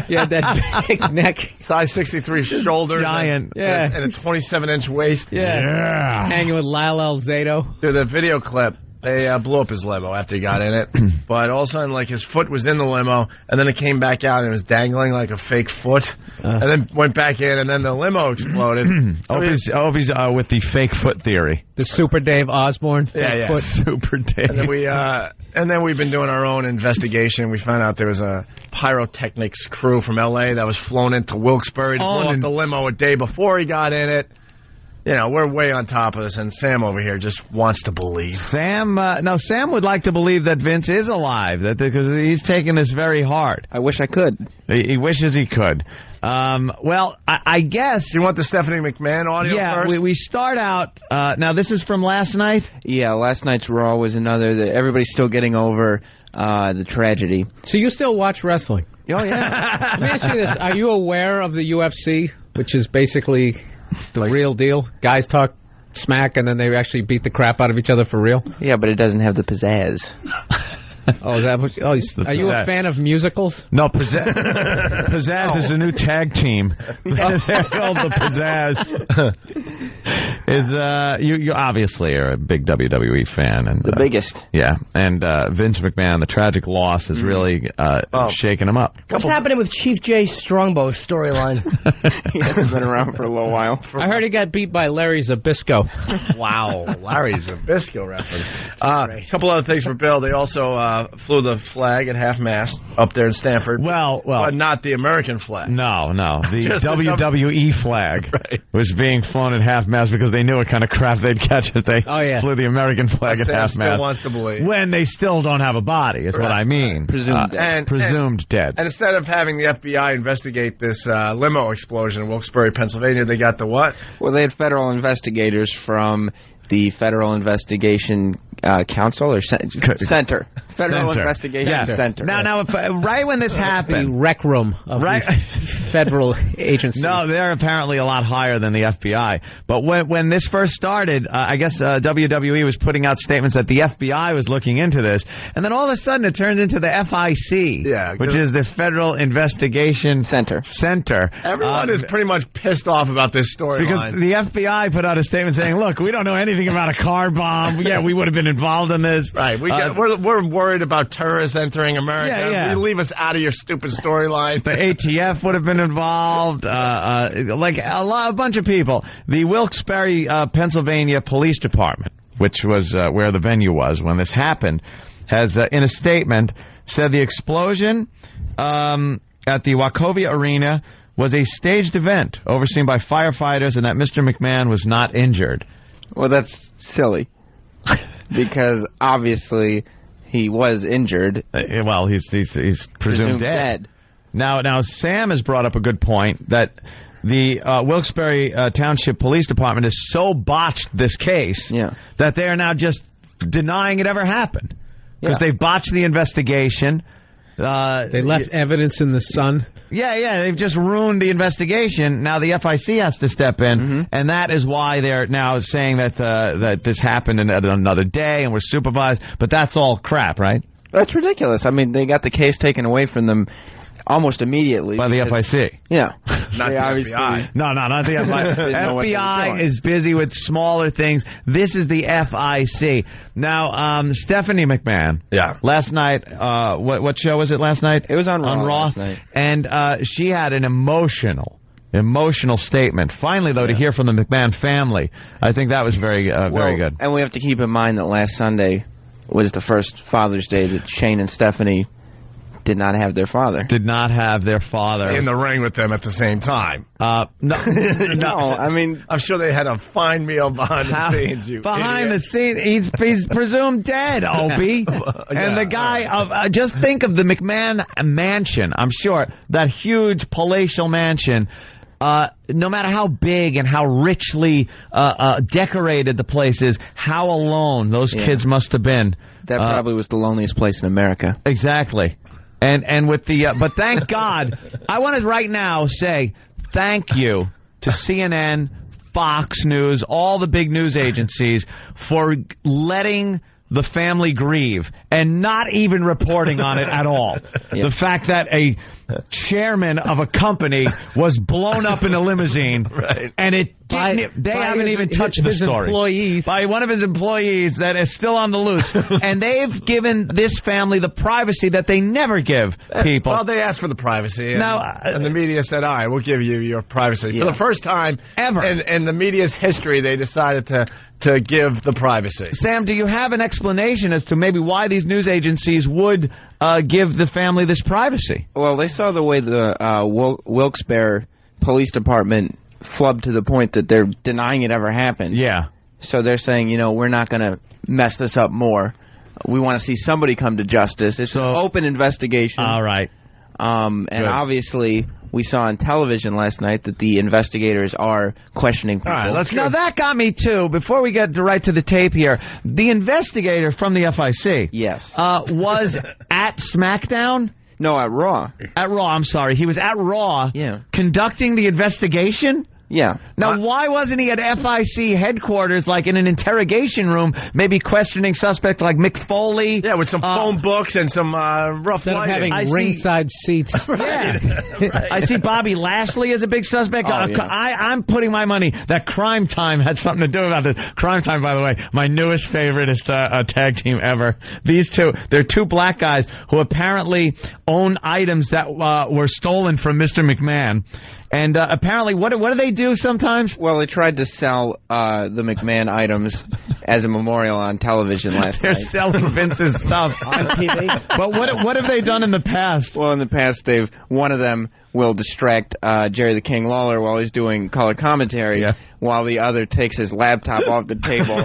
He had that big neck. Size 63 shoulders. Giant. And a 27-inch waist. Yeah. Hanging with Lyle Alzado. Dude, the video clip. They blew up his limo after he got in it. But all of a sudden, like, his foot was in the limo, and then it came back out and it was dangling like a fake foot. And then went back in, and then the limo exploded. Opie's with the fake foot theory. The Super Dave Osborne. Yeah. Foot. Super Dave. And then we've been doing our own investigation. We found out there was a pyrotechnics crew from L.A. that was flown into Wilkes-Barre to blow up the limo a day before he got in it. You know, we're way on top of this, and Sam over here just wants to believe. Sam would like to believe that Vince is alive, because he's taking this very hard. I wish I could. He wishes he could. Well, I guess... You want the Stephanie McMahon audio first? Yeah, we start out... now, this is from last night? Yeah, last night's Raw was another... Everybody's still getting over the tragedy. So you still watch wrestling? Oh, yeah. Let me ask you this. Are you aware of the UFC, which is basically... the real deal? Guys talk smack and then they actually beat the crap out of each other for real? Yeah, but it doesn't have the pizzazz. Are you a fan of musicals? No, Pizzazz is a new tag team. They're called the Pizzazz. You obviously are a big WWE fan, and the biggest. Yeah, and Vince McMahon, the tragic loss, has really shaken him up. What's happening with Chief Jay Strongbow's storyline? He hasn't been around for a little while. I heard he got beat by Larry Zbyszko. Wow, Larry Zbyszko reference. A couple other things for Bill. They also flew the flag at half-mast up there in Stanford. Well, but not the American flag. No. The WWE flag was being flown at half-mast because they knew what kind of crap they'd catch if they flew the American flag at half-mast. Still wants to believe. When they still don't have a body, is what I mean. Presumed dead. Presumed dead. And instead of having the FBI investigate this limo explosion in Wilkes-Barre, Pennsylvania, they got the what? Well, they had federal investigators from the Federal Investigation Council or Center. Federal Investigation Center. Now, right when this happened, the rec room of the federal agency. No, they're apparently a lot higher than the FBI. But when this first started, I guess WWE was putting out statements that the FBI was looking into this, and then all of a sudden it turned into the FIC, which is the Federal Investigation Center. Everyone is pretty much pissed off about this storyline. Because the FBI put out a statement saying, look, we don't know anything about a car bomb. Yeah, we would have been involved in this. Right. We're worried about terrorists entering America. Yeah. You leave us out of your stupid storyline. The ATF would have been involved. Like a bunch of people. The Wilkes-Barre, Pennsylvania Police Department, which was where the venue was when this happened, has in a statement said the explosion at the Wachovia Arena was a staged event overseen by firefighters and that Mr. McMahon was not injured. Well, that's silly. Because obviously he was injured. Well, he's presumed dead. Now Sam has brought up a good point that the Wilkes-Barre Township Police Department has so botched this case that they are now just denying it ever happened because they've botched the investigation. They left evidence in the sun. Yeah, they've just ruined the investigation. Now the FIC has to step in, and that is why they're now saying that this happened in another day and was supervised. But that's all crap, right? That's ridiculous. I mean, they got the case taken away from them almost immediately. By the FIC. Yeah. Not the FBI. No, not the FBI. FBI is busy with smaller things. This is the FIC. Now, Stephanie McMahon. Yeah. Last night, what show was it last night? It was on Raw. Last night. And she had an emotional statement. Finally, though, to hear from the McMahon family, I think that was very good. And we have to keep in mind that last Sunday was the first Father's Day that Shane and Stephanie did not have their father. Did not have their father. In the ring with them at the same time. No, I mean, I'm sure they had a fine meal behind the scenes. Behind the scenes, he's presumed dead, Opie. And the guy, just think of the McMahon mansion. I'm sure that huge palatial mansion. No matter how big and how richly decorated the place is, how alone those kids must have been. That probably was the loneliest place in America. Exactly. And with the but thank God, I want to right now say thank you to CNN, Fox News, all the big news agencies for letting the family grieve and not even reporting on it at all. The fact that a chairman of a company was blown up in a limousine and it They haven't even touched the story. Employees. By one of his employees that is still on the loose. And they've given this family the privacy that they never give people. Well, they asked for the privacy. And the media said, all right, we'll give you your privacy. Yeah. For the first time ever in the media's history, they decided to give the privacy. Sam, do you have an explanation as to maybe why these news agencies would give the family this privacy? Well, they saw the way the Wilkes-Barre Police Department flubbed to the point that they're denying it ever happened. Yeah. So they're saying, we're not going to mess this up more. We want to see somebody come to justice. It's an open investigation. All right. And obviously, we saw on television last night that the investigators are questioning people. All right, now, that got me, too. Before we get right to the tape here, the investigator from the FIC was at SmackDown? No, at Raw. At Raw, I'm sorry. He was at Raw conducting the investigation? Yeah. Now, why wasn't he at FIC headquarters, like in an interrogation room, maybe questioning suspects like Mick Foley? Yeah, with some phone books and some rough lighting. Having ringside seats. Right. I see Bobby Lashley as a big suspect. I'm putting my money that Crime Time had something to do about this. Crime Time, by the way, my newest favorite is a tag team ever. These two, they're two black guys who apparently own items that were stolen from Mr. McMahon. And apparently, what do they do sometimes? Well, they tried to sell the McMahon items as a memorial on television last They're night. selling Vince's stuff on TV. But what have they done in the past? Well, in the past, one of them will distract Jerry the King Lawler while he's doing color commentary, while the other takes his laptop off the table.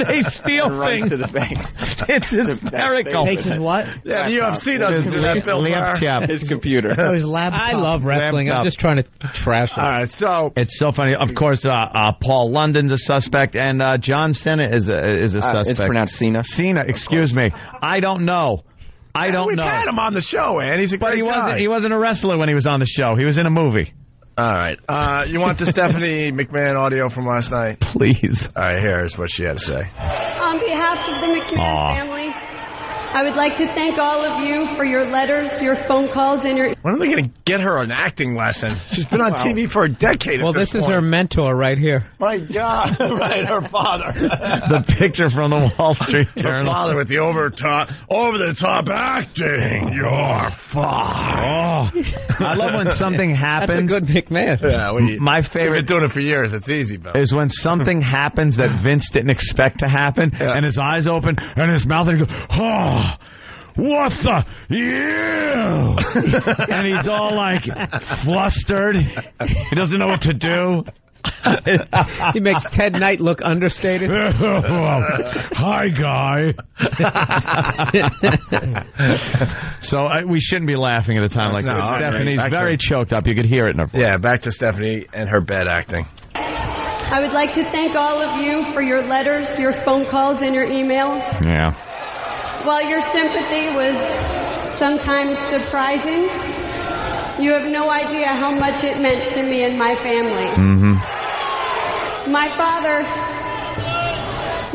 They steal and runs things to the bank. It's hysterical. Takes his what? Yeah, the UFC doesn't do that, Bill Maher. His computer. His laptop. I love wrestling. I'm just trying to trash it. All right, so it's so funny. Of course, Paul London's a suspect, and John Cena is a suspect. It's pronounced Cena. Cena, excuse me. I don't know. I don't We've know. We've had him on the show, and he's a great guy. He wasn't a wrestler when he was on the show. He was in a movie. All right. You want the Stephanie McMahon audio from last night? Please. All right, here's what she had to say. On behalf of the McMahon family, I would like to thank all of you for your letters, your phone calls, and your... When are they going to get her an acting lesson? She's been on TV for a decade. Well, this is her mentor right here. My God. Right, her father. The picture from the Wall Street Journal. Her father with the over-the-top acting. You're fine. I love when something happens. That's a good McMahon. Yeah, my favorite. We've been doing it for years. It's easy, Bill. Is when something happens that Vince didn't expect to happen, and his eyes open, and his mouth, and he goes, oh. What the? Yeah! And he's all like flustered. He doesn't know what to do. He makes Ted Knight look understated. Hi, guy. So we shouldn't be laughing at a time like this. Stephanie's very choked up. You could hear it in her voice. Yeah, back to Stephanie and her bad acting. I would like to thank all of you for your letters, your phone calls, and your emails. Yeah. While your sympathy was sometimes surprising, you have no idea how much it meant to me and my family. Mm-hmm. My father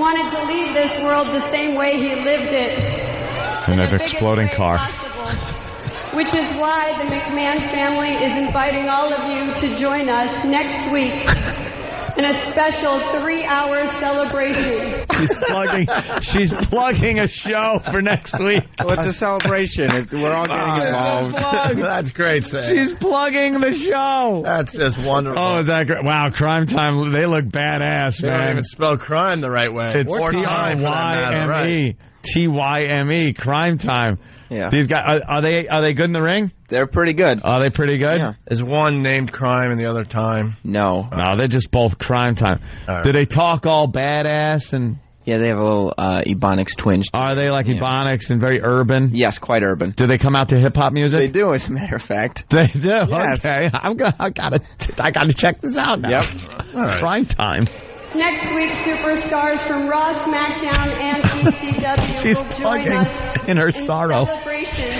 wanted to leave this world the same way he lived it. In an exploding car. Possible, which is why the McMahon family is inviting all of you to join us next week in a special 3-hour celebration. She's plugging a show for next week. What's a celebration? We're all getting involved. That's great, Sam. She's plugging the show. That's just wonderful. Oh, is that great? Wow, Crime Time, they look badass, man. They don't even spell crime the right way. It's T-I-Y-M-E. T-Y-M-E, Crime Time. Yeah. These guys, are they good in the ring? They're pretty good. Are they pretty good? Yeah. Is one named Crime and the other Time? No. No, they're just both Crime Time. Right. Do they talk all badass and... Yeah, they have a little Ebonics twinge. Are they like Ebonics and very urban? Yes, quite urban. Do they come out to hip-hop music? They do, as a matter of fact. They do? Yes. Okay. I gotta check this out now. Yep. All right. Crime Time. Next week, superstars from Raw, SmackDown, and ECW will join us in her sorrow. celebration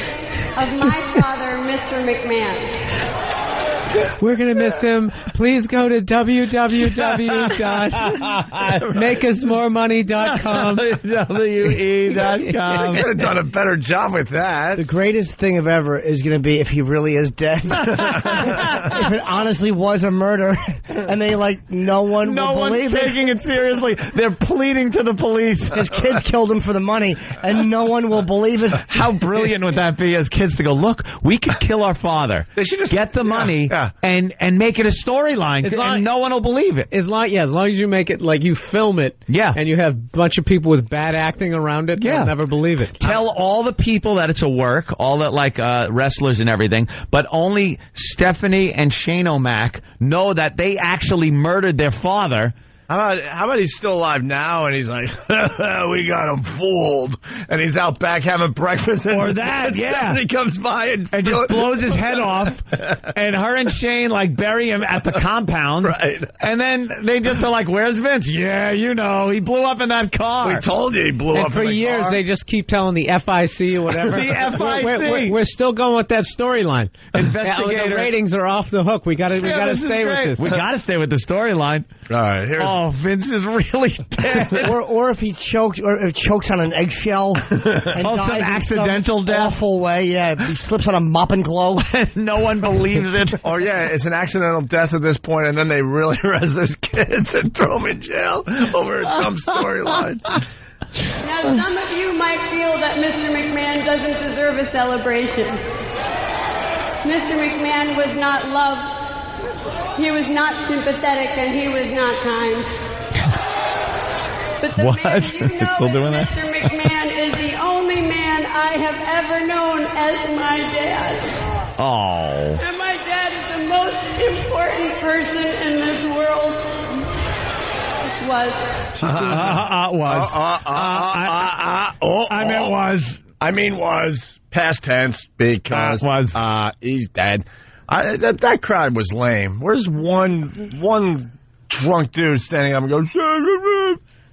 of my father, Mr. McMahon. We're going to miss him. Please go to www.makeusmoremoney.com. WWE.com. Could have done a better job with that. The greatest thing of ever is going to be if he really is dead. If it honestly was a murder, and they no one will believe it. No one's taking it seriously. They're pleading to the police. His kids killed him for the money, and no one will believe it. How brilliant would that be as kids to go, look, we could kill our father, get the money, and make it a storyline, and no one will believe it. As long as you make it you film it, and you have a bunch of people with bad acting around it, they'll never believe it. Tell all the people that it's a work, all that wrestlers and everything, but only Stephanie and Shane O'Mac know that they actually murdered their father. How about he's still alive now, and he's like, we got him fooled, and he's out back having breakfast. Or that, and he comes by and just blows his head off, and her and Shane bury him at the compound, right? And then they just are like, "Where's Vince? Yeah, he blew up in that car. We told you he blew up. For years, they just keep telling the FIC or whatever. The FIC. We're still going with that storyline. Investigator. The ratings are off the hook. We got to stay with this. We got to stay with the storyline. All right, here's. Oh, Vince is really dead. or if he chokes on an eggshell and dies some accidental death. Awful way, he slips on a mop and glow. No one believes it. Or it's an accidental death at this point, and then they really arrest those kids and throw them in jail over a dumb storyline. Now, some of you might feel that Mr. McMahon doesn't deserve a celebration. Mr. McMahon was not loved. He was not sympathetic, and he was not kind. But the man you know still doing that? Mr. McMahon is the only man I have ever known as my dad. Oh. And my dad is the most important person in this world. Was. I mean was. Past tense, because he's dead. That crowd was lame. Where's one drunk dude standing up and goes,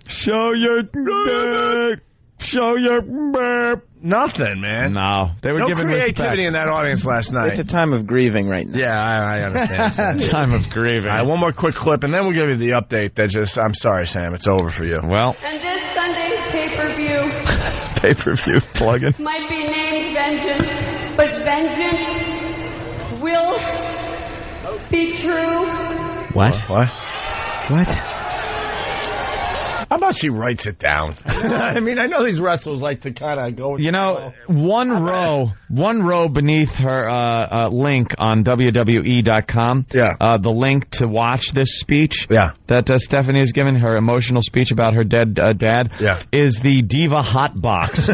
show your dick, show your burp. Nothing, man. No, they were giving creativity in that audience last night. It's a time of grieving right now. Yeah, I understand. Time of grieving. All right, one more quick clip, and then we'll give you the update. I'm sorry, Sam, it's over for you. Well. And this Sunday's pay-per-view. Pay-per-view plug-in. Might be named Vengeance, but vengeance will be true. What? How about she writes it down? I mean, I know these wrestlers like to kind of go. One row beneath her link on WWE.com. Yeah. The link to watch this speech. Yeah. That Stephanie has given, her emotional speech about her dead dad. Yeah. Is the Diva Hot Box,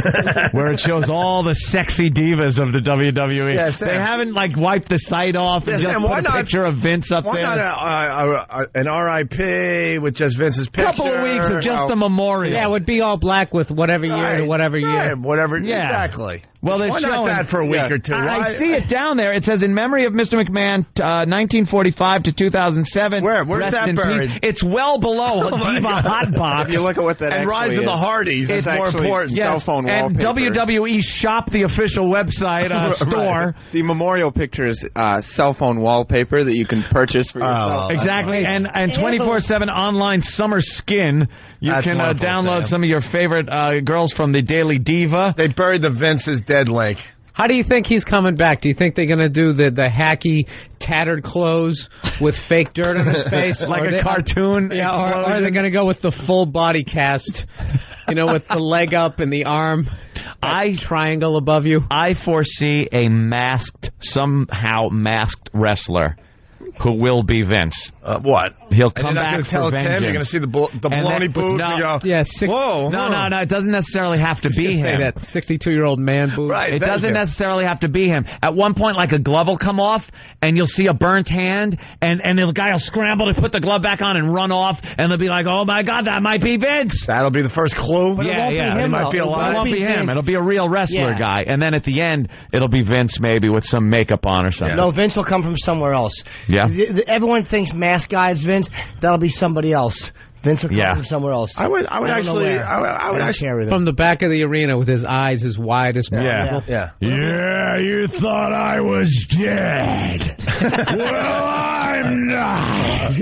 where it shows all the sexy divas of the WWE. Yeah, they haven't wiped the site off and just put a picture of Vince up there. Why not an RIP with just Vince's picture? Couple of weeks of just a memorial. Yeah, it would be all black with whatever year to whatever year. Whatever. Yeah. Exactly. Well, why not that for a week or two? I see it down there. It says, in memory of Mr. McMahon, 1945 to 2007. Where's that buried? Peace. It's well below Diva Hot Box. If you look at what that and Rise of the Hardys. It's more important. Yes. Cell phone and wallpaper. WWE Shop, the official website store. Right. The memorial picture is cell phone wallpaper that you can purchase for yourself. Exactly. And 24/7 online summer skin. You can download some of your favorite girls from the Daily Diva. They buried the Vince's dead link. How do you think he's coming back? Do you think they're going to do the hacky, tattered clothes with fake dirt on his face? Like a cartoon? Yeah, or are they going to go with the full body cast? With the leg up and the arm, triangle above you? I foresee a somehow masked wrestler who will be Vince. What? He'll come back for for vengeance. You're going to see the baloney boobs and go, whoa. No, it doesn't necessarily have to be him. That 62-year-old man boobs. Right, it doesn't necessarily have to be him. At one point, a glove will come off, and you'll see a burnt hand, and the guy will scramble to put the glove back on and run off, and they'll be like, oh, my God, that might be Vince. That'll be the first clue. But it won't be him. It might be a lie. It won't be him. It'll be a real wrestler guy. And then at the end, it'll be Vince maybe with some makeup on or something. No, Vince will come from somewhere else. Yeah. Everyone thinks mask guy is Vince. That'll be somebody else. Vince would come from somewhere else. I would actually from the back of the arena with his eyes as wide as possible. Yeah. Yeah, you thought I was dead. Well, I'm not.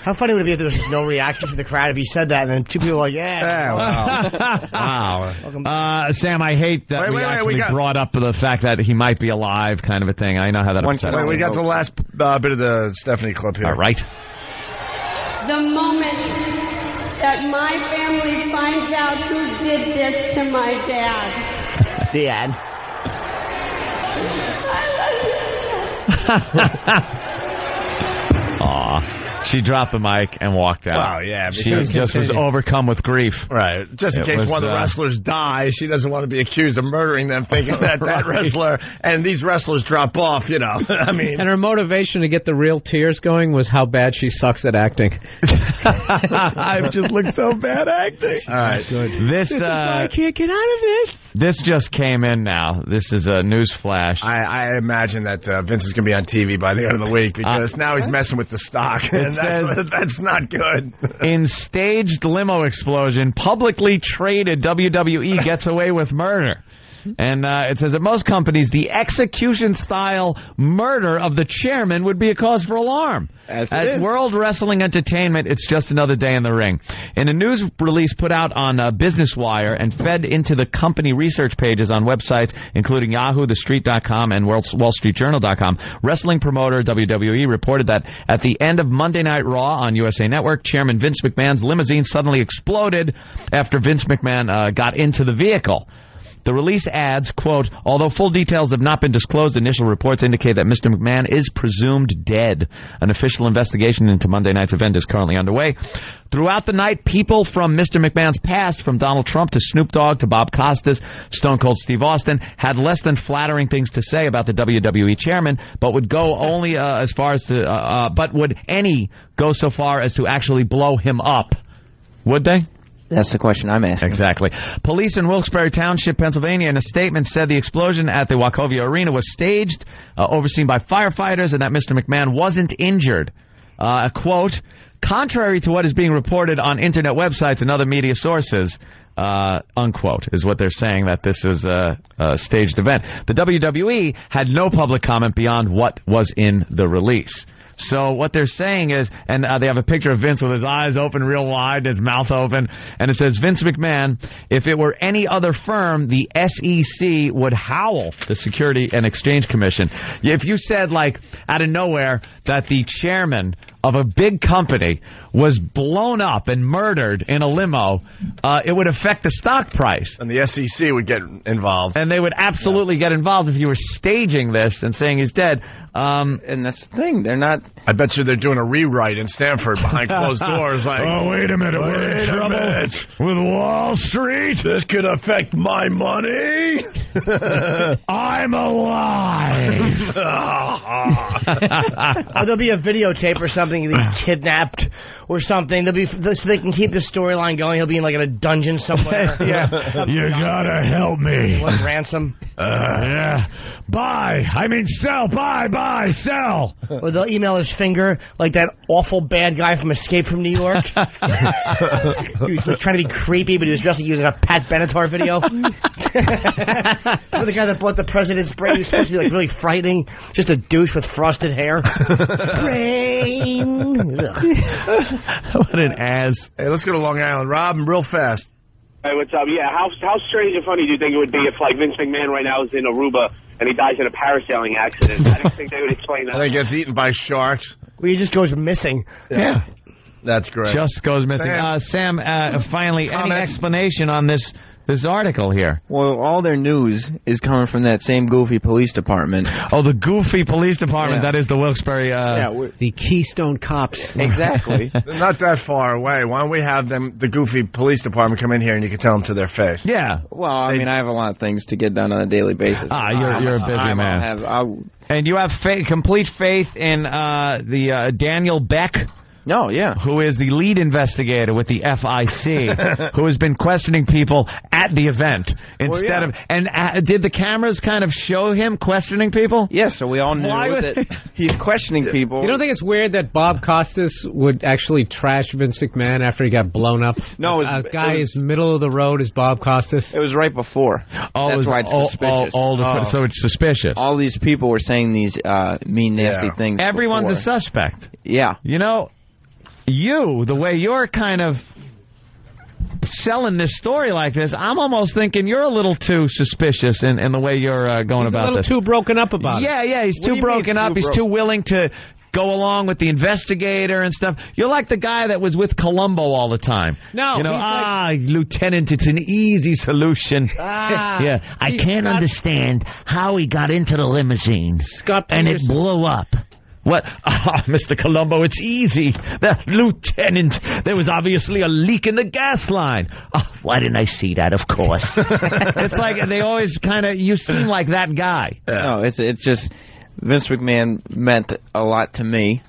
How funny would it be if there was no reaction from the crowd if he said that, and then two people were like, Wow. Sam, I hate that we brought up the fact that he might be alive, kind of a thing. I know how that upsets me. We got the last bit of the Stephanie clip here. All right. The moment that my family finds out who did this to my dad. Dad. Aw. She dropped the mic and walked out. Wow, yeah. She just was overcome with grief. Right. Just in case one of the wrestlers dies, she doesn't want to be accused of murdering them, thinking that wrestler and these wrestlers drop off, you know. I mean. And her motivation to get the real tears going was how bad she sucks at acting. I've just looked so bad acting. All right. Good. I can't get out of this. This just came in now. This is a news flash. I imagine that Vince is going to be on TV by the end of the week because now he's messing with the stock. That's not good. In staged limo explosion, publicly traded WWE gets away with murder. And it says at most companies, the execution-style murder of the chairman would be a cause for alarm. At World Wrestling Entertainment, it's just another day in the ring. In a news release put out on Business Wire and fed into the company research pages on websites, including Yahoo, TheStreet.com, and WallStreetJournal.com, wrestling promoter WWE reported that at the end of Monday Night Raw on USA Network, Chairman Vince McMahon's limousine suddenly exploded after Vince McMahon got into the vehicle. The release adds, quote, although full details have not been disclosed, initial reports indicate that Mr. McMahon is presumed dead. An official investigation into Monday night's event is currently underway. Throughout the night, people from Mr. McMahon's past, from Donald Trump to Snoop Dogg to Bob Costas, Stone Cold Steve Austin, had less than flattering things to say about the WWE chairman, but would go only as far as to, but would any go so far as to actually blow him up? Would they? That's the question I'm asking. Exactly. Police in Wilkes-Barre Township, Pennsylvania, in a statement said the explosion at the Wachovia Arena was staged, overseen by firefighters, and that Mr. McMahon wasn't injured. A quote, contrary to what is being reported on Internet websites and other media sources, unquote, is what they're saying, that this is a staged event. The WWE had no public comment beyond what was in the release. So what they're saying is, and they have a picture of Vince with his eyes open real wide, his mouth open, and it says, Vince McMahon, if it were any other firm, the SEC would howl, the Security and Exchange Commission. If you said, like, out of nowhere, that the chairman of a big company was blown up and murdered in a limo, it would affect the stock price. And the SEC would get involved. And they would absolutely get involved if you were staging this and saying he's dead. And that's the thing. They're not... I bet you they're doing a rewrite in Stanford behind closed doors. Like, oh, wait a minute. We're in trouble with Wall Street. This could affect my money. I'm alive. There'll be a videotape or something. He's kidnapped or something. So they can keep the storyline going. He'll be in like in a dungeon somewhere. Yeah, you gotta help me. Like ransom. Yeah. Sell. Buy, sell. Or they'll email his finger like that awful bad guy from Escape from New York. He was like, trying to be creepy, but he was dressed like using a Pat Benatar video. Or the guy that bought the president's brain, he was supposed to be like really frightening, just a douche with frosted hair. Brain. What an ass. Hey, let's go to Long Island. Rob, real fast. Hey, what's up? Yeah, how strange and funny do you think it would be if, like, Vince McMahon right now is in Aruba and he dies in a parasailing accident? I don't think they would explain that. I think he gets eaten by sharks. Well, he just goes missing. Yeah. That's great. Just goes missing. Sam, finally, any explanation on this article here? Well, all their news is coming from that same goofy police department. Oh, the goofy police department. Yeah. That is the Wilkes-Barre... the Keystone Cops. Exactly. They're not that far away. Why don't we have the goofy police department come in here and you can tell them to their face? Yeah. Well, I mean, I have a lot of things to get done on a daily basis. You're a busy man. And you have complete faith in the Daniel Beck No, yeah. Who is the lead investigator with the FIC, who has been questioning people at the event instead of... And did the cameras kind of show him questioning people? Yes, so we all knew that he's questioning people. You don't think it's weird that Bob Costas would actually trash Vince McMahon after he got blown up? No, a guy is middle of the road is Bob Costas. It was right before. That's why it's suspicious. So it's suspicious. All these people were saying these mean, nasty things. Everyone's before. a suspect. Yeah. You know, the way you're kind of selling this story like this, I'm almost thinking you're a little too suspicious in the way you're going about this. He's a little too broken up about it. Yeah, he's too broken up. He's too willing to go along with the investigator and stuff. You're like the guy that was with Columbo all the time. No, Lieutenant, it's an easy solution. I can't understand how he got into the limousine and it blew up. What? Mr. Columbo, it's easy. The lieutenant, there was obviously a leak in the gas line. Why didn't I see that? Of course. It's like they always kind of, you seem like that guy. No, it's just, Vince McMahon meant a lot to me.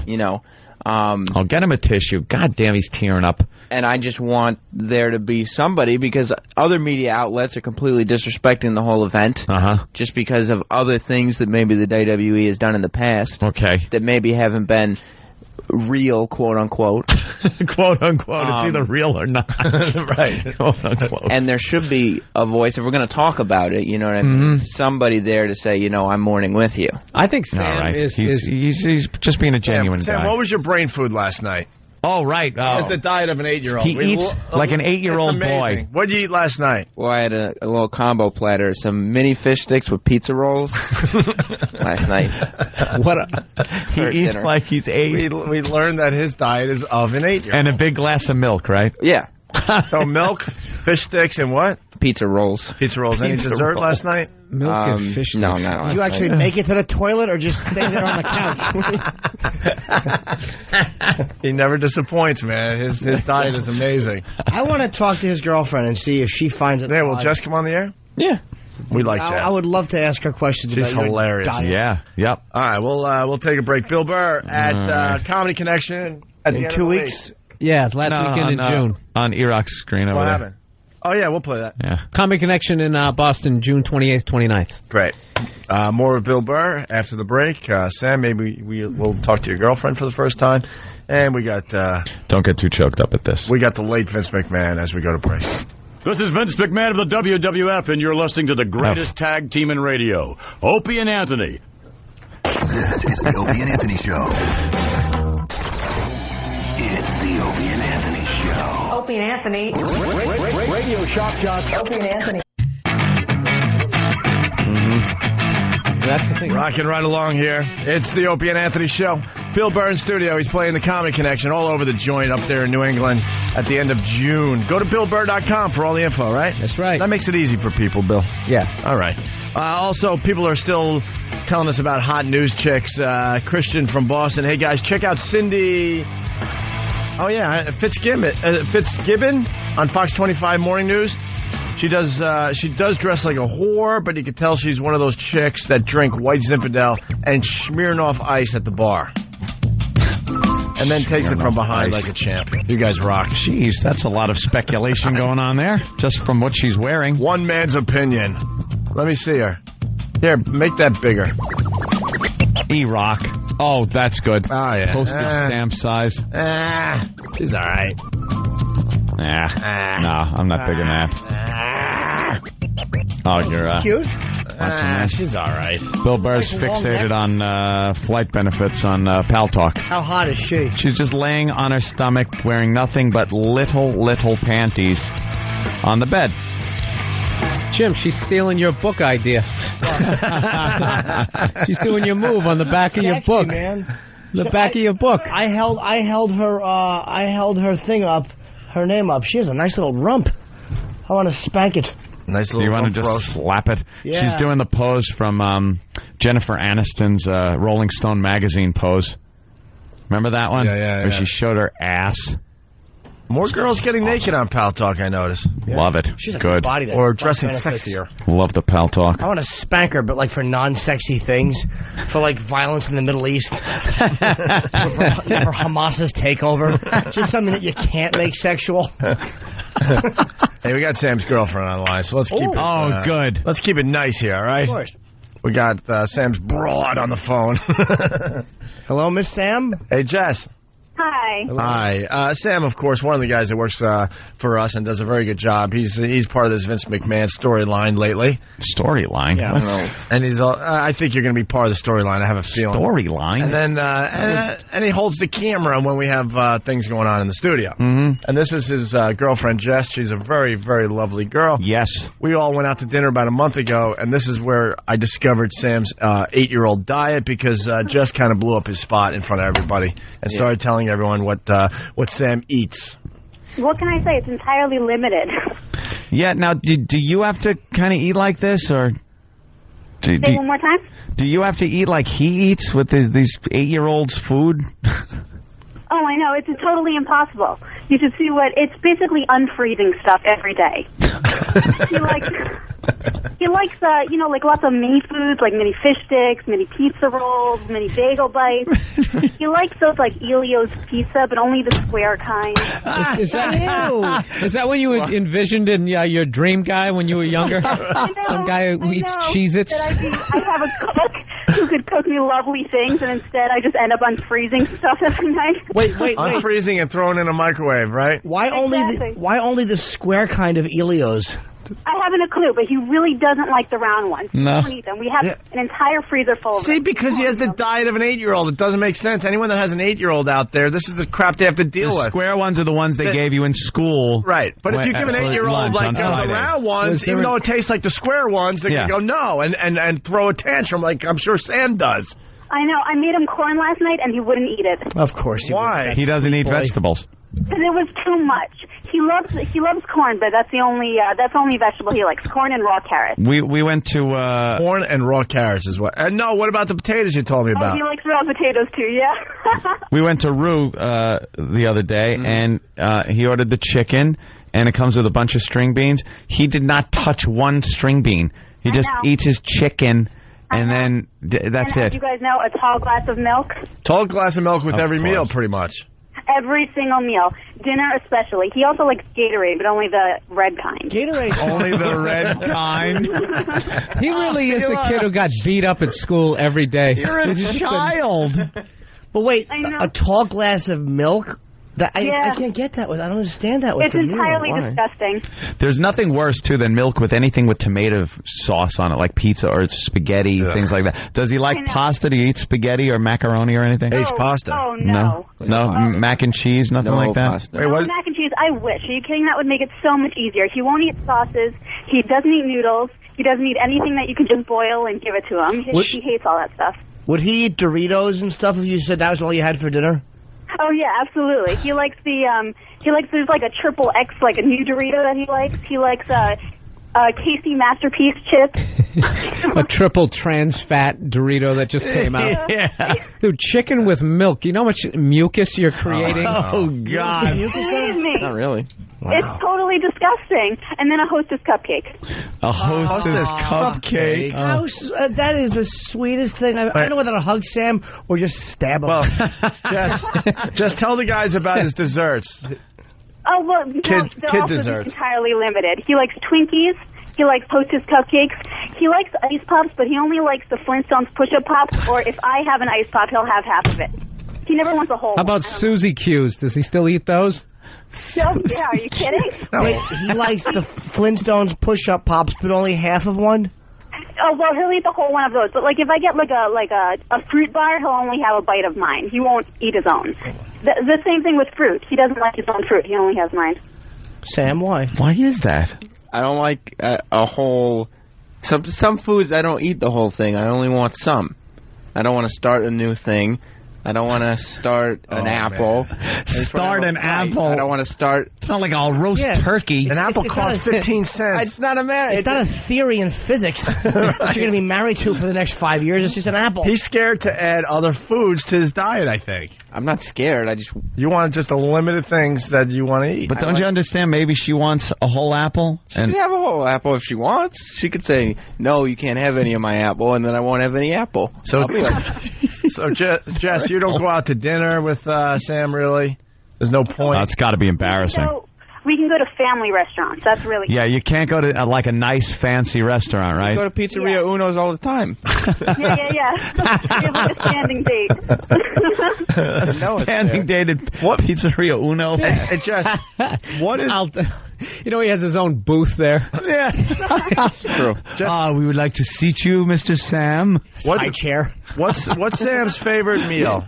You know. Get him a tissue. God damn, he's tearing up. And I just want there to be somebody, because other media outlets are completely disrespecting the whole event. Just because of other things that maybe the WWE has done in the past. Okay. That maybe haven't been real, quote unquote. Quote unquote. It's either real or not. Right. Quote unquote. And there should be a voice, if we're going to talk about it, you know what I mean? Somebody there to say, I'm mourning with you. I think Sam he's just being a genuine Sam, guy. what was your brain food last night? Oh, right. It's the diet of an 8-year-old. He eats like an 8-year-old boy. What did you eat last night? Well, I had a little combo platter, some mini fish sticks with pizza rolls last night. He eats like he's 8. We learned that his diet is of an 8-year-old. And a big glass of milk, right? Yeah. So milk, fish sticks, and what? Pizza rolls. Pizza rolls. Any dessert last night? Milk and fish. No, not. Did you actually make it to the toilet or just stay there on the couch? He never disappoints, man. His diet is amazing. I want to talk to his girlfriend and see if she finds it. Yeah, will Jess come on the air? Yeah. We like Jess. I would love to ask her questions. She's about hilarious. Your diet. Yeah. Yep. All right, we'll take a break. Bill Burr at Comedy Connection at the in end 2 of the weeks. Yeah, last weekend in June. On Iraq's screen over What there. happened? Oh, yeah, we'll play that. Yeah. Comedy Connection in Boston, June 28th, 29th. Great. More of Bill Burr after the break. Sam, maybe we'll talk to your girlfriend for the first time. And we got... Don't get too choked up at this. We got the late Vince McMahon as we go to break. This is Vince McMahon of the WWF, and you're listening to the greatest tag team in radio, Opie and Anthony. This is the Opie and Anthony Show. It's the Opie and Anthony Show. Opie and Anthony. Radio shock jocks. Opie and Anthony. That's the thing. Rocking right along here. It's the Opie and Anthony Show. Bill Burr in studio. He's playing the Comedy Connection all over the joint up there in New England at the end of June. Go to BillBurr.com for all the info, right? That's right. That makes it easy for people, Bill. Yeah. All right. Also, people are still telling us about hot news chicks. Christian from Boston. Hey, guys, check out Cindy... Oh, yeah, Fitzgibbon on Fox 25 Morning News. She does dress like a whore, but you can tell she's one of those chicks that drink White Zinfandel and Smirnoff Ice at the bar. And then takes it from behind like a champ. You guys rock. Jeez, that's a lot of speculation going on there, just from what she's wearing. One man's opinion. Let me see her. Here, make that bigger. E-Rock. Oh, that's good. Oh, yeah. Postage stamp size. She's all right. No, I'm not big in that. Oh, you're cute. She's all right. Bill Burr's Like fixated on flight benefits on Pal Talk. How hot is she? She's just laying on her stomach, wearing nothing but little panties on the bed. Jim, she's stealing your book idea. She's doing your move on the back of your book. Man. The back of your book. I held her thing up, her name up. She has a nice little rump. I want to spank it. Nice little You want to rump just slap it? Yeah. She's doing the pose from Jennifer Aniston's Rolling Stone magazine pose. Remember that one? Yeah. Where she showed her ass. More girls getting naked on Pal Talk, I notice. Love it. She's a good. body that Or dressing benefits. sexier. Love the Pal Talk. I want to spank her, but like for non-sexy things, for like violence in the Middle East, for Hamas's takeover, just something that you can't make sexual. Hey, we got Sam's girlfriend on the line, so let's keep it. Good. Let's keep it nice here, all right? Of course. We got Sam's broad on the phone. Hello, Miss Sam. Hey, Jess. Hi. Hi. Sam, of course, one of the guys that works for us and does a very good job. He's part of this Vince McMahon storyline lately. Storyline? Yeah. And he's I think you're going to be part of the storyline. I have a feeling. Storyline? And then and he holds the camera when we have things going on in the studio. Mm-hmm. And this is his girlfriend, Jess. She's a very, very lovely girl. Yes. We all went out to dinner about a month ago, and this is where I discovered Sam's 8-year-old diet because Jess kind of blew up his spot in front of everybody and started telling everyone what Sam eats. What can I say? It's entirely limited. Yeah, now, do you have to kind of eat like this, or... Say one more time? Do you have to eat like he eats with these 8-year-olds' food? Oh, I know. It's totally impossible. You should see it's basically unfreezing stuff every day. he likes like lots of mini foods, like mini fish sticks, mini pizza rolls, mini bagel bites. He likes those like Elio's pizza, but only the square kind. Is that what you envisioned in your dream guy when you were younger? Some guy who eats Cheez-Its? I have a cook who could cook me lovely things, and instead I just end up unfreezing stuff every night. Wait. Unfreezing and thrown in a microwave, right? Why only the square kind of Elios? I haven't a clue, but he really doesn't like the round ones. No. Don't eat them. We have an entire freezer full of them. See, because he has the diet of an 8-year-old. It doesn't make sense. Anyone that has an 8-year-old out there, this is the crap they have to deal with. The square ones are the ones they gave you in school. Right. But if you give an 8-year-old like the round ones, even though it tastes like the square ones, they're going to go no and throw a tantrum like I'm sure Sam does. I know. I made him corn last night, and he wouldn't eat it. Of course. Why? He doesn't eat vegetables. Because it was too much. He loves corn, but that's the only vegetable he likes. Corn and raw carrots. We went to corn and raw carrots is what. And no, what about the potatoes you told me about? Oh, he likes raw potatoes too. Yeah. We went to Rue the other day, and he ordered the chicken, and it comes with a bunch of string beans. He did not touch one string bean. He just eats his chicken. And then that's it. You guys know a tall glass of milk? Tall glass of milk with every meal, pretty much. Every single meal. Dinner especially. He also likes Gatorade, but only the red kind. Gatorade? Only the red kind? He really is the kid who got beat up at school every day. You're a child. But wait, a tall glass of milk? I can't get that with. I don't understand that with. It's entirely disgusting. There's nothing worse too than milk with anything with tomato sauce on it, like pizza or spaghetti, things like that. Does he like pasta? Do you eat spaghetti or macaroni or anything? He eats pasta. Oh no. No, mac and cheese, nothing like that. Pasta. No, mac and cheese. I wish. Are you kidding? That would make it so much easier. He won't eat sauces. He doesn't eat noodles. He doesn't eat anything that you can just boil and give it to him. He hates all that stuff. Would he eat Doritos and stuff if you said that was all you had for dinner? Oh yeah, absolutely. He likes there's like a triple X, like a new Dorito that he likes. He likes Casey Masterpiece chips. A triple trans fat Dorito that just came out. Yeah. Dude, chicken with milk. You know how much mucus you're creating? Oh God. Believe me. Not really. Wow. It's totally disgusting. And then a Hostess cupcake. A Hostess cupcake. That is the sweetest thing. I don't know whether to hug Sam or just stab him. Well, just tell the guys about his desserts. Oh, well, they're also desserts. entirely limited. He likes Twinkies. He likes Hostess cupcakes. He likes ice pops, but he only likes the Flintstones push-up pops, or if I have an ice pop, he'll have half of it. He never wants a whole How about Suzy Q's? Does he still eat those? Yeah, are you kidding? Wait, he likes the Flintstones push-up pops, but only half of one? Oh, well, he'll eat the whole one of those. But, like, if I get, like a fruit bar, he'll only have a bite of mine. He won't eat his own. The same thing with fruit. He doesn't like his own fruit. He only has mine. Sam, why? Why is that? I don't like a whole... Some foods, I don't eat the whole thing. I only want some. I don't want to start a new thing. I don't want to start an apple. Start an apple. I don't want to start. It's not like I'll roast turkey. An apple costs 15 cents. It's not a matter. It's not a theory in physics that you're going to be married to for the next 5 years. It's just an apple. He's scared to add other foods to his diet, I think. I'm not scared. You want just the limited things that you want to eat. But don't you understand? Maybe she wants a whole apple. She can have a whole apple if she wants. She could say, "No, you can't have any of my apple," and then I won't have any apple. So, Jess, you don't go out to dinner with Sam, really? There's no point. It's got to be embarrassing. So we can go to family restaurants. That's really Yeah, you can't go to like a nice fancy restaurant, right? I go to Pizzeria Uno's all the time. yeah. We have like a standing date. Standing date at Pizzeria Uno. Hey, Jess, what is... You know, he has his own booth there. Yeah. True. We would like to seat you, Mr. Sam. High chair. What's Sam's favorite meal?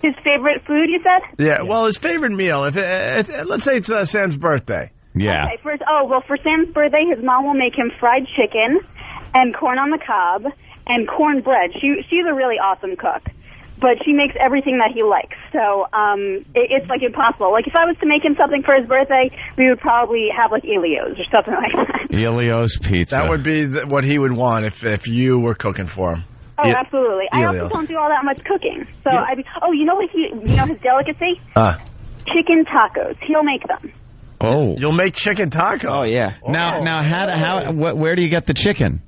His favorite food, you said? Yeah, well, his favorite meal. If let's say it's Sam's birthday. Yeah. Okay, for Sam's birthday, his mom will make him fried chicken and corn on the cob and cornbread. She's a really awesome cook, but she makes everything that he likes. So it's like impossible. Like if I was to make him something for his birthday, we would probably have like Elio's or something like that. Elio's pizza. That would be what he would want if you were cooking for him. Oh, absolutely. I also don't do all that much cooking. So you know what his delicacy? Chicken tacos. He'll make them. Oh. You'll make chicken tacos? Oh, yeah. Now, where do you get the chicken?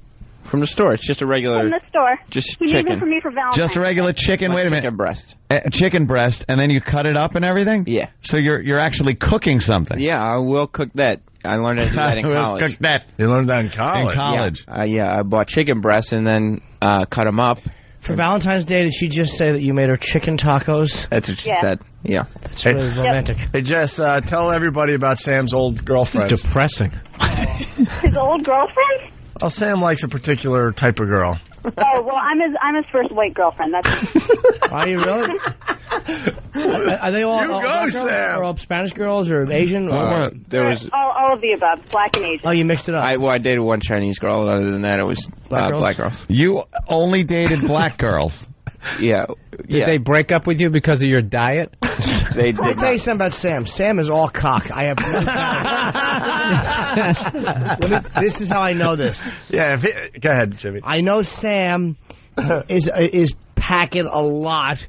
From the store. It's just a regular... From the store. Just he chicken. made it for me for Valentine's. Just a regular chicken? Wait a minute. Chicken breast. Chicken breast, and then you cut it up and everything? Yeah. So you're actually cooking something? Yeah, I will cook that. I learned how to do that in college. Cook that. You learned that in college? In college. Yeah, I bought chicken breasts and then cut them up. For Valentine's Day, did she just say that you made her chicken tacos? That's what she said. Yeah. That's really romantic. Hey, Jess, tell everybody about Sam's old girlfriend. It's depressing. His old girlfriend? Well, Sam likes a particular type of girl. Oh, well, I'm his first white girlfriend. That's Are you really? Are they all black girls? Or all Spanish girls or Asian? There was all of the above, black and Asian. Oh, you mixed it up. I dated one Chinese girl. Other than that, it was black girls. You only dated black girls? Yeah. Did they break up with you because of your diet? They I'll tell you something about Sam. Sam is all cock. I have this is how I know this. Yeah, go ahead, Jimmy. I know Sam is packing a lot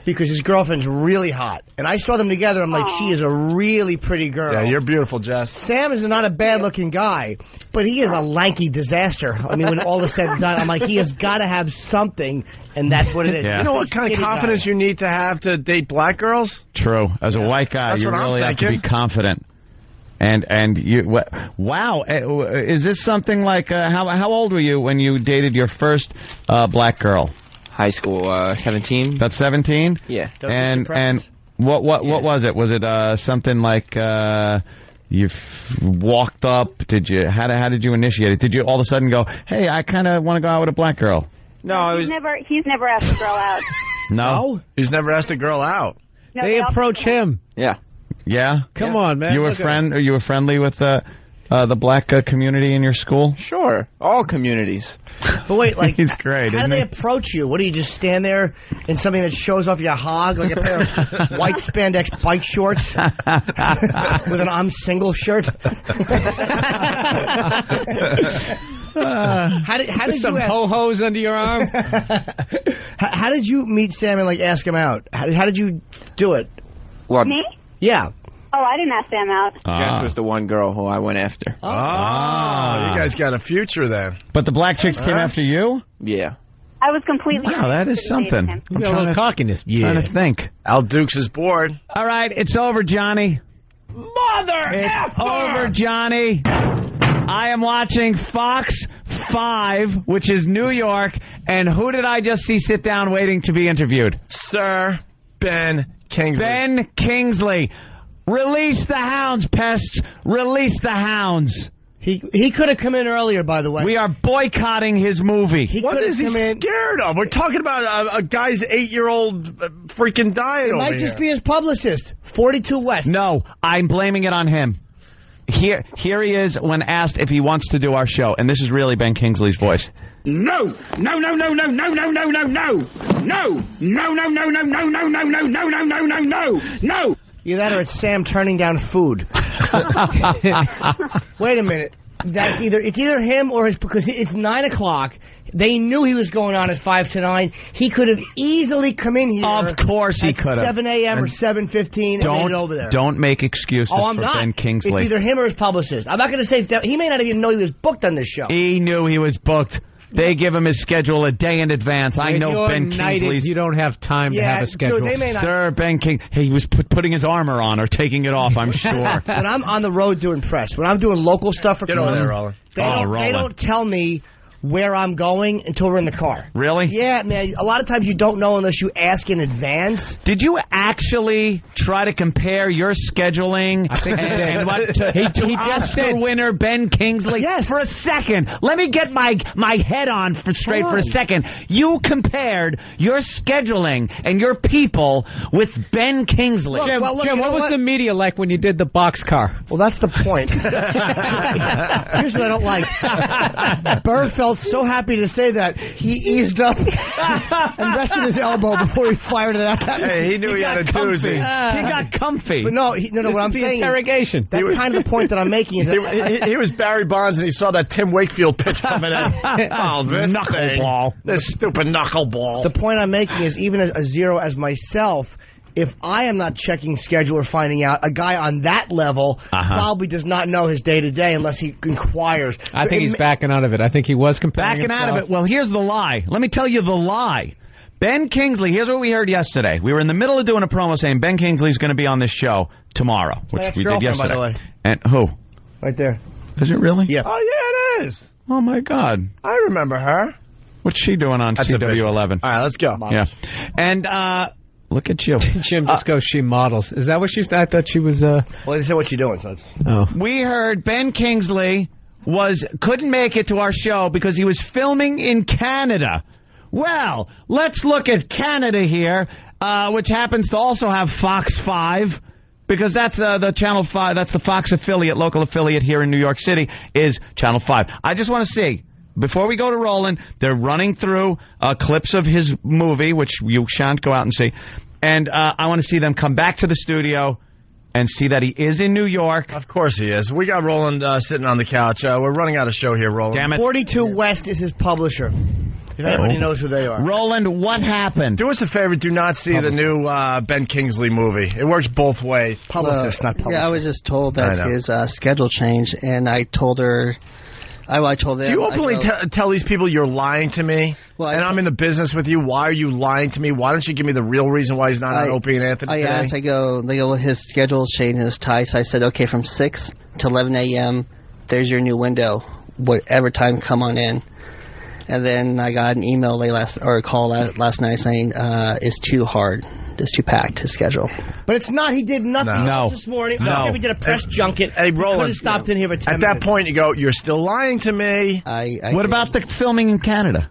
because his girlfriend's really hot. And I saw them together. I'm like, she is a really pretty girl. Yeah, you're beautiful, Jess. Sam is not a bad-looking guy, but he is a lanky disaster. I mean, when all is said and done, I'm like, he has got to have something, and that's what it is. Yeah. You know what kind of confidence you need to have to date black girls? True. As a white guy, That's you what I'm really have to be thinking. confident. And you, wow, is this something like, how old were you when you dated your first black girl? High school, 17. That's 17? Yeah. And what was it? Was it something like you walked up? Did you how did you initiate it? Did you all of a sudden go, hey, I kind of want to go out with a black girl? No, he's never asked a girl out. No? He's never asked a girl out. No, they approach him. Yeah. Yeah? Come on, man. You were you were friendly with the black community in your school? Sure. All communities. But wait, like, he's great. How do they approach you? What do you just stand there in something that shows off your hog, like a pair of white spandex bike shorts with an I'm single shirt? How did some you ho-hos under your arm? How did you meet Sam and like ask him out? How did you do it? What? Me? Yeah. Oh, I didn't ask Sam out. Jess was the one girl who I went after. You guys got a future then. But the black chicks came after you? Yeah. I was completely... Wow, that is something. You got a little cockiness. Trying to think. Al Dukes is bored. All right, it's over, Johnny. It's over, Johnny. I am watching Fox 5, which is New York, and who did I just see sit down waiting to be interviewed? Sir Ben Kingsley. Ben Kingsley. Release the hounds, pests. Release the hounds. He could have come in earlier, by the way. We are boycotting his movie. What is he scared of? We're talking about a guy's 8-year-old freaking diet It over might here. just be his publicist, 42 West. No, I'm blaming it on him. Here he is when asked if he wants to do our show, and this is really Ben Kingsley's voice. No. No. Either that or it's Sam turning down food. Wait a minute. It's either him or because it's 9 o'clock. They knew he was going on at 5 to 9. He could have easily come in here. Of course he could have. 7 a.m. or 7:15 and made it over there. Don't make excuses for Ben Kingsley. It's either him or his publicist. I'm not going to say he may not even know he was booked on this show. He knew he was booked. They give him his schedule a day in advance. I know Ben Kingsley's. You don't have time to have a schedule. Sir, Ben King. He was putting his armor on or taking it off, I'm sure. When I'm on the road doing press, when I'm doing local stuff for Roland. They don't tell me where I'm going until we're in the car. Really? Yeah, man. A lot of times you don't know unless you ask in advance. Did you actually try to compare your scheduling? I think and what he just said winner Ben Kingsley? Yes. For a second. Let me get my head on straight for a second. You compared your scheduling and your people with Ben Kingsley. Jim, what was the media like when you did the boxcar? Well, that's the point. Here's what I don't like. Bird felt so happy to say that he eased up and rested his elbow before he fired it out. Hey, he knew he had a doozy. He got comfy. But no, what I'm saying interrogation. That's kind of the point that I'm making. Is that he was Barry Bonds and he saw that Tim Wakefield pitch coming in. Oh, this knuckleball. This stupid knuckleball. The point I'm making is even a zero as myself, if I am not checking schedule or finding out, a guy on that level probably does not know his day-to-day unless he inquires. I think he's backing out of it. I think he was comparing backing out of it. Well, here's the lie. Let me tell you the lie. Ben Kingsley, here's what we heard yesterday. We were in the middle of doing a promo saying Ben Kingsley's going to be on this show tomorrow, which we did yesterday. By the way. And who? Right there. Is it really? Yeah. Oh, yeah, it is. Oh, my God. I remember her. What's she doing on CW11? All right, let's go. Yeah. And, look at you. Jim just goes, she models. Is that what she said? I thought she was, Well, they said what she doing, so it's... Oh. We heard Ben Kingsley couldn't make it to our show because he was filming in Canada. Well, let's look at Canada here, which happens to also have Fox 5, because that's the Channel 5, that's the Fox affiliate, local affiliate here in New York City, is Channel 5. I just want to see, before we go to Roland, they're running through clips of his movie, which you shan't go out and see, and I want to see them come back to the studio and see that he is in New York. Of course he is. We got Roland sitting on the couch. We're running out of show here, Roland. Damn it. 42 West is his publisher. If anybody knows who they are. Roland, what happened? Do us a favor. Do not see the new Ben Kingsley movie. It works both ways. Publicist, not publisher. Yeah, I was just told that his schedule changed, and I told her... I told them... Do you openly tell these people you're lying to me? Well, and I'm in the business with you. Why are you lying to me? Why don't you give me the real reason why he's not on Opie and Anthony today? I asked, they go, well, his schedule's changed and his tight. So I said, okay, from 6 to 11 a.m., there's your new window. Whatever time, come on in. And then I got an email a call last night saying it's too hard. It's too packed, his schedule. But it's not. He did nothing this morning. No. We did a press junket. Hey, Roland. Could have stopped in here for 10 minutes. At that point, you go, you're still lying to me. What about the filming in Canada?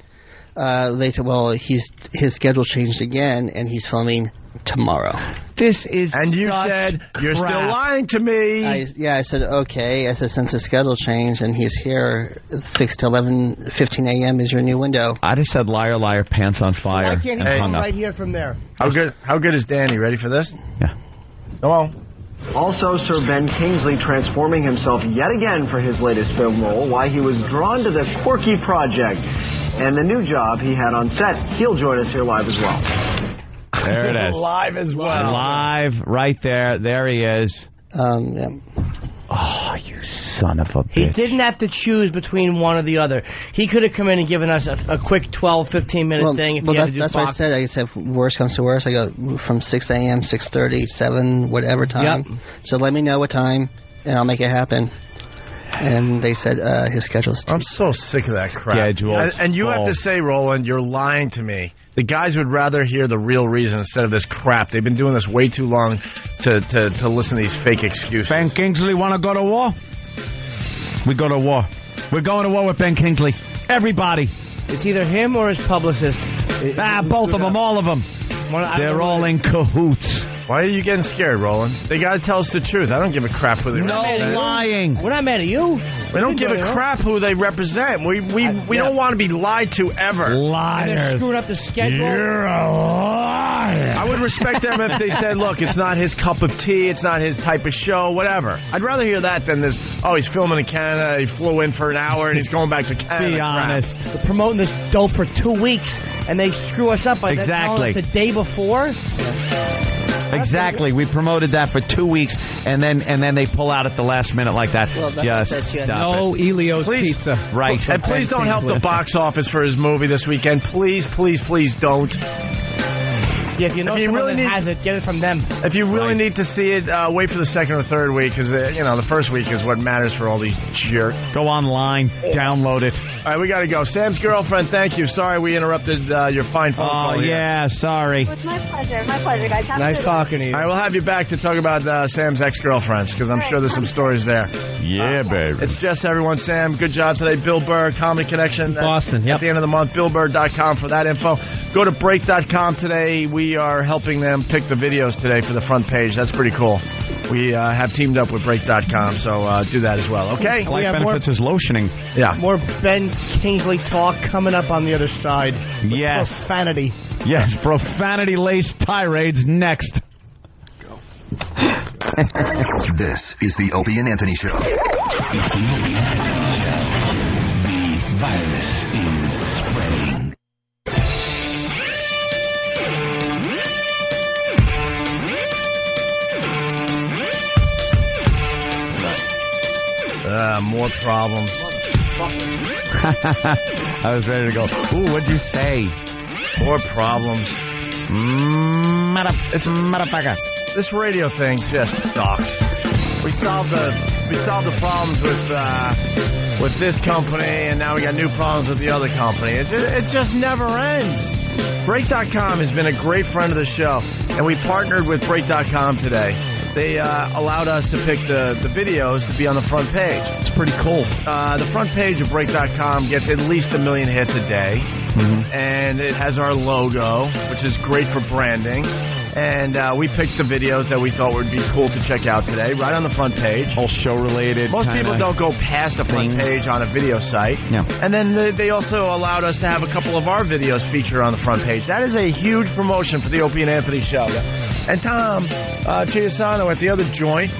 They said, well, his schedule changed again, and he's filming tomorrow. This is And you said, you're still lying to me. I said, okay. I said, since his schedule changed and he's here 6 to 15 a.m. is your new window. I just said, liar, liar, pants on fire. Why can't he come right here from there? How good is Danny? Ready for this? Yeah. Come on. Also, Sir Ben Kingsley transforming himself yet again for his latest film role, why he was drawn to the quirky project and the new job he had on set. He'll join us here live as well. There it is. Live as well. Live, right there. There he is. Yeah. Oh, you son of a bitch. He didn't have to choose between one or the other. He could have come in and given us a quick 12, 15-minute thing. If that's what I said. I said, if worst comes to worst, I go from 6 a.m., 6:30, 7, whatever time. Yep. So let me know what time, and I'll make it happen. And they said his schedule's... I'm so sick of that crap. And you have to say, Roland, you're lying to me. The guys would rather hear the real reason instead of this crap. They've been doing this way too long to listen to these fake excuses. Ben Kingsley want to go to war? We go to war. We're going to war with Ben Kingsley. Everybody. It's either him or his publicist. Both of them, all of them. They're all in cahoots. Why are you getting scared, Roland? They got to tell us the truth. I don't give a crap who they represent. No lying. We're not mad at you. We don't give a crap who they represent. We don't want to be lied to ever. And they're screwing up the schedule. You're a liar. I would respect them if they said, look, it's not his cup of tea, it's not his type of show, whatever. I'd rather hear that than this, he's filming in Canada, he flew in for an hour, and he's going back to Canada. Be honest. We're promoting this dope for 2 weeks, and they screw us up by telling us the day before. Exactly. We promoted that for 2 weeks, and then they pull out at the last minute like that. Well, Just stop No it. Elio's Pizza. Right. And please don't help the box office for his movie this weekend. Please, please, please don't. Yeah, if you know someone that has it, get it from them. If you really need to see it, wait for the second or third week, because the first week is what matters for all these jerks. Go online, download it. All right, we got to go. Sam's girlfriend, thank you. Sorry we interrupted your fine phone call. Oh, yeah, sorry. It's my pleasure. My pleasure, guys. Have a Nice good talking to you. All right, we'll have you back to talk about Sam's ex-girlfriends, because I'm sure there's some stories there. Yeah, baby. It's just everyone, Sam. Good job today. Bill Burr, Comedy Connection. Boston, At the end of the month, BillBurr.com for that info. Go to Break.com today. We are helping them pick the videos today for the front page. That's pretty cool. We have teamed up with Break.com, so do that as well, okay? Life Benefits is lotioning. Yeah. More Ben Kingsley talk coming up on the other side. Yes. Profanity. Yes, profanity-laced tirades next. This is the Opie and Anthony Show. The virus is spreading. More problems. I was ready to go. Ooh, what'd you say? More problems. Motherfucker. This radio thing just sucks. We solved the problems with this company, and now we got new problems with the other company. It just never ends. Break.com has been a great friend of the show, and we partnered with Break.com today. They allowed us to pick the videos to be on the front page. It's pretty cool. The front page of Break.com gets at least 1 million hits a day, and it has our logo, which is great for branding. And we picked the videos that we thought would be cool to check out today, right on the front page. All show-related. Most people don't go past the front page on a video site. Yeah. And then they also allowed us to have a couple of our videos featured on the front page. That is a huge promotion for the Opie and Anthony Show. And Tom Chiasano at the other joint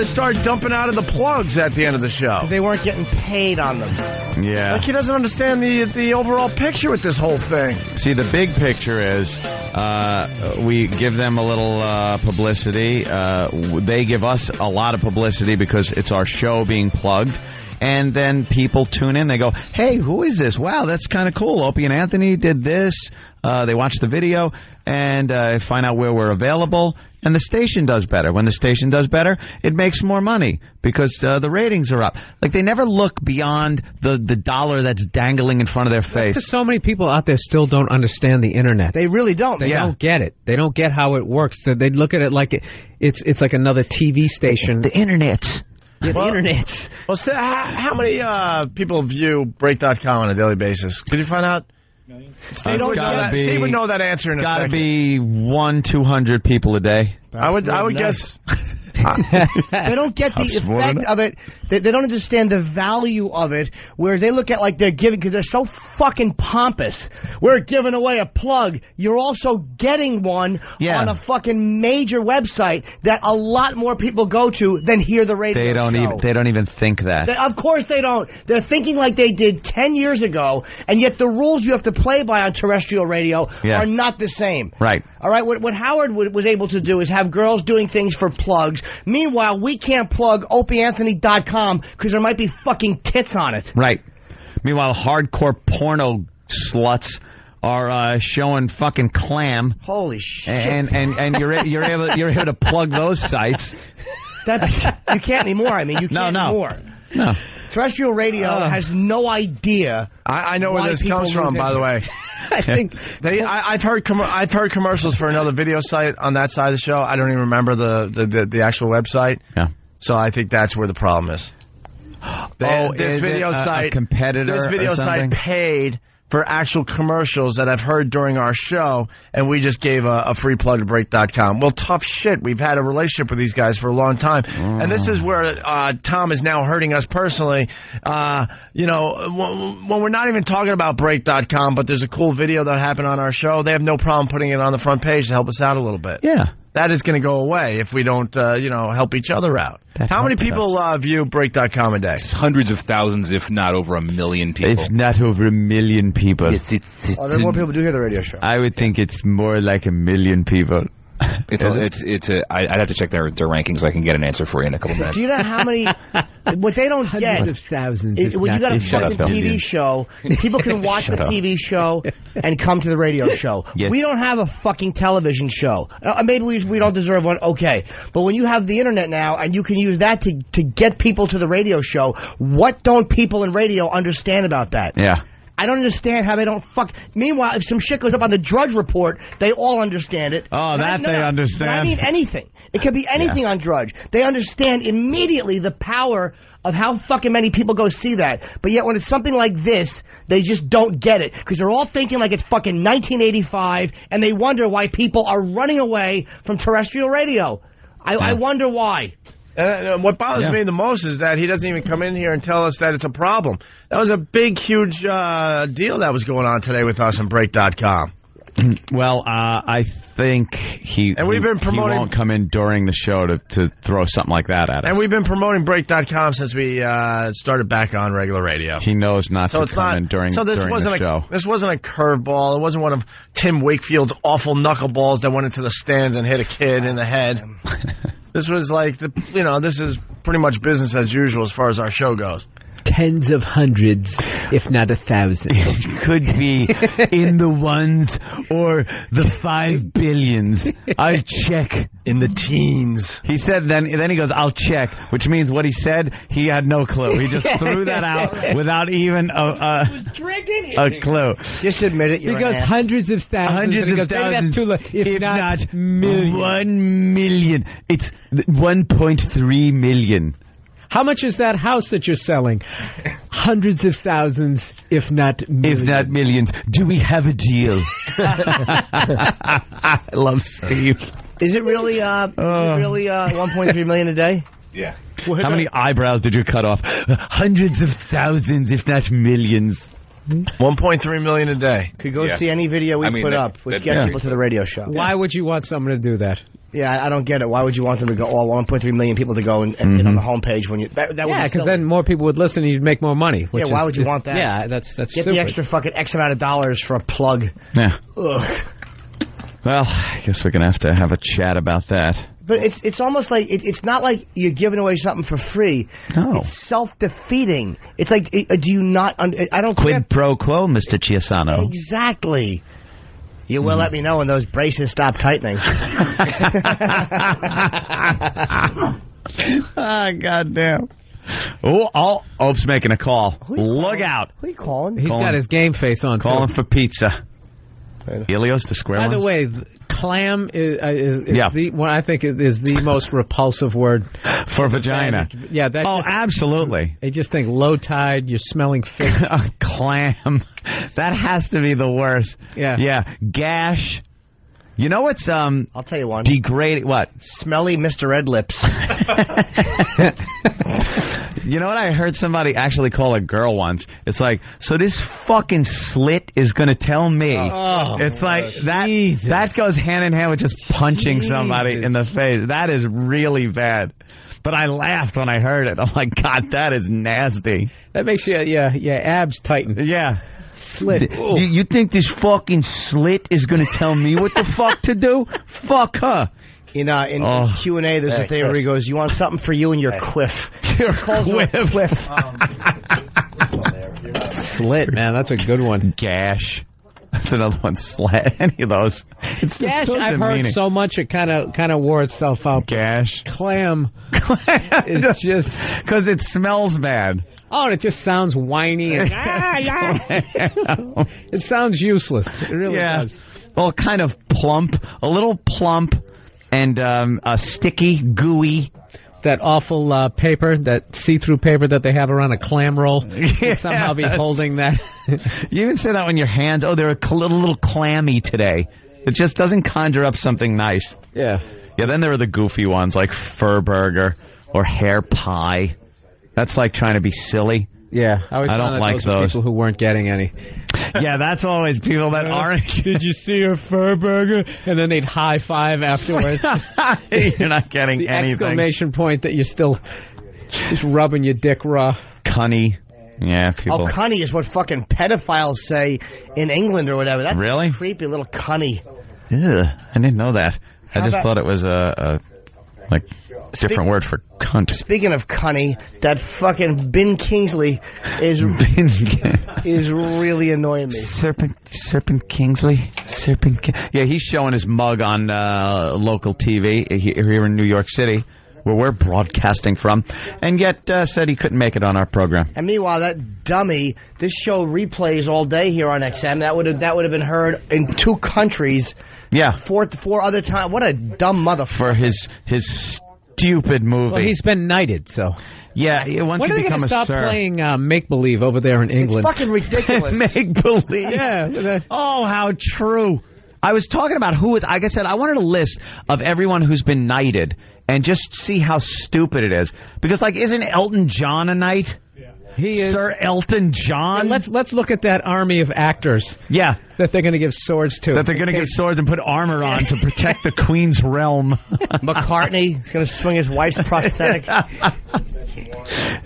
started dumping out of the plugs at the end of the show. They weren't getting paid on them. Yeah. Like he doesn't understand the overall picture with this whole thing. See, the big picture is we give them a little publicity. They give us a lot of publicity because it's our show being plugged. And then people tune in. They go, hey, who is this? Wow, that's kind of cool. Opie and Anthony did this. They watch the video and find out where we're available. And the station does better. When the station does better, it makes more money because the ratings are up. Like, they never look beyond the dollar that's dangling in front of their face. Because so many people out there still don't understand the internet. They really don't. They don't get it. They don't get how it works. So they look at it like it's like another TV station. The internet. Yeah, the internet. Well, so how many people view Break.com on a daily basis? Did you find out? Steve would know that answer in a second. Gotta be 100-200 people a day. I would guess. They don't get the effect of it. They don't understand the value of it, where they look at like they're giving, because they're so fucking pompous. We're giving away a plug. You're also getting one on a fucking major website that a lot more people go to than hear the radio show. They don't even think that. Of course they don't. They're thinking like they did 10 years ago, and yet the rules you have to play by on terrestrial radio are not the same. Right. All right, what Howard was able to do is have girls doing things for plugs. Meanwhile, we can't plug OpieAnthony.com because there might be fucking tits on it. Right. Meanwhile, hardcore porno sluts are showing fucking clam. Holy shit! And you're able to plug those sites. You can't anymore. I mean, you can't anymore. No. Terrestrial radio has no idea. I know where this comes from, by the way. I think I've heard commercials for another video site on that side of the show. I don't even remember the actual website. Yeah. So I think that's where the problem is. This video site competitor. This video site paid for actual commercials that I've heard during our show, and we just gave a free plug to Break.com. Well, tough shit. We've had a relationship with these guys for a long time, and this is where Tom is now hurting us personally. You know, when we're not even talking about Break.com, but there's a cool video that happened on our show, they have no problem putting it on the front page to help us out a little bit. Yeah. That is going to go away if we don't, help each other out. How many people view Break.com a day? Hundreds of thousands, if not over 1 million people. If not over 1 million people. There's more people do hear the radio show. I would think it's more like 1 million people. I'd have to check their rankings so I can get an answer for you in a couple minutes. Do you know how many? What they don't get. Hundreds of thousands. When you got a fucking TV show, people can watch the TV show and come to the radio show. Yes. We don't have a fucking television show. Maybe we don't deserve one. Okay, but when you have the internet now and you can use that to get people to the radio show, what don't people in radio understand about that? Yeah. I don't understand how they don't fuck. Meanwhile, if some shit goes up on the Drudge Report, they all understand it. Oh, they understand. I mean anything. It could be anything on Drudge. They understand immediately the power of how fucking many people go see that. But yet when it's something like this, they just don't get it. Because they're all thinking like it's fucking 1985, and they wonder why people are running away from terrestrial radio. I wonder why. What bothers me the most is that he doesn't even come in here and tell us that it's a problem. That was a big, huge deal that was going on today with us on Break.com. Well, I think he won't come in during the show to throw something like that at us. And we've been promoting Break.com since we started back on regular radio. He knows not to come in during the show. This wasn't a curveball. It wasn't one of Tim Wakefield's awful knuckleballs that went into the stands and hit a kid in the head. This was like, this is pretty much business as usual as far as our show goes. Tens of hundreds, if not 1,000. It could be in the ones or the 5 billions. I check. In the teens. He said, then he goes, I'll check, which means what he said, he had no clue. He just threw that out without even a clue. Just admit it. He goes hundreds of thousands. Hundreds of thousands. If not million. 1 million. It's 1.3 million. How much is that house that you're selling? Hundreds of thousands, if not millions. If not millions. Do we have a deal? I love Steve. Is it really 1.3 million a day? Yeah. How many eyebrows did you cut off? Hundreds of thousands, if not millions. 1.3 million a day. Could go see any video we put up, which gets people to the radio show. Why would you want someone to do that? Yeah, I don't get it. Why would you want them to go, all 1.3 million people to go and get on the homepage when you... because then more people would listen and you'd make more money. Yeah, why would you want that? Yeah, that's Get stupid. the extra fucking X amount of dollars for a plug. Yeah. Ugh. Well, I guess we're going to have a chat about that. But it's almost like, it's not like you're giving away something for free. No. It's self-defeating. It's like, do you not... I don't... Quid pro quo, Mr. Chiasano. Exactly. You will let me know when those braces stop tightening. Goddamn. Ope's making a call. Look out. Who are you calling? He's got his game face on, calling for pizza. Helios, the square By ones? the way, clam is the one I think is the most repulsive word for vagina. Yeah, absolutely. I just think low tide, you're smelling fish. A clam. That has to be the worst. Yeah. Yeah. Gash. You know what's I'll tell you one. Degrading what? Smelly Mr. Red Lips. You know what I heard somebody actually call a girl once? It's like, so this fucking slit is going to tell me. It's like that goes hand in hand with just punching somebody in the face. That is really bad. But I laughed when I heard it. I'm like, God, that is nasty. That makes your abs tighten. Yeah. Slit. You think this fucking slit is going to tell me what the fuck to do? Fuck her. In Q&A, there's a thing where he goes, you want something for you and your quiff. Your quiff. Slit, man, that's a good one. Gash. That's another one. Slat. Any of those. Gash, I've heard so much, it kind of wore itself out. Gash. Clam. It's just... Because it smells bad. Oh, and it just sounds whiny. And, it sounds useless. It really does. Well, kind of plump. A little plump and sticky, gooey. that awful paper, that see-through paper that they have around a clam roll. Yeah, somehow be holding that. You even say that when your hands, they're a little clammy today. It just doesn't conjure up something nice. Yeah. Yeah, then there are the goofy ones like fur burger or hair pie. That's like trying to be silly. Yeah, I don't like those. People who weren't getting any. Yeah, that's always people that aren't. Did you see her fur burger? And then they'd high five afterwards. You're not getting the anything. Exclamation point that you're still just rubbing your dick raw. Cunny. Yeah, people. Oh, cunny is what fucking pedophiles say in England or whatever. That's really creepy little cunny. Ugh, I didn't know that. I just thought it was a different word for cunt. Speaking of cunny, that fucking Ben Kingsley is really annoying me. Serpent Kingsley? Yeah, he's showing his mug on local TV here in New York City, where we're broadcasting from, and yet said he couldn't make it on our program. And meanwhile, that dummy, this show replays all day here on XM. That would have been heard in 2 countries. Yeah. Four other times. What a dumb motherfucker. For his stupid movie. Well, he's been knighted, so. Yeah, once you become a stop sir. playing make-believe over there in England? It's fucking ridiculous. Make-believe. Yeah. Oh, how true. I was talking about like I said, I wanted a list of everyone who's been knighted and just see how stupid it is. Because, isn't Elton John a knight? He is. Sir Elton John? Yeah, let's look at that army of actors. Yeah. That they're going to give swords to. That they're going to give swords and put armor on to protect the Queen's realm. McCartney is going to swing his wife's prosthetic.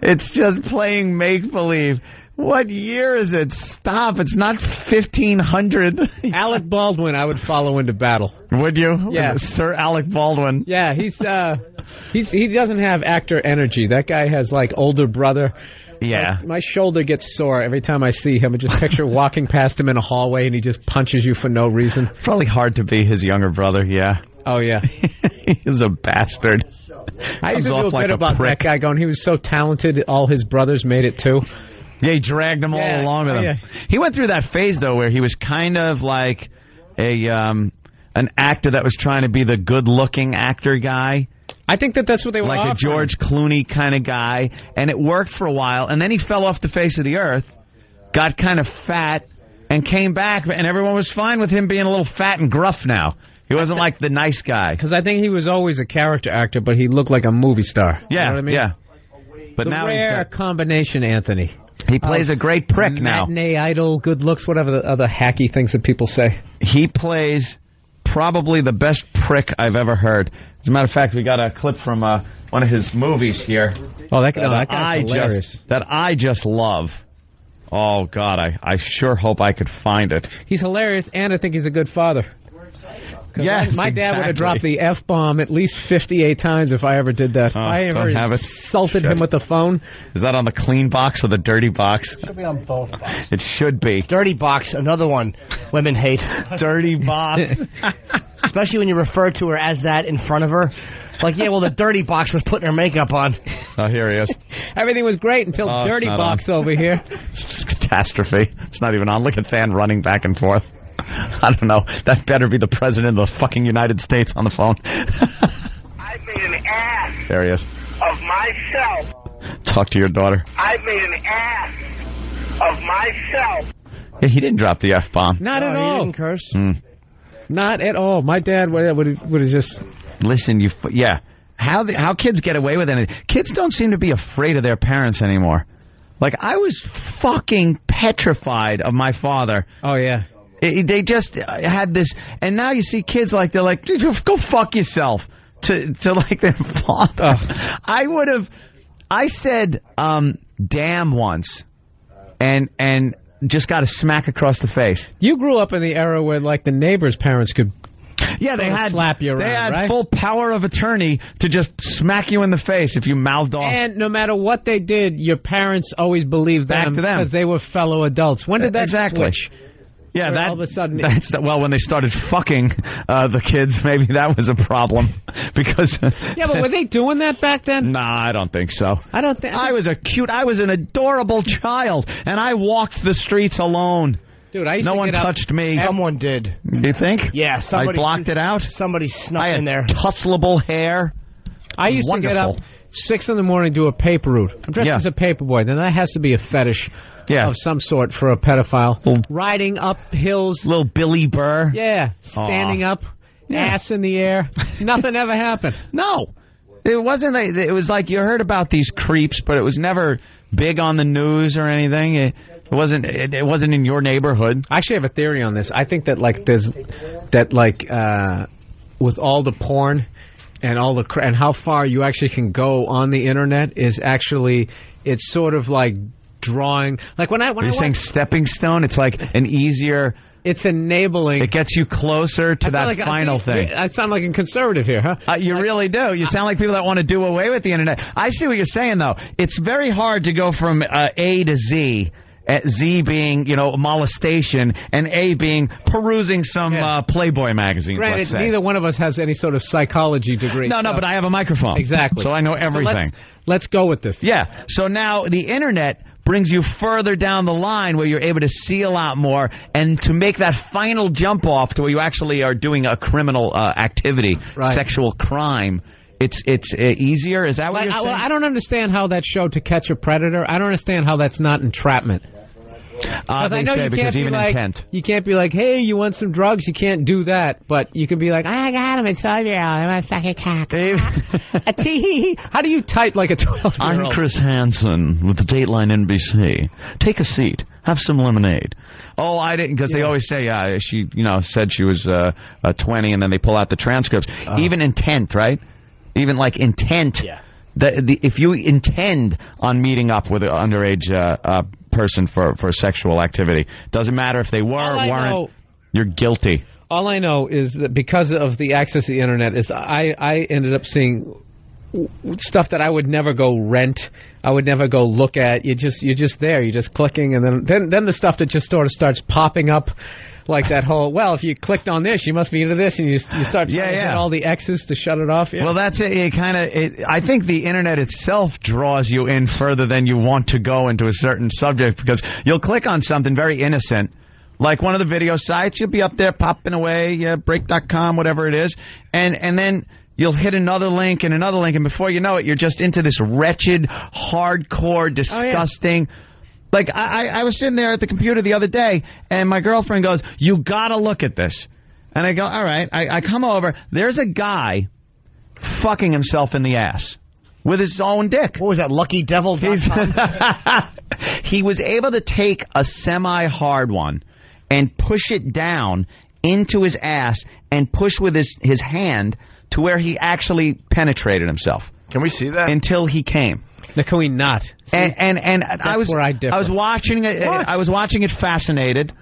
It's just playing make-believe. What year is it? Stop. It's not 1500. Alec Baldwin, I would follow into battle. Would you? Yeah. Sir Alec Baldwin. Yeah, he doesn't have actor energy. That guy has, older brother. Yeah. My shoulder gets sore every time I see him. I just picture walking past him in a hallway and he just punches you for no reason. Probably hard to be his younger brother, yeah. Oh, yeah. He's a bastard. I used to do a bit about that guy going, he was so talented, all his brothers made it too. Yeah, he dragged them all along with him. Yeah. He went through that phase, though, where he was kind of like an actor that was trying to be the good-looking actor guy. I think that's what they were like offering. A George Clooney kind of guy, and it worked for a while, and then he fell off the face of the earth, got kind of fat, and came back, and everyone was fine with him being a little fat and gruff now. He wasn't like the nice guy. Because I think he was always a character actor, but he looked like a movie star. Yeah, you know what I mean? Yeah. But the now rare combination, Anthony. He plays a great prick now. Matinee idol, good looks, whatever the other hacky things that people say. He plays probably the best prick I've ever heard. As a matter of fact, we got a clip from one of his movies here. Oh, that guy's hilarious. That I just love. Oh, God, I sure hope I could find it. He's hilarious, and I think he's a good father. Yes, my dad would have dropped the F-bomb at least 58 times if I ever did that. I ever insulted him with the phone. Is that on the clean box or the dirty box? It should be on both boxes. It should be. Dirty box, another one women hate. Dirty box. Especially when you refer to her as that in front of her. Like, yeah, well, the dirty box was putting her makeup on. Oh, here he is. Everything was great until dirty box over here. It's just catastrophe. It's not even on. Look at Than running back and forth. I don't know. That better be the president of the fucking United States on the phone. I made an ass. There he is. Of myself. Talk to your daughter. I made an ass of myself. Yeah, he didn't drop the F-bomb. Not at all. He didn't curse. Not at all. My dad would have just... Listen, how kids get away with anything. Kids don't seem to be afraid of their parents anymore. Like, I was fucking petrified of my father. Oh, yeah. They just had this, and now you see kids they're like, go fuck yourself to like their father. I said, damn once, and just got a smack across the face. You grew up in the era where the neighbors' parents could. Yeah, they had slap you around. They had right? full power of attorney to just smack you in the face if you mouthed off. And no matter what they did, your parents always believed them because they were fellow adults. When did that switch? Yeah, all of a sudden when they started fucking the kids, maybe that was a problem because. Yeah, but were they doing that back then? Nah, I don't think so. I don't think. I was an adorable child, and I walked the streets alone. Dude, I used no to one get touched me. Someone did. You think? Yeah, somebody I blocked it out. Somebody snuck I had in there. Tussleable hair. I used to get up 6 in the morning, do a paper route. I'm dressed as a paper boy. Then that has to be a fetish of some sort for a pedophile. Riding up hills. Little Billy Burr. Yeah. Standing up. Ass in the air. Nothing ever happened. No. It wasn't. It was like you heard about these creeps, but it was never big on the news or anything. It wasn't. It wasn't in your neighborhood. I actually have a theory on this. I think that with all the porn and all the and how far you actually can go on the internet is actually it's sort of like drawing. Like when You're saying stepping stone. It's like an easier. It's enabling. It gets you closer to that final thing. I sound like a conservative here, huh? You really do. You sound like people that want to do away with the internet. I see what you're saying, though. It's very hard to go from A to Z. Z being, molestation, and A being perusing some Playboy magazine. Granted, let's say. Neither one of us has any sort of psychology degree. No, but I have a microphone. Exactly. So I know everything. So let's go with this. Yeah. So now the internet brings you further down the line where you're able to see a lot more and to make that final jump off to where you actually are doing a criminal activity, sexual crime. It's easier? Is that what you're saying? I don't understand how that show To Catch a Predator, I don't understand how that's not entrapment. They say because even intent. You can't be like, hey, you want some drugs? You can't do that. But you can be like, I got him at 12-year-old. I want to suck a cock. How do you type like a 12-year-old? I'm Chris Hansen with the Dateline NBC. Take a seat. Have some lemonade. Oh, I didn't, because they always say, she, said she was 20, and then they pull out the transcripts. Even intent, right? Even like intent. Yeah. If you intend on meeting up with an underage person for sexual activity, doesn't matter if they weren't, you're guilty. All I know is that because of the access to the internet, is I ended up seeing stuff that I would never go rent. I would never go look at. You're just there. You're just clicking, and then the stuff that just sort of starts popping up. Like that whole, well, if you clicked on this, you must be into this, and you start trying to hit all the X's to shut it off. Yeah. Well, that's it. I think the internet itself draws you in further than you want to go into a certain subject, because you'll click on something very innocent, like one of the video sites. You'll be up there popping away, break.com, whatever it is, and then you'll hit another link, and before you know it, you're just into this wretched, hardcore, disgusting... Like, I was sitting there at the computer the other day, and my girlfriend goes, you gotta look at this. And I go, all right. I come over. There's a guy fucking himself in the ass with his own dick. What was that, luckydevil.com? He was able to take a semi-hard one and push it down into his ass and push with his hand to where he actually penetrated himself. Can we see that? Until he came. Now, can we not? And I was watching it. What? I was watching it fascinated,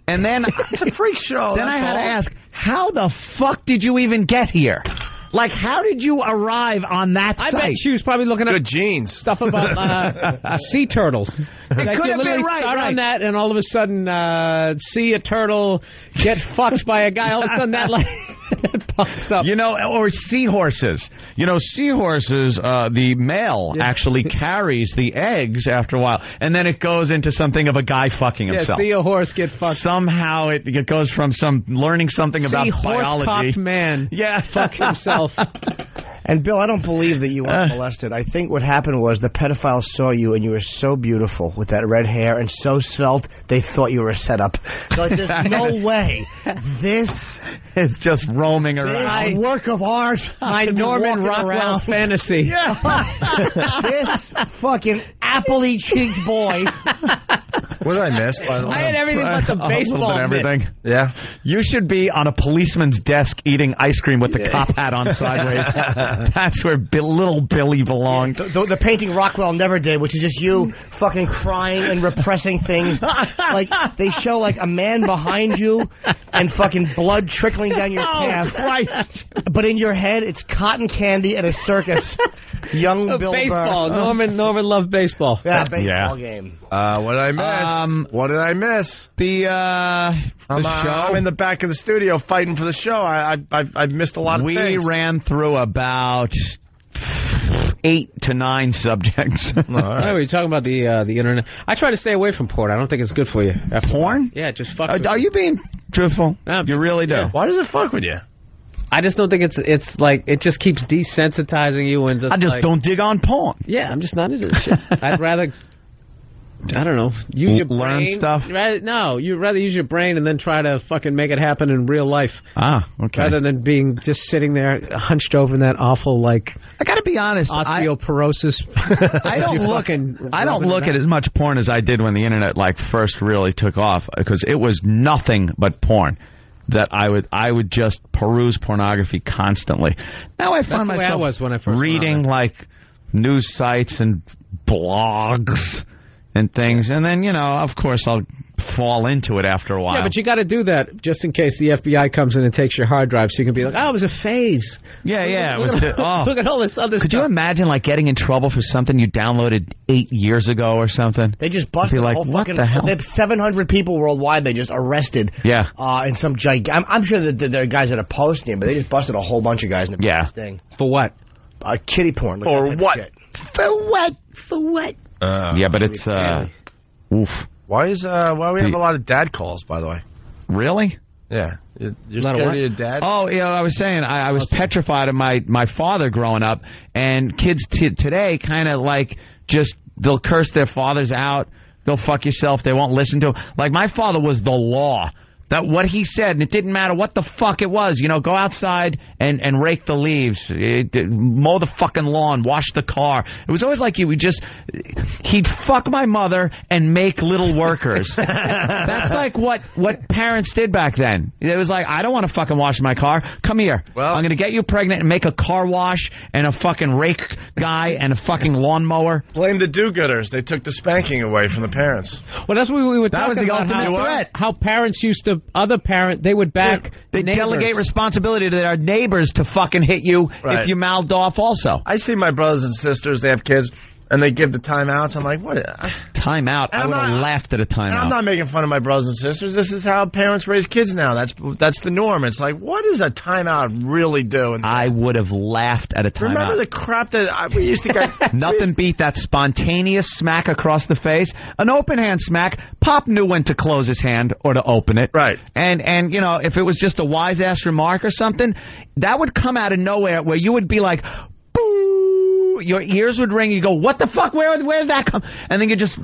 and then it's a freak show. Then I had to ask, how the fuck did you even get here? Like, how did you arrive on that site? I bet she was probably looking good jeans stuff about sea turtles. It could have been right. Start on that, and all of a sudden, see a turtle get fucked by a guy. All of a sudden, that pops up. Or seahorses. Seahorses, the male actually carries the eggs after a while, and then it goes into something of a guy fucking himself. See a horse get fucked. Somehow it goes from learning something about biology. Horse-cocked man. Fuck himself. And, Bill, I don't believe that you were molested. I think what happened was the pedophile saw you, and you were so beautiful with that red hair and so svelte, they thought you were a setup. So there's no way this is just roaming around. This work of art. My Norman Rockwell fantasy. Yeah. This fucking appley cheeked boy. What did I miss? I had everything but the baseball. Everything. Yeah. You should be on a policeman's desk eating ice cream with the cop hat on sideways. That's where little Billy belonged. The painting Rockwell never did, which is just you fucking crying and repressing things. Like, they show, like, a man behind you and fucking blood trickling down your calf. Christ. But in your head, it's cotton candy at a circus. Young Bill baseball. Burr. Norman loved baseball. Yeah, baseball game. What did I miss? What did I miss? The show. I'm in the back of the studio fighting for the show. I've missed a lot of things. We ran through about 8 to 9 subjects. All right, we're talking about the internet. I try to stay away from porn. I don't think it's good for you. Porn? Yeah, just fuck. Are you being truthful? You really do. Why does it fuck with you? I just don't think it's like it just keeps desensitizing you and just I just don't dig on porn. Yeah, I'm just not into this shit. I'd rather, I don't know, use your learn brain. stuff. You'd rather use your brain and then try to fucking make it happen in real life. Okay. Rather than being just sitting there hunched over in that awful like. I gotta be honest, osteoporosis. I don't look at as much porn as I did when the internet like first really took off, because it was nothing but porn. That I would just peruse pornography constantly. Now I find That's the way I myself was when I first reading like news sites and blogs and things, and then of course I'll fall into it after a while. Yeah, but you got to do that just in case the FBI comes in and takes your hard drive, so you can be like, "Oh, it was a phase." Yeah. Look at all this other stuff. Could you imagine like getting in trouble for something you downloaded 8 years ago or something? They just busted like, a whole what fucking. the hell? They have 700 people worldwide. They just arrested. Yeah. In some I'm sure that there are guys that are posting it, but they just busted a whole bunch of guys in the thing. For what? Kitty porn. Or what? For what? For what? Yeah, but it's oof. Why we have a lot of dad calls, by the way? Really? Yeah. You're scared of your dad? Oh, I was saying, I was petrified of my father growing up, and kids today kind of like just, they'll curse their fathers out, go fuck yourself, they won't listen to him. Like, my father was the law. That what he said, and it didn't matter what the fuck it was. Go outside and rake the leaves, mow the fucking lawn, wash the car. It was always like he'd fuck my mother and make little workers. That's like what parents did back then. It was like, I don't want to fucking wash my car. Come here. Well, I'm going to get you pregnant and make a car wash and a fucking rake guy and a fucking lawnmower. Blame the do-gooders. They took the spanking away from the parents. Well, that's what we were That was talking the about. ultimate threat. How parents used to. Other parent, they would back. They delegate responsibility to their neighbors to fucking hit you if you mouthed off also. I see my brothers and sisters, they have kids, and they give the timeouts. I'm like, what? Timeout? I would have laughed at a timeout. I'm not making fun of my brothers and sisters. This is how parents raise kids now. That's the norm. It's like, what does a timeout really do? I would have laughed at a timeout. Remember the crap that we used to get? Nothing beat that spontaneous smack across the face. An open hand smack, Pop knew when to close his hand or to open it. Right. And if it was just a wise-ass remark or something, that would come out of nowhere where you would be like, boo! Your ears would ring. You go, what the fuck? Where did that come? And then it was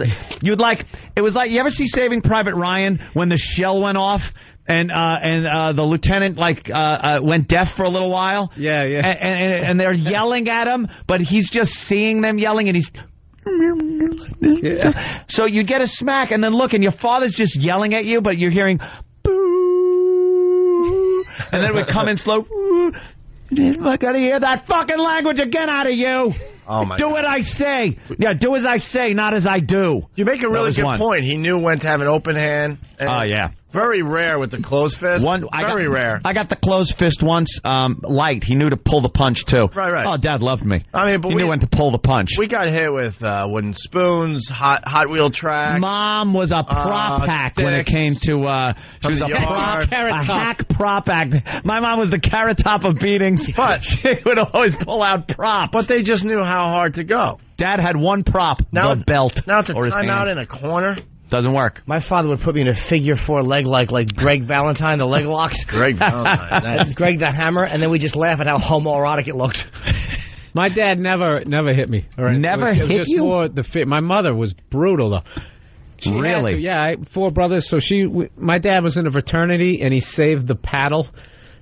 like, you ever see Saving Private Ryan when the shell went off? And the lieutenant went deaf for a little while. Yeah. And they're yelling at him, but he's just seeing them yelling, and he's. Yeah. So you get a smack, and then look, and your father's just yelling at you, but you're hearing boo, and then it would come in slow. I gotta hear that fucking language again out of you. Oh my do God. what I say. Yeah, do as I say, not as I do. You make a really good point. He knew when to have an open hand. Oh, yeah. Very rare with the closed fist. Very rare. I got the closed fist once, light. He knew to pull the punch, too. Right. Oh, Dad loved me. I mean, but he knew when to pull the punch. We got hit with wooden spoons, hot wheel track. Mom was a prop pack when it came to, she was a hack prop act. My mom was the Carrot Top of beatings, but she would always pull out props. But they just knew how hard to go. Dad had one prop, the belt. Now it's a or timeout in a corner. Doesn't work. My father would put me in a figure 4 leg like Greg Valentine, the leg locks. Greg Valentine. Greg the Hammer, and then we just laugh at how homoerotic it looked. My dad never hit me. Never hit you? More my mother was brutal, though. Really? I 4 brothers, so my dad was in a fraternity, and he saved the paddle.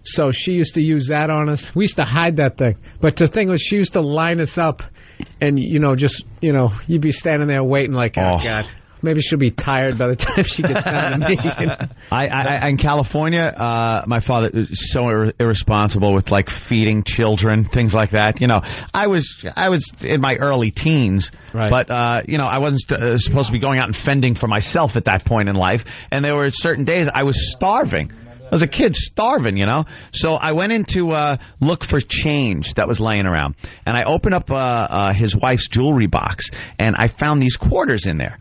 So she used to use that on us. We used to hide that thing. But the thing was, she used to line us up, and, you'd be standing there waiting like, oh God. Maybe she'll be tired by the time she gets down to me. I in California, my father was so irresponsible with like feeding children, things like that. I was in my early teens, right. But I wasn't supposed to be going out and fending for myself at that point in life. And there were certain days I was starving. I was a kid starving, So I went in to look for change that was laying around, and I opened up his wife's jewelry box, and I found these quarters in there.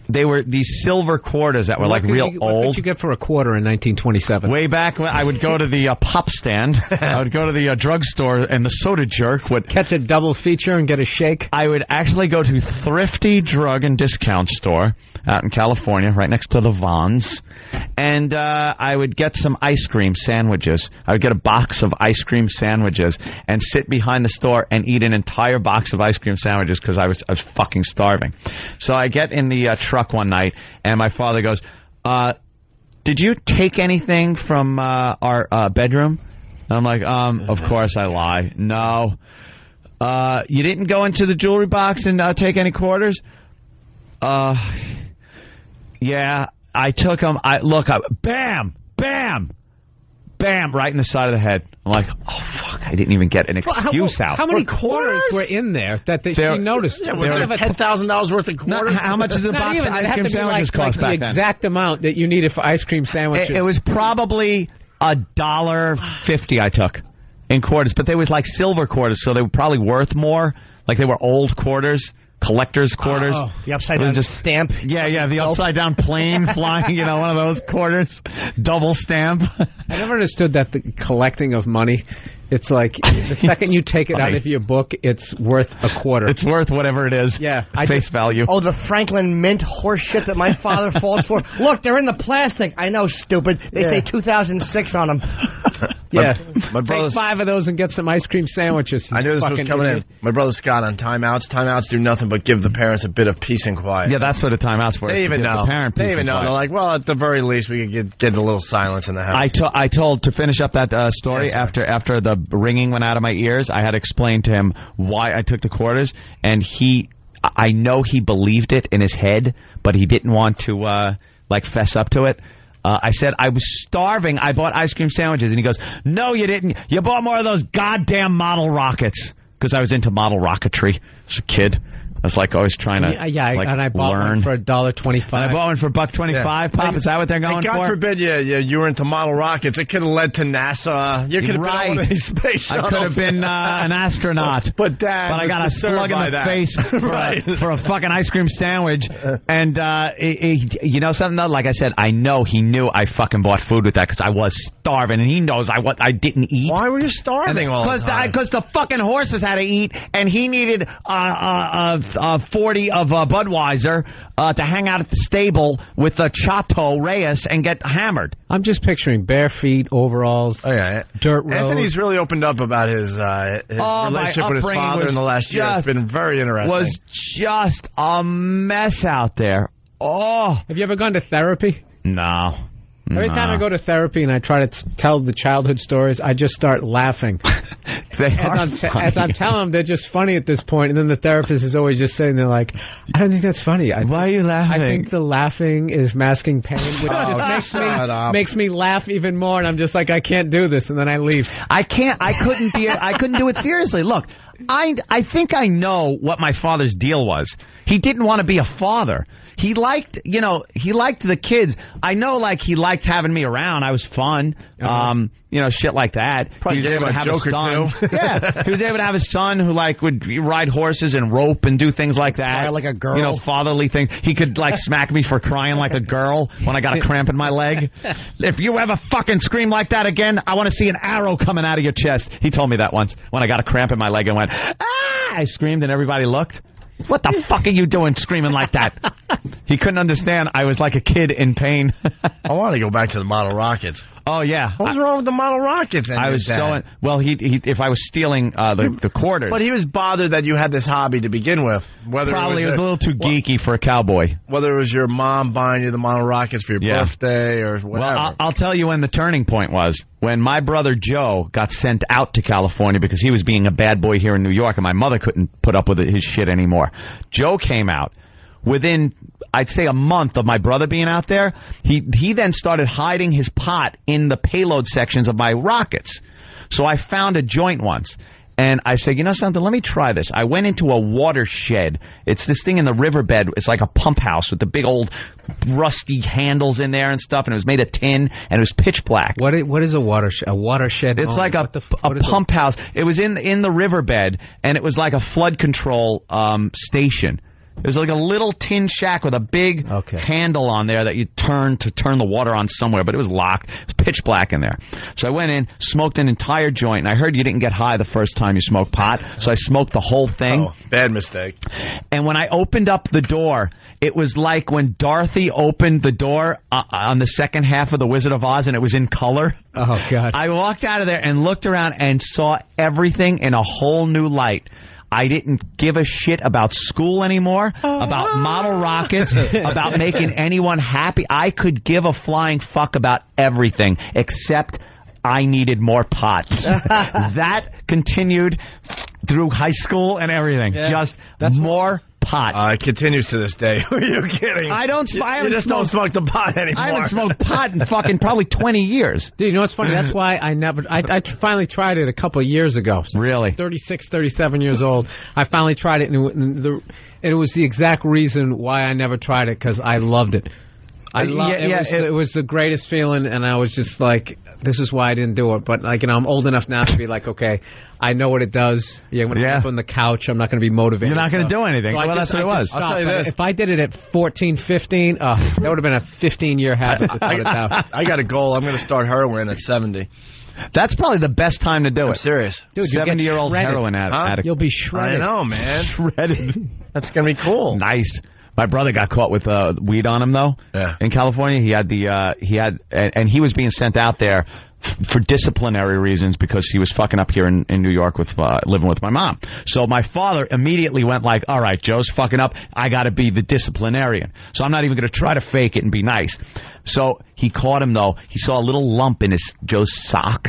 They were these silver quarters that were what old. What could you get for a quarter in 1927? Way back when I would go to the pop stand. I would go to the drugstore, and the soda jerk would catch a double feature and get a shake. I would actually go to Thrifty Drug and Discount Store out in California, right next to the Vons. and I would get some ice cream sandwiches. I would get a box of ice cream sandwiches and sit behind the store and eat an entire box of ice cream sandwiches because I was fucking starving. So I get in the truck one night, and my father goes, did you take anything from our bedroom? And I'm like, of course I lie. No. You didn't go into the jewelry box and take any quarters? Yeah, I took them. Bam, bam, bam, right in the side of the head. I'm like, oh, fuck, I didn't even get an excuse out. How many quarters were in there that she noticed? Yeah, was there $10,000 worth of quarters? How much does a box of ice cream sandwiches cost back then? The exact amount that you needed for ice cream sandwiches. It was probably $1.50 I took in quarters, but they was like silver quarters, so they were probably worth more. Like they were old quarters. Collector's quarters. Oh, the upside down stamp. Yeah, the upside down plane flying, one of those quarters. Double stamp. I never understood that the collecting of money, it's like the second you take it out of your book, it's worth a quarter. It's worth whatever it is. Yeah. Face value. Oh, the Franklin Mint horse shit that my father falls for. Look, they're in the plastic. I know, stupid. They say 2006 on them. Yeah. My brother's, take 5 of those and get some ice cream sandwiches. I knew this was coming in. My brother Scott on timeouts. Timeouts do nothing but give the parents a bit of peace and quiet. Yeah, that's what a timeout's for. They even know. They even know. They're like, well, at the very least, we could get a little silence in the house. I told, to finish up that story, after the ringing went out of my ears, I had explained to him why I took the quarters, and I know he believed it in his head, but he didn't want to, fess up to it. I said, I was starving. I bought ice cream sandwiches. And he goes, no, you didn't. You bought more of those goddamn model rockets. Because I was into model rocketry as a kid. I was always trying to and I bought learn. one for $1.25. I bought one for $1.25. Pop, is that what they're going for? God forbid you were into model rockets. It could have led to NASA. You could have been on one of these space shuttles. I could have been an astronaut. But Dad, I got a slug in the face for a fucking ice cream sandwich. And you know something though? Like I said, I know he knew I fucking bought food with that because I was starving, and he knows I didn't eat. Why were you starving all the time? Because the fucking horses had to eat, and he needed 40 of Budweiser to hang out at the stable with the Chateau Reyes and get hammered. I'm just picturing bare feet, overalls, dirt roads. Anthony's really opened up about his relationship with his father in the last year. It's been very interesting. It was just a mess out there. Oh. Have you ever gone to therapy? No. Every time I go to therapy and I try to tell the childhood stories, I just start laughing. As I'm telling them, they're just funny at this point, and then the therapist is always just sitting there like, I don't think that's funny. Why are you laughing? I think the laughing is masking pain, which just makes me laugh even more, and I'm just like, I can't do this, and then I leave. I couldn't do it seriously. Look, I think I know what my father's deal was. He didn't want to be a father. He liked the kids. I know, he liked having me around. I was fun. Shit like that. Probably he was able to have a son. Yeah, he was able to have a son who would ride horses and rope and do things like that. Cry like a girl. Fatherly things. He could smack me for crying like a girl when I got a cramp in my leg. If you ever fucking scream like that again, I want to see an arrow coming out of your chest. He told me that once when I got a cramp in my leg and went, ah! I screamed and everybody looked. What the fuck are you doing screaming like that? He couldn't understand. I was like a kid in pain. I want to go back to the model rockets. Oh, yeah. What was wrong with the model rockets? I was going. Well, he if I was stealing the quarters. But he was bothered that you had this hobby to begin with. Probably it was a little too geeky for a cowboy. Whether it was your mom buying you the model rockets for your birthday or whatever. Well, I'll tell you when the turning point was. When my brother Joe got sent out to California because he was being a bad boy here in New York and my mother couldn't put up with his shit anymore. Joe came out. Within, I'd say, a month of my brother being out there, he then started hiding his pot in the payload sections of my rockets. So I found a joint once. And I said, you know something, let me try this. I went into a watershed. It's this thing in the riverbed. It's like a pump house with the big old rusty handles in there and stuff. And it was made of tin, and it was pitch black. What is a watershed? A watershed? It's like a pump house. It was in the riverbed, and it was like a flood control station. It was like a little tin shack with a big handle on there that you turn to turn the water on somewhere, but it was locked. It was pitch black in there. So I went in, smoked an entire joint, and I heard you didn't get high the first time you smoked pot, so I smoked the whole thing. Oh, bad mistake. And when I opened up the door, It was like when Dorothy opened the door on the second half of The Wizard of Oz and it was in color. Oh, God. I walked out of there and looked around and saw everything in a whole new light. I didn't give a shit about school anymore, about model rockets, about making anyone happy. I could give a flying fuck about everything except I needed more pot. That continued through high school and everything. Yeah. That's more pot. It continues to this day. Are you kidding? I don't. You just don't smoke the pot anymore. I haven't smoked pot in fucking probably 20 years. Dude, you know what's funny? That's why I finally tried it a couple of years ago. Really? 36, 37 years old. I finally tried it, and it was the exact reason why I never tried it, because I loved it. It was the greatest feeling, and I was just like, this is why I didn't do it. But, like, you know, I'm old enough now to be like, okay, I know what it does. Yeah, when I'm up on the couch, I'm not going to be motivated. You're not going to do anything. So well, that's what it was. I'll tell you this. If I did it at 14, 15, that would have been a 15-year habit to put it down. I got a goal. I'm going to start heroin at 70. That's probably the best time to do it. I'm serious. Dude, 70-year-old heroin addict. You'll be shredded. I know, man. Shredded. That's going to be cool. Nice. My brother got caught with weed on him, though. Yeah. In California, and he was being sent out there for disciplinary reasons because he was fucking up here in New York with living with my mom. So my father immediately went like, all right, Joe's fucking up. I got to be the disciplinarian. So I'm not even going to try to fake it and be nice. So he caught him, though. He saw a little lump in Joe's sock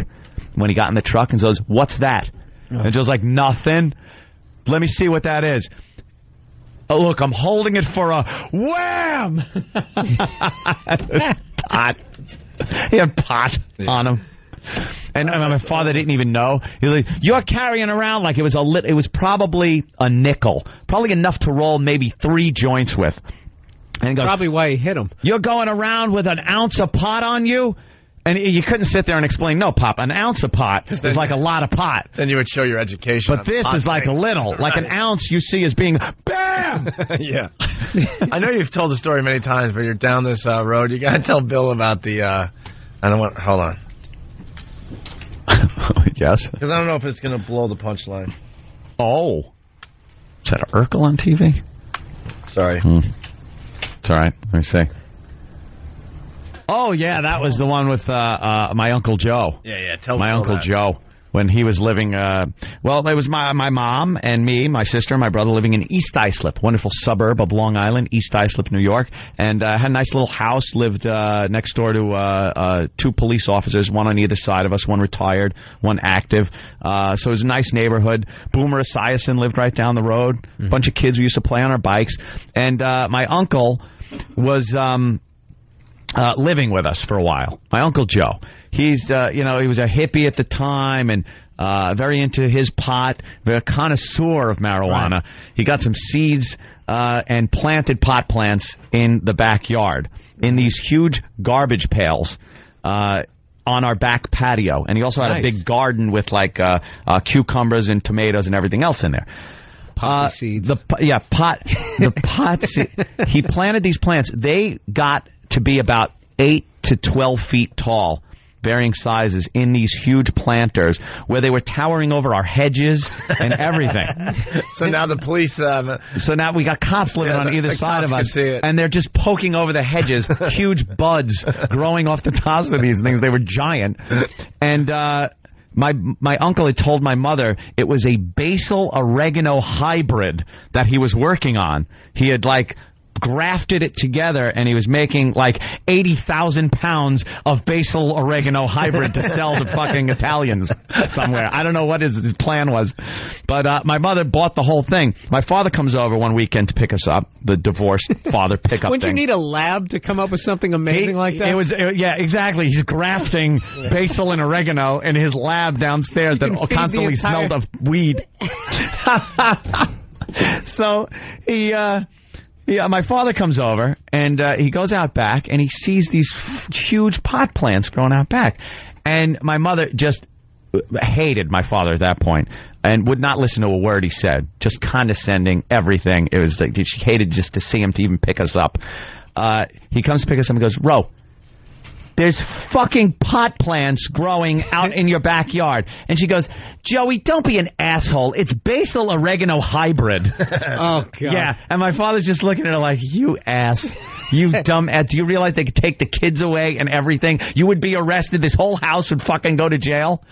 when he got in the truck and goes, what's that? And Joe's like, nothing. Let me see what that is. Oh, look, I'm holding it for a wham! Pot. He had pot on him. And my father didn't even know. He was like, you're carrying around like it was probably a nickel. Probably enough to roll maybe 3 joints with. And he goes, probably why he hit him. You're going around with an ounce of pot on you? And you couldn't sit there and explain, no, Pop, an ounce of pot is like a lot of pot. Then you would show your education. But this is like a little. Like an ounce you see as being, bam! Yeah. I know you've told the story many times, but you're down this road. You got to tell Bill about the, hold on. Yes? Because I don't know if it's going to blow the punchline. Oh. Is that Urkel on TV? Sorry. It's all right. Let me see. Oh, yeah, that was the one with my Uncle Joe. Yeah, tell my Uncle Joe. When he was living, it was my mom and me, my sister, and my brother living in East Islip, wonderful suburb of Long Island, East Islip, New York. And had a nice little house, lived next door to 2 police officers, one on either side of us, one retired, one active. So it was a nice neighborhood. Boomer Esiason lived right down the road. A bunch of kids we used to play on our bikes. And my uncle was living with us for a while. My Uncle Joe. He's, he was a hippie at the time and very into his pot, a connoisseur of marijuana. Right. He got some seeds and planted pot plants in the backyard in these huge garbage pails on our back patio. And he also had a big garden with like cucumbers and tomatoes and everything else in there. Poppy seeds. The pot seed. He planted these plants. They got to be about 8 to 12 feet tall, varying sizes, in these huge planters where they were towering over our hedges and everything. So now the police... so now we got cops living on either side of us, and they're just poking over the hedges, huge buds growing off the tops of these things. They were giant. And my uncle had told my mother it was a basil oregano hybrid that he was working on. He had, grafted it together, and he was making 80,000 pounds of basil oregano hybrid to sell to fucking Italians somewhere. I don't know what his plan was, but my mother bought the whole thing. My father comes over one weekend to pick us up, the divorced father pickup Wouldn't thing. You need a lab to come up with something amazing like that? Yeah, exactly. He's grafting basil and oregano in his lab downstairs that constantly smelled of weed. So my father comes over, and he goes out back, and he sees these huge pot plants growing out back. And my mother just hated my father at that point and would not listen to a word he said, just condescending, everything. It was like she hated just to see him to even pick us up. He comes to pick us up and goes, Ro, there's fucking pot plants growing out in your backyard. And she goes, Joey, don't be an asshole. It's basil oregano hybrid. Oh, God. Yeah, and my father's just looking at her like, you ass. You dumb ass. Do you realize they could take the kids away and everything? You would be arrested. This whole house would fucking go to jail.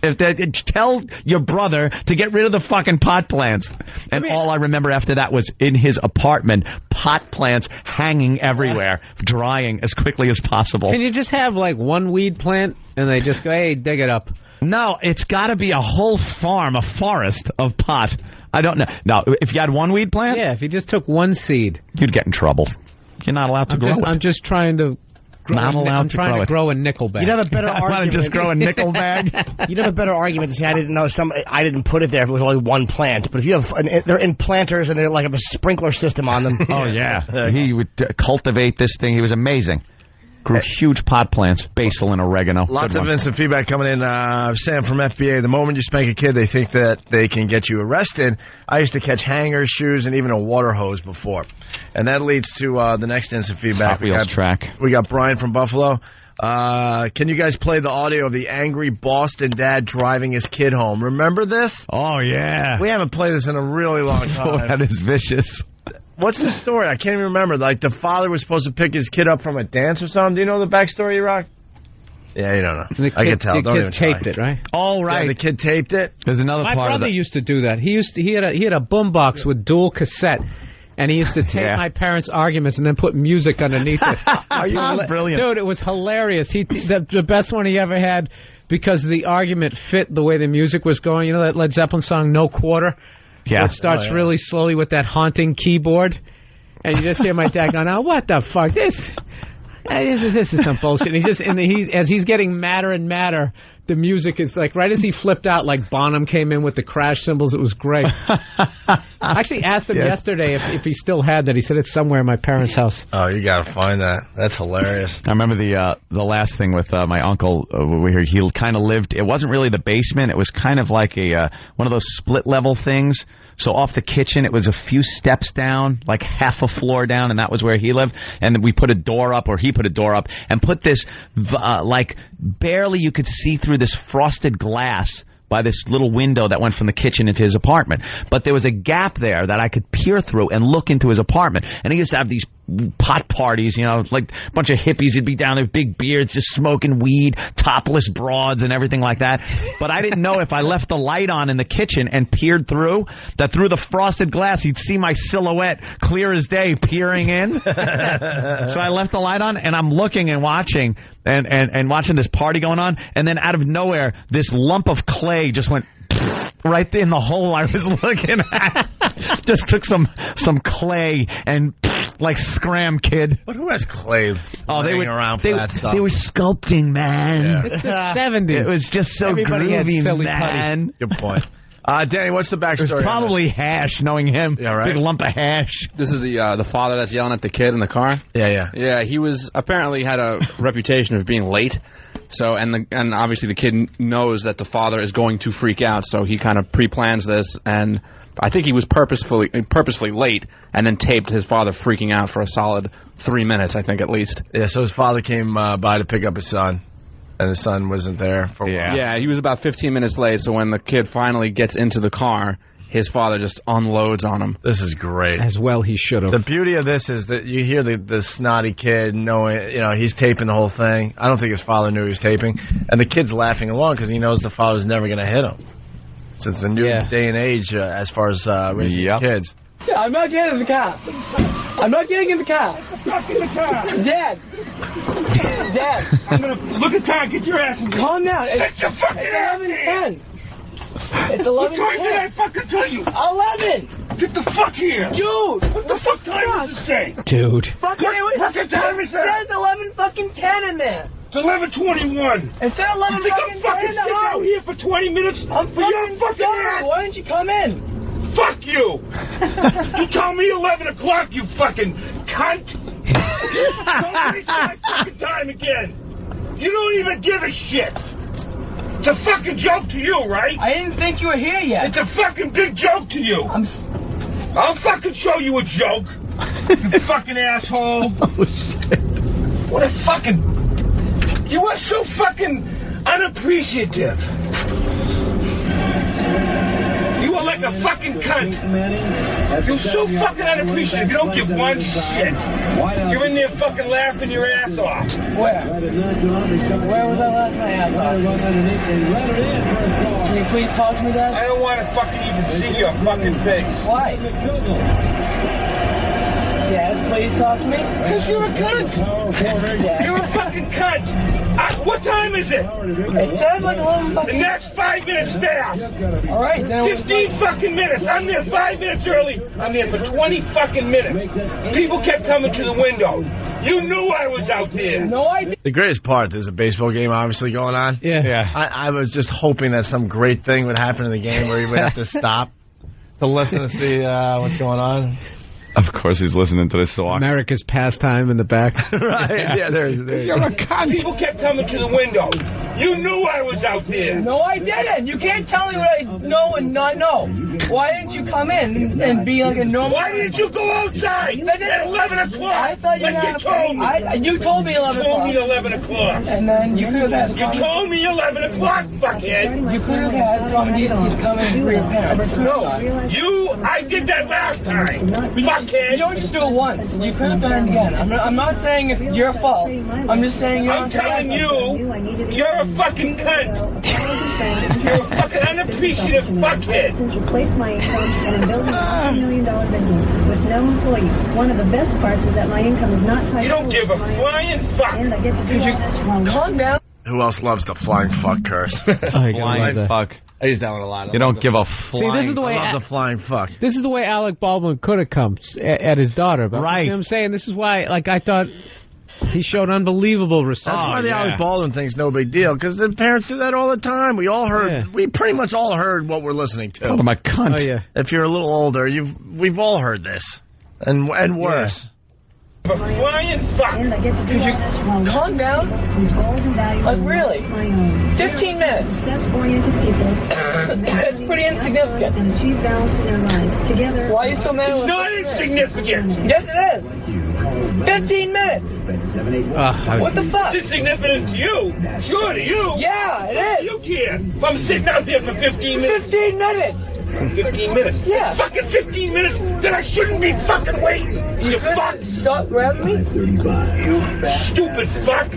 Tell your brother to get rid of the fucking pot plants. And all I remember after that was in his apartment, pot plants hanging everywhere, drying as quickly as possible. Can you just have like one weed plant and they just go, hey, dig it up? No, it's got to be a whole farm, a forest of pot. I don't know. Now, if you had one weed plant? Yeah, if you just took one seed. You'd get in trouble. You're not allowed to grow it. I'm just trying to... I'm trying to grow a nickel bag. You'd have a better argument. I want to just grow a nickel bag. You'd have a better argument to say I didn't know I didn't put it there if it was only one plant. But if you have they're in planters and they're like have a sprinkler system on them. Oh yeah, he would cultivate this thing. He was amazing. Grew huge pot plants, basil and oregano. Lots of instant feedback coming in. Sam from FBA, the moment you spank a kid, they think that they can get you arrested. I used to catch hangers, shoes, and even a water hose before. And that leads to the next instant feedback. Hot Wheels track. We got Brian from Buffalo. Can you guys play the audio of the angry Boston dad driving his kid home? Remember this? Oh, yeah. We haven't played this in a really long time. Oh, that is vicious. What's the story? I can't even remember. Like, the father was supposed to pick his kid up from a dance or something. Do you know the backstory, Rock? Yeah, you don't know. I can tell. The kid taped it, right? Oh, right. Yeah, the kid taped it. There's another part of that. My brother used to do that. He had a boombox with dual cassette, and he used to tape my parents' arguments and then put music underneath it. Brilliant. Dude, it was hilarious. The best one he ever had, because the argument fit the way the music was going. You know that Led Zeppelin song, No Quarter? Yeah. It starts really slowly with that haunting keyboard, and you just hear my dad going, "Oh, what the fuck? This is some bullshit." And as he's getting madder and madder, the music is like, right as he flipped out, like Bonham came in with the crash cymbals. It was great. I actually asked him yesterday if he still had that. He said it's somewhere in my parents' house. Oh, you gotta find that. That's hilarious. I remember the last thing with my uncle. He kind of lived. It wasn't really the basement. It was kind of like one of those split level things. So off the kitchen, it was a few steps down, like half a floor down, and that was where he lived. And we put a door up, or he put a door up, and put this, like, barely you could see through this frosted glass by this little window that went from the kitchen into his apartment. But there was a gap there that I could peer through and look into his apartment. And he used to have these pot parties, you know, like a bunch of hippies. He'd be down there with big beards, just smoking weed, topless broads and everything like that. But I didn't know if I left the light on in the kitchen and peered through, that through the frosted glass, he'd see my silhouette clear as day peering in. So I left the light on, and I'm looking and watching and watching this party going on. And then out of nowhere, this lump of clay just went right in the hole I was looking at. Just took some clay and like scram, kid. But who has clay? They were around for that stuff. They were sculpting, man. Yeah. It's the 70s. It was just so Everybody had groovy, silly man. Good point. Danny, what's the backstory? It was probably hash, knowing him. Yeah, right. Big lump of hash. This is the father that's yelling at the kid in the car. Yeah. Yeah, he was apparently had a reputation of being late. So and obviously the kid knows that the father is going to freak out, so he kind of pre-plans this, and I think he was purposefully late, and then taped his father freaking out for a solid 3 minutes, I think at least. Yeah, so his father came by to pick up his son, and his son wasn't there for a while. Yeah, he was about 15 minutes late, so when the kid finally gets into the car, his father just unloads on him. This is great. As well he should have. The beauty of this is that you hear the snotty kid knowing, you know, he's taping the whole thing. I don't think his father knew he was taping. And the kid's laughing along because he knows the father's never going to hit him. So it's a new day and age as far as raising kids. Yeah, I'm not getting in the car. I'm not getting in the car. Fuck in the car. Dad. I'm going to look at time. Get your ass in there. Calm down. Get your fucking ass in. It's 11:10. What time did I fucking tell you? 11. Get the fuck here. Dude. What the fuck time does it say? Dude. What fucking time is that? It says 11 fucking 10 in there. It's 11:21. It said 11 you think I'm fucking sticking out here for 20 minutes? I'm for your fucking ass. ass? Why don't you come in? Fuck you! You told me 11 o'clock, you fucking cunt! Don't waste my fucking time again! You don't even give a shit! It's a fucking joke to you, right? I didn't think you were here yet. It's a fucking big joke to you! I'll fucking show you a joke! You fucking asshole! Oh, shit. What a fucking... You are so fucking unappreciative. You are like a fucking cunt. You're so fucking unappreciative. You don't give one shit. You're in there fucking laughing your ass off. Where? Where was I laughing my ass off? Can you please talk to me, Dad? I don't want to fucking even see your fucking face. Why? Dad, please talk to me. Because you're a cunt. You're a fucking cunt. What time is it? It says like 11 fucking... The next 5 minutes fast. All right, then... 15 fucking minutes. I'm there 5 minutes early. I'm there for 20 fucking minutes. People kept coming to the window. You knew I was out there. No, I didn't. The greatest part, there's a baseball game obviously going on. Yeah. I was just hoping that some great thing would happen in the game where he would have to stop to listen to see what's going on. Of course he's listening to this song. America's pastime in the back. Right, yeah, there's You're a cunt. People kept coming to the window. You knew I was out there. No, I didn't. You can't tell me what I know and not know. Why didn't you come in and be like a normal... Why didn't you go outside at 11 o'clock? I thought you told me. You told me 11 o'clock. You told me 11 o'clock. And then you could have had... You told me 11 o'clock, fuckhead. You could have had some decency to come in for your parents. No. I did that last time. Fuckhead. You don't just do it once. You could have done it again. I'm not saying it's your fault. I'm just saying you're... I'm telling you, you're a fucking cunt. You're a fucking unappreciative fuckhead. My income and I'm building a $1 million business with no employees. One of the best parts is that my income is not tied. You don't give a flying fuck. And I get to do all this. Calm down. Who else loves the flying fuck curse? Flying fuck. I use that one a lot. You don't give a flying... See, this is the way I love the flying fuck. This is the way Alec Baldwin could have come at his daughter. But right. You know what I'm saying? This is why, like, I thought he showed unbelievable respect. That's why the Alec Baldwin thing's no big deal, because the parents do that all the time. We all heard, we pretty much all heard what we're listeing to. Oh, my cunt. Oh, yeah. If you're a little older, we've all heard this. And worse. A flying fuck. Could you calm down? Like, really? 15 minutes. That's pretty insignificant. Why are you so mad? It's not insignificant. Yes, it is. 15 minutes. What the fuck? It's insignificant to you. Sure, to you. Yeah, it is. You care. If I'm sitting out there for 15 minutes. 15 minutes. 15 minutes? Yeah. Fucking 15 minutes, then I shouldn't be fucking waiting. You fuck. Stop grabbing me. You stupid fuck.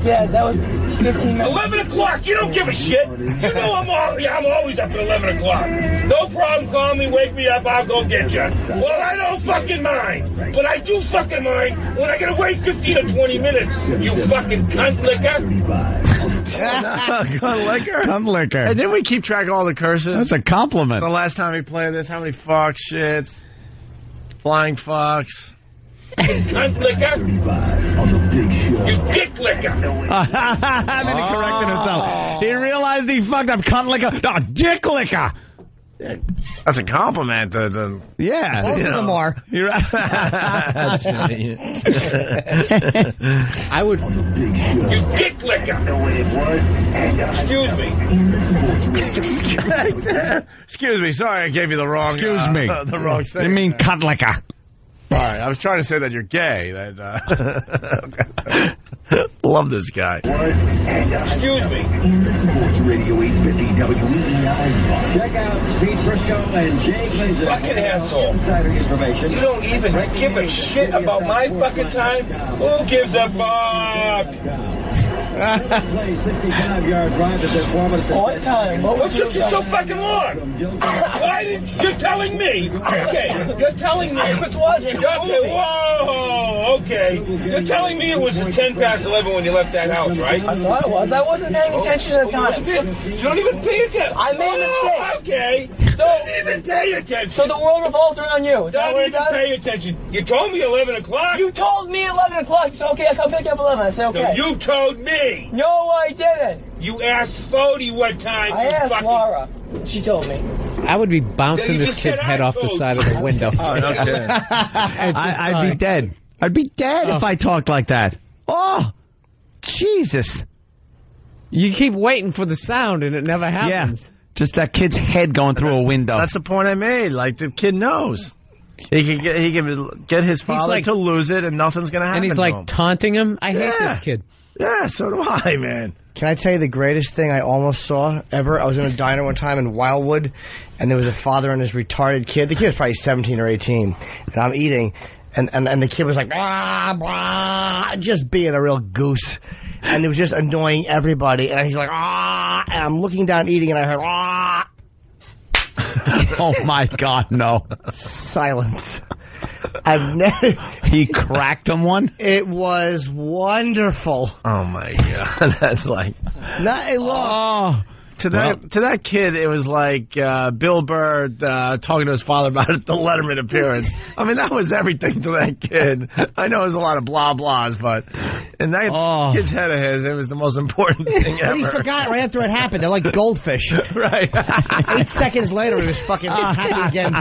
Yeah, that was 15 minutes. 11 o'clock, you don't give a shit. You know I'm always up at 11 o'clock. No problem, call me, wake me up, I'll go get you. Well, I don't fucking mind. But I do fucking mind when I gotta wait 15 or 20 minutes. You fucking cunt licker. Cunt licker? Cunt licker. And then we keep track of all the curses. That's a compliment. The last time we played this, how many fucks, shits, flying fucks. Cunt licker. You dick licker. I mean, he corrected himself. He realized he fucked up. Cunt licker. No, dick licker. That's a compliment. Yeah, both of them are. You're right. I would. You dick licker. Excuse me. Excuse me. Sorry, I gave you the wrong. Excuse me. The wrong thing. You mean cunt licker? Sorry, I was trying to say that you're gay. Love this guy. Excuse me. Radio 850 WEEI. Check out Pete Briscoe and Jay Glazer. Fucking asshole. You don't even give a shit about my fucking time? Who gives a fuck? What time? What took you so fucking long? Why you're telling me? Okay, you're telling me. I was watching. Okay, whoa, okay. You're telling me it was 10 past 11 when you left that house, right? I thought it was. I wasn't paying attention at the time. You don't even pay attention. I made a mistake. Okay. Don't even pay attention. So the world revolves around you. Don't even pay attention. You told me 11 o'clock. You told me 11 o'clock. So okay, I'll come pick you up 11. I said okay. So you told me. No, I didn't. You asked Fody what time. I asked Laura. She told me. I would be bouncing this kid's head off the side of the window. Oh, no kidding. I'd be dead. I'd be dead if I talked like that. Oh, Jesus. You keep waiting for the sound and it never happens. Yeah. Just that kid's head going through a window. That's the point I made. Like, the kid knows. He can get his father to lose it, and nothing's going to happen. And he's to like him. taunting him. I hate this kid. Yeah, so do I, man. Can I tell you the greatest thing I almost saw ever? I was in a diner one time in Wildwood, and there was a father and his retarded kid. The kid was probably 17 or 18, and I'm eating, and the kid was like, blah, blah, just being a real goose. And it was just annoying everybody. And he's like, ah, and I'm looking down eating, and I heard, ah. Oh, my God, no. Silence. I've never... He cracked him one? It was wonderful. Oh, my God. That's like... To that kid, it was like Bill Burr talking to his father about the Letterman appearance. I mean, that was everything to that kid. I know it was a lot of blah blahs, but in that kid's head of his, it was the most important thing ever. But he forgot right after it happened. They're like goldfish. Right. 8 seconds later, he was fucking happy again,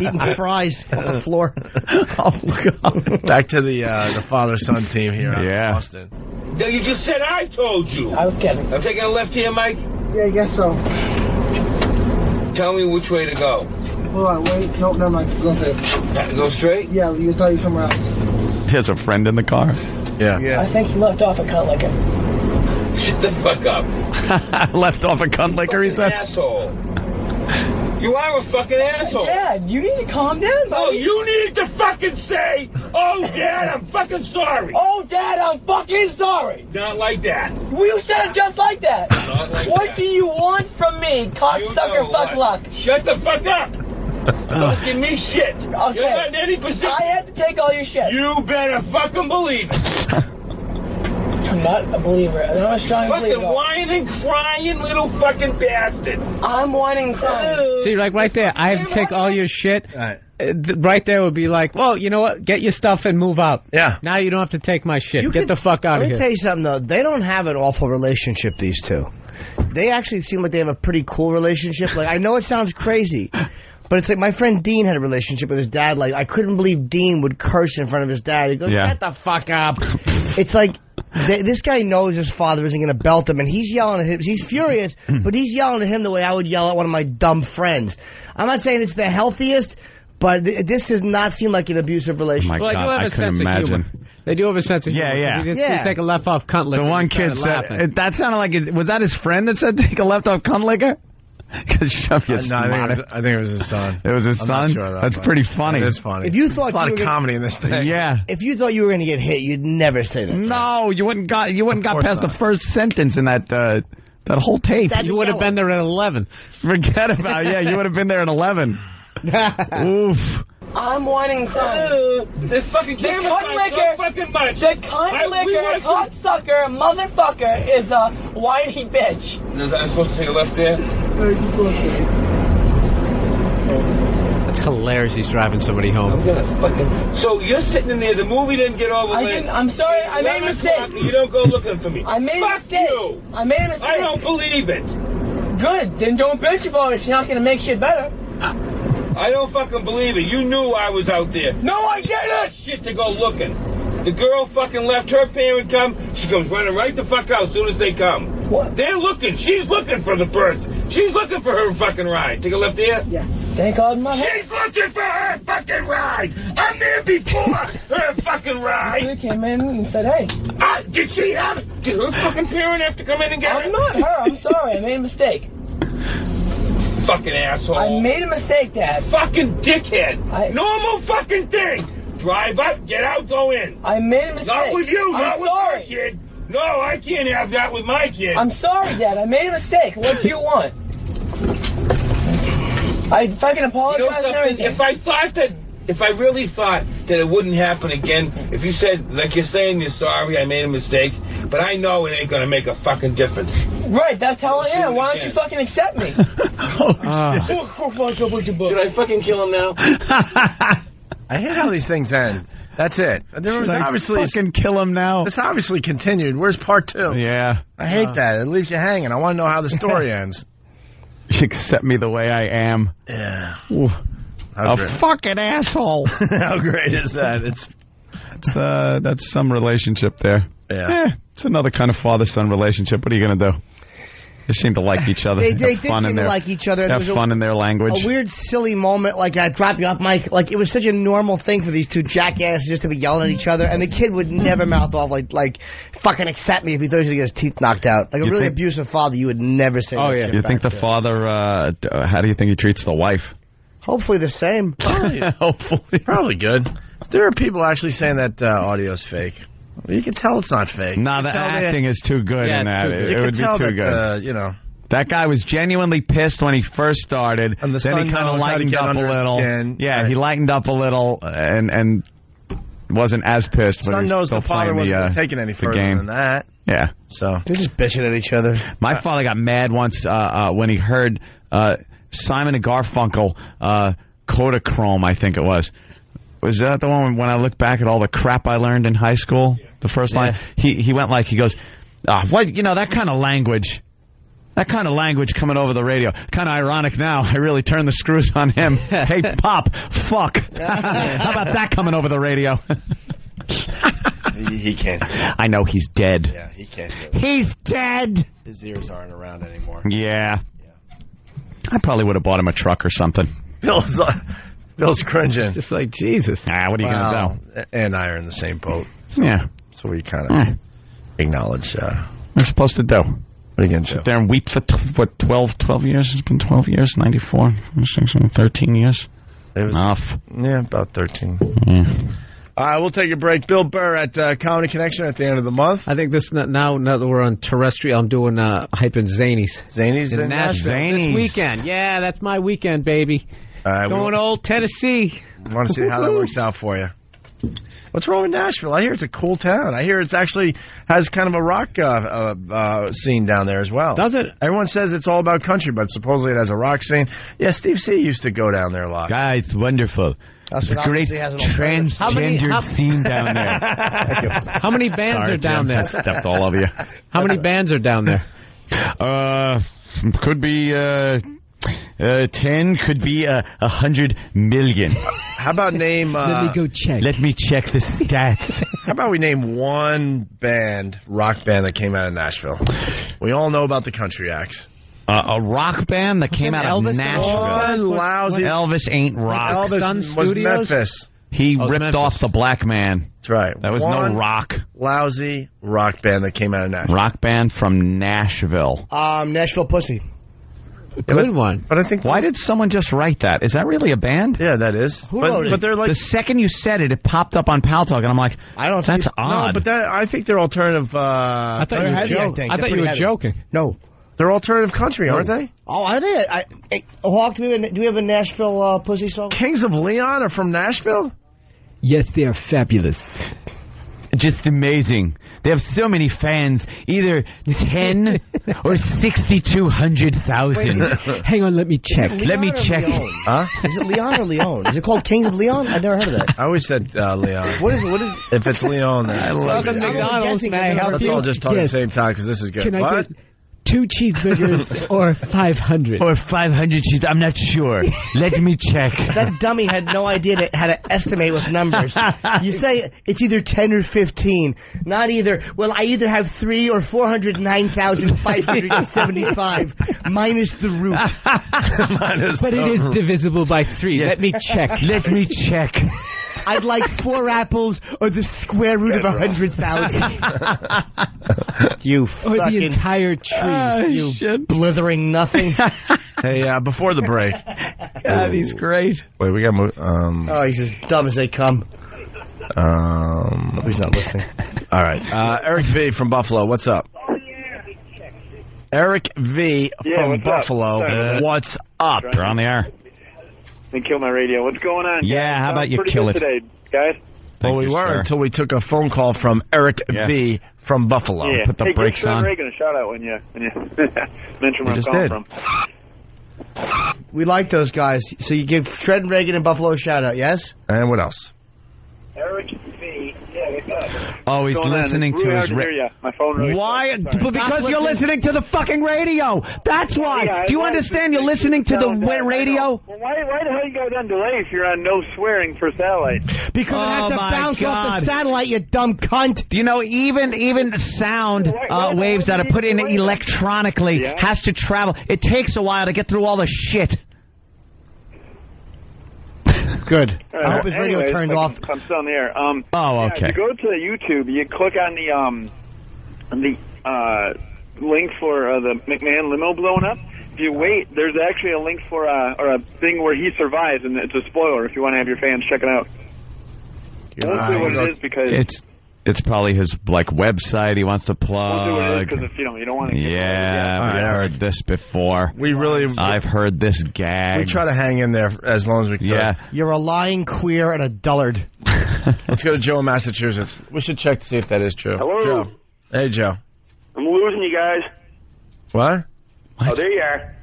eating fries on the floor. Oh, God. Back to the father-son team here in Boston. You just said I told you. I was kidding. I'm taking a left here, Mike. Yeah, I guess so. Tell me which way to go. Hold on, wait. Nope, never mind. Go straight. Go straight? Yeah, you tell you somewhere else. He has a friend in the car. Yeah. I think he left off a cunt licker. Shut the fuck up. Left off a cunt licker, he said? Asshole. You are a fucking asshole. Dad, you need to calm down, buddy. Oh, you need to fucking say, oh, Dad, I'm fucking sorry. Oh, Dad, I'm fucking sorry. Not like that. You said it just like that. Not like what that. do you want from me, cocksucker fuck luck? Shut the fuck up. Don't give me shit. Okay. You're not in any position. I had to take all your shit. You better fucking believe it. I'm not a believer. I'm not a strong believer. Fucking whining, crying little fucking bastard. I'm whining crying. See, like right there, I have to take all your shit. Right there would be like, well, you know what? Get your stuff and move out. Yeah. Now you don't have to take my shit. Get the fuck out of here. Let me tell you something, though. They don't have an awful relationship, these two. They actually seem like they have a pretty cool relationship. Like, I know it sounds crazy, but it's like my friend Dean had a relationship with his dad. Like, I couldn't believe Dean would curse in front of his dad. He'd go, get the fuck up. It's like... this guy knows his father isn't going to belt him, and he's yelling at him. He's furious, but he's yelling at him the way I would yell at one of my dumb friends. I'm not saying it's the healthiest, but this does not seem like an abusive relationship. Oh my God, I couldn't imagine. They do have a sense of humor. Yeah. He didn't take a left off cunt licker. The one kid said, that sounded like, was that his friend that said take a left off cunt licker? Because shove your I think it was his son. It was his I'm son? not sure That's pretty funny. It is funny. If you thought a lot of comedy in this thing. Yeah. If you thought you were going to get hit, you'd never say that. No, you wouldn't got past the first sentence in that whole tape. You would have been there at 11. Forget about it. Yeah, you would have been there at 11. Oof. I'm whining crying. This fucking camera cunt licker, so fucking much. the cunt licker, cocksucker, motherfucker is a whiny bitch. Is I supposed to take a left there? That's hilarious. He's driving somebody home. I'm gonna fucking... So you're sitting in there, the movie didn't get over late. I'm sorry, I made a mistake. You don't go looking for me. I made a mistake. You. I made a mistake. I don't believe it. Good, then don't bitch about it. It's not gonna make shit better. I don't fucking believe it. You knew I was out there. No, I didn't! Shit to go looking. The girl fucking left. Her parent come. She comes running right the fuck out as soon as they come. What? They're looking. She's looking for the person. She's looking for her fucking ride. Take a left there? Yeah. Thank God my head. She's looking for her fucking ride. I'm there before her fucking ride. She came in and said, hey. Did she have it? Did her fucking parent have to come in and get her? I'm not her. I'm sorry. I made a mistake. Fucking asshole. I made a mistake, Dad. Fucking dickhead. Normal fucking thing. Drive up, get out, go in. I made a mistake. Not with you, not with sorry. my kid. No, I can't have that with my kid. I'm sorry, Dad. I made a mistake. What do you want? I fucking apologize and everything. If I really thought that it wouldn't happen again, if you said, like you're saying you're sorry, I made a mistake, but I know it ain't going to make a fucking difference. Right, that's how I am. Why don't you fucking accept me? Should I fucking kill him now? I hate how these things end. That's it. There was obviously fucking kill him now. This obviously continued. Where's part 2? Yeah. I hate that. It leaves you hanging. I want to know how the story ends. Accept me the way I am. Yeah. Ooh. A fucking asshole. How great is that? That's some relationship there. Yeah. It's another kind of father-son relationship. What are you going to do? They seem to like each other. They did fun seem in to their, like each other. Have fun in their language. A weird, silly moment, like I drop you off, Mike. Like it was such a normal thing for these two jackasses just to be yelling at each other, and the kid would never mouth off like fucking accept me if he thought he was gonna get his teeth knocked out. Like a really abusive father, you would never say. Oh yeah. You think the father? How do you think he treats the wife? Hopefully the same. Hopefully. Probably good. There are people actually saying that audio's fake. You can tell it's not fake. No, the acting is too good in that. It would be too good. You know. That guy was genuinely pissed when he first started. And then he kind of lightened up a little. Yeah, right. He lightened up a little and wasn't as pissed. Son knows the father wasn't taking any further than that. Yeah. So they're just bitching at each other. My father got mad once when he heard Simon and Garfunkel, Kodachrome, I think it was. Was that the one when I look back at all the crap I learned in high school? The first line? He went like, he goes, what, that kind of language. That kind of language coming over the radio. Kind of ironic now. I really turned the screws on him. Hey, Pop, fuck. How about that coming over the radio? He can't. I know he's dead. Yeah, he can't do it. He's dead. His ears aren't around anymore. Yeah. I probably would have bought him a truck or something. Bill's cringing. Just like, Jesus. What are you going to do? And I are in the same boat. So, yeah. So we kind of acknowledge. What are you supposed to do? What are you going to sit there and weep for 12 years? It's been 12 years, 94, 13 years. Enough. Yeah, about 13. All right, we'll take a break. Bill Burr at Comedy Connection at the end of the month. I think this now that we're on terrestrial, I'm doing hyping Zanies. Zanies in Nashville this weekend. Yeah, that's my weekend, baby. Going to Old Tennessee. I want to see how that works out for you. What's wrong with Nashville? I hear it's a cool town. I hear it's actually has kind of a rock scene down there as well. Does it? Everyone says it's all about country, but supposedly it has a rock scene. Yeah, Steve C. used to go down there a lot. Guys, wonderful. It's a great transgender scene down there. How many bands are down there? Stepped all over you. How many bands are down there? Could be 10, could be 100 million. How about name... Let me go check. Let me check the stats. How about we name one rock band that came out of Nashville? We all know about the country acts. A rock band that came out of Nashville. Lousy. Elvis ain't rock. Elvis was Memphis. He ripped off the black man. That's right. That was no rock. Lousy rock band that came out of Nashville. Rock band from Nashville. Nashville Pussy. Good one. But I think why did someone just write that? Is that really a band? Yeah, that is. Who wrote it? But they're like the second you said it, it popped up on Pal Talk, and I'm like, that's odd. No, but I think they're alternative. I thought you were joking. I thought you were joking. No, they're alternative country, aren't they? Oh, are they? Hawk, do we have a Nashville Pussy song? Kings of Leon are from Nashville. Yes, they are fabulous. Just amazing. They have so many fans, either 10 or 6,200,000. Hang on, let me check. Let me check. Huh? Is it Leon or Leon? Is it called Kings of Leon? I've never heard of that. I always said Leon. What is it? If it's Leon, then I love it. McDonald's, man. Let's all just talk at the same time because this is good. Can I get 2 cheeseburgers or 500? Or 500 cheese. I'm not sure. Let me check. That dummy had no idea how to estimate with numbers. You say it's either 10 or 15. Not either. Well, I either have 3 or 409,575 minus the root. But it is divisible by 3. Yes. Let me check. Let me check. I'd like 4 apples or the square root of 100,000. You or fucking... the entire tree. You blithering nothing. Hey, before the break. God, he's great. Wait, we got to move. Oh, he's as dumb as they come. He's not listening. All right. Eric V. from Buffalo, what's up? Eric V. from Buffalo, what's up? You're on the air. And kill my radio. What's going on? Yeah, guys? how about you pretty kill good it today, guys? Well, we were until we took a phone call from Eric V. from Buffalo. Yeah. Put the brakes give on. Reagan a shout out when you mention where I'm calling from. We like those guys. So you give Fred and Reagan in Buffalo a shout out, yes? And what else? Eric V. Yeah, what's up? Oh, he's listening to his radio. My phone really Why? sucks. Sorry. Because you're listening to the fucking radio. That's why. Yeah, Do you understand? You're listening to the radio? Well, why the hell you guys on delay if you're on no swearing for satellite? Because it has to bounce off the satellite, you dumb cunt. Do you know even sound waves that are put in electronically has to travel. It takes a while to get through all the shit. Good. I hope his radio turned off. I'm still on the air. Okay. If you go to YouTube, you click on the link for the McMahon limo blowing up. If you wait, there's actually a link for or a thing where he survives, and it's a spoiler if you want to have your fans check it out. I won't say what it is because it's probably his website he wants to plug. I won't say what it is because you don't want to. Yeah, we've heard this before. I've heard this gag. We try to hang in there as long as we can. Yeah. You're a lying queer and a dullard. Let's go to Joe in Massachusetts. We should check to see if that is true. Hello. Joe. Hey, Joe. I'm losing you guys. What? Oh, there you are.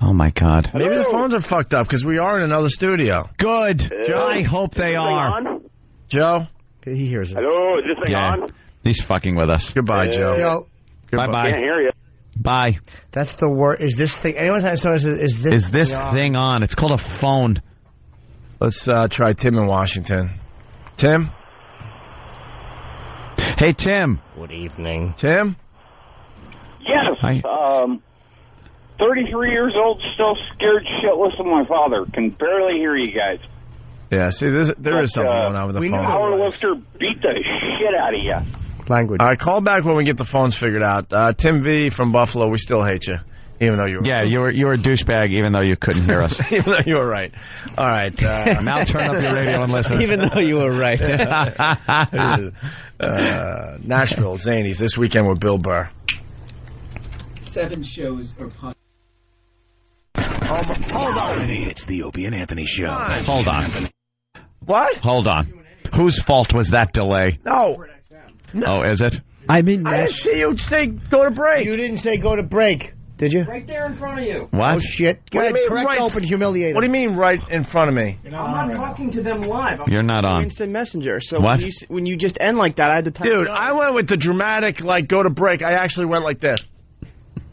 Oh, my God. Maybe the phones are fucked up because we are in another studio. Good. I hope they are. On? Joe? He hears us. Hello, is this thing on? He's fucking with us. Goodbye, Joe. Bye-bye. Can't hear you. Bye. That's the word. Is this thing... Anyone has noticed, is this thing on? It's called a phone. Let's try Tim in Washington. Tim? Hey, Tim. Good evening. Tim? Yes. 33 years old, still scared shitless of my father. Can barely hear you guys. Yeah, see, there is something going on with the phone. Power lifter beat the shit out of you. Language. All right, call back when we get the phones figured out. Tim V from Buffalo, we still hate you, even though you were... Yeah, you were a douchebag, even though you couldn't hear us. Even though you were right. All right. Now turn up your radio and listen. Even though you were right. Nashville, Zanies, this weekend with Bill Burr. 7 shows are possible. Hold on. It's the Opie and Anthony Show. Hold on. What? Hold on. Whose fault was that delay? No. Oh, is it? I didn't see you say go to break. You didn't say go to break, did you? Right there in front of you. What? Oh, shit. Go ahead, correct, open, humiliate. What do you mean right in front of me? I'm not talking to them live. You're not on. Instant Messenger. So what? When you just end like that, I had to type Dude, I went with the dramatic, go to break. I actually went like this.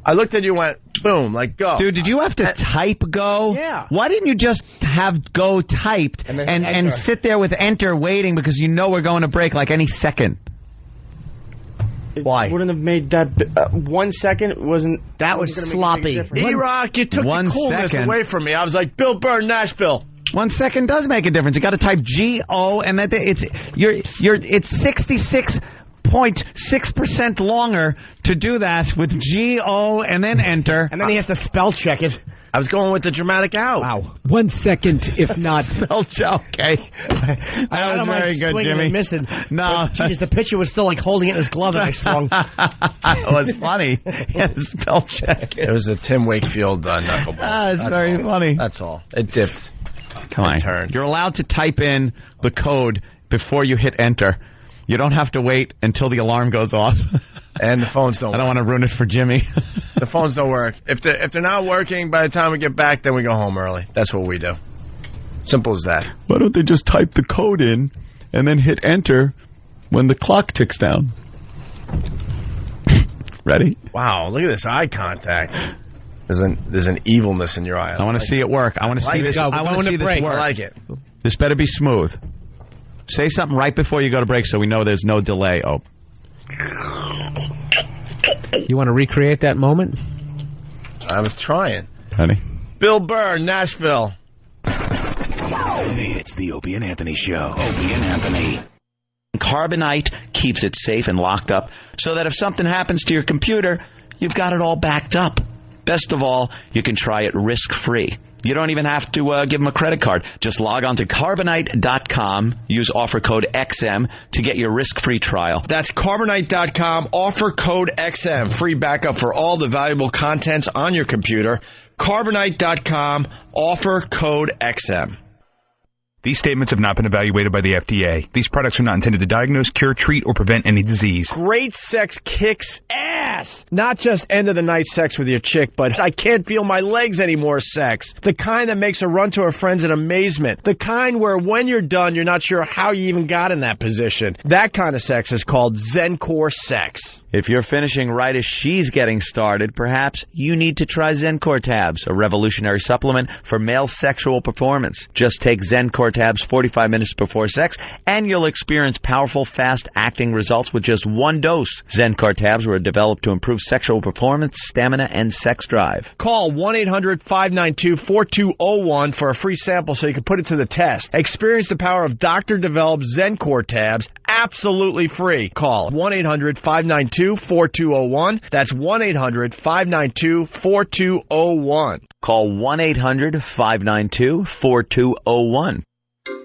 I looked at you and went, boom, go. Dude, did you have to type go? Yeah. Why didn't you just have go typed and sit there with enter waiting because you know we're going to break any second? Why? Wouldn't have made that 1 second wasn't... That was sloppy. E-Rock, you took the coolness away from me. I was like, Bill Burr, Nashville. 1 second does make a difference. You got to type G-O and it's 66.6% longer to do that with G-O and then enter. And then he has to spell check it. I was going with the dramatic out. Wow. 1 second, if not. Spell check. Okay. That was very good, Jimmy. And missing. No. Jeez, the pitcher was still holding it in his glove and I swung. It was funny. Yeah, spell check. It was a Tim Wakefield knuckleball. It's very funny. That's all. It dipped. Come on. You're allowed to type in the code before you hit enter. You don't have to wait until the alarm goes off. And the phones don't work. I don't want to ruin it for Jimmy. The phones don't work. If they're not working, by the time we get back, then we go home early. That's what we do. Simple as that. Why don't they just type the code in and then hit enter when the clock ticks down? Ready? Wow, look at this eye contact. There's an evilness in your eye. I want to see it work. I want to see this. I want to see this work. I like it. This better be smooth. Say something right before you go to break so we know there's no delay. Oh. You want to recreate that moment? I was trying. Honey. Bill Burr, Nashville. It's the Opie and Anthony Show. Opie and Anthony. Carbonite keeps it safe and locked up so that if something happens to your computer, you've got it all backed up. Best of all, you can try it risk-free. You don't even have to give them a credit card. Just log on to Carbonite.com, use offer code XM to get your risk-free trial. That's Carbonite.com, offer code XM. Free backup for all the valuable contents on your computer. Carbonite.com, offer code XM. These statements have not been evaluated by the FDA. These products are not intended to diagnose, cure, treat, or prevent any disease. Great sex kicks ass. Yes. Not just end of the night sex with your chick, but I can't feel my legs anymore sex. The kind that makes her run to her friends in amazement. The kind where when you're done, you're not sure how you even got in that position. That kind of sex is called Zencore sex. If you're finishing right as she's getting started, perhaps you need to try Zencore Tabs, a revolutionary supplement for male sexual performance. Just take Zencore Tabs 45 minutes before sex, and you'll experience powerful, fast-acting results with just one dose. Zencore Tabs were developed to improve sexual performance, stamina, and sex drive. Call 1-800-592-4201 for a free sample so you can put it to the test. Experience the power of doctor-developed Zencore Tabs absolutely free. Call 1-800-592-4201. That's 1-800-592-4201. Call 1-800-592-4201.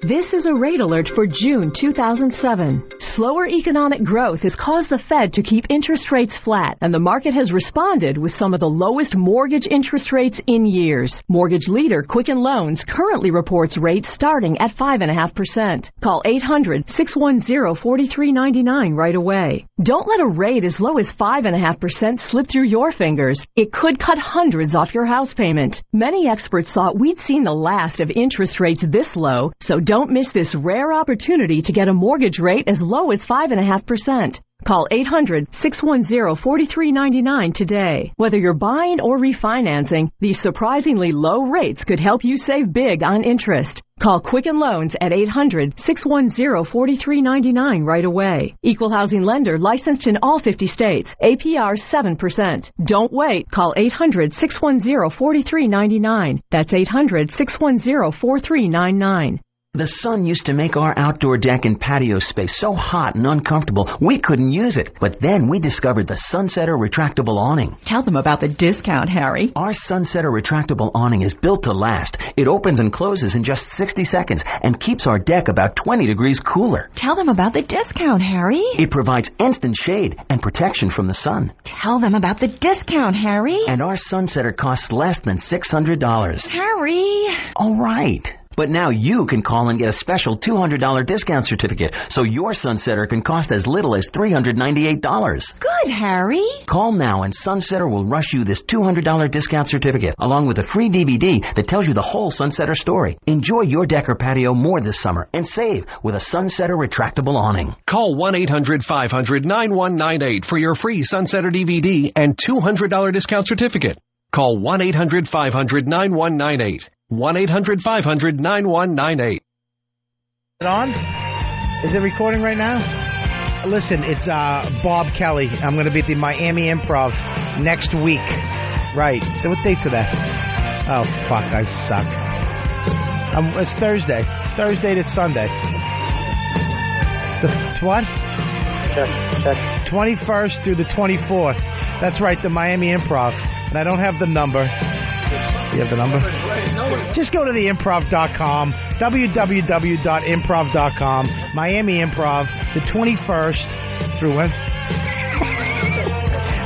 This is a rate alert for June 2007. Slower economic growth has caused the Fed to keep interest rates flat, and the market has responded with some of the lowest mortgage interest rates in years. Mortgage leader Quicken Loans currently reports rates starting at 5.5%. Call 800-610-4399 right away. Don't let a rate as low as 5.5% slip through your fingers. It could cut hundreds off your house payment. Many experts thought we'd seen the last of interest rates this low, so don't miss this rare opportunity to get a mortgage rate as low as 5.5%. Call 800-610-4399 today. Whether you're buying or refinancing, these surprisingly low rates could help you save big on interest. Call Quicken Loans at 800-610-4399 right away. Equal housing lender licensed in all 50 states. APR 7%. Don't wait. Call 800-610-4399. That's 800-610-4399. The sun used to make our outdoor deck and patio space so hot and uncomfortable we couldn't use it. But then we discovered the Sunsetter retractable awning. Tell them about the discount, Harry. Our Sunsetter retractable awning is built to last. It opens and closes in just 60 seconds and keeps our deck about 20 degrees cooler. Tell them about the discount, Harry. It provides instant shade and protection from the sun. Tell them about the discount, Harry. And our Sunsetter costs less than $600. Harry. All right. But now you can call and get a special $200 discount certificate, so your Sunsetter can cost as little as $398. Good, Harry. Call now and Sunsetter will rush you this $200 discount certificate, along with a free DVD that tells you the whole Sunsetter story. Enjoy your deck or patio more this summer and save with a Sunsetter retractable awning. Call 1-800-500-9198 for your free Sunsetter DVD and $200 discount certificate. Call 1-800-500-9198. 1-800-500-9198. Is it on? Is it recording right now? Listen, it's Bob Kelly. I'm going to be at the Miami Improv next week. Right. What date's that? Oh, fuck, I suck. It's Thursday. Thursday to Sunday. What? Check. 21st through the 24th. That's right, the Miami Improv. And I don't have the number. You have the number? Just go to the improv.com, www.improv.com, Miami Improv, the 21st through when?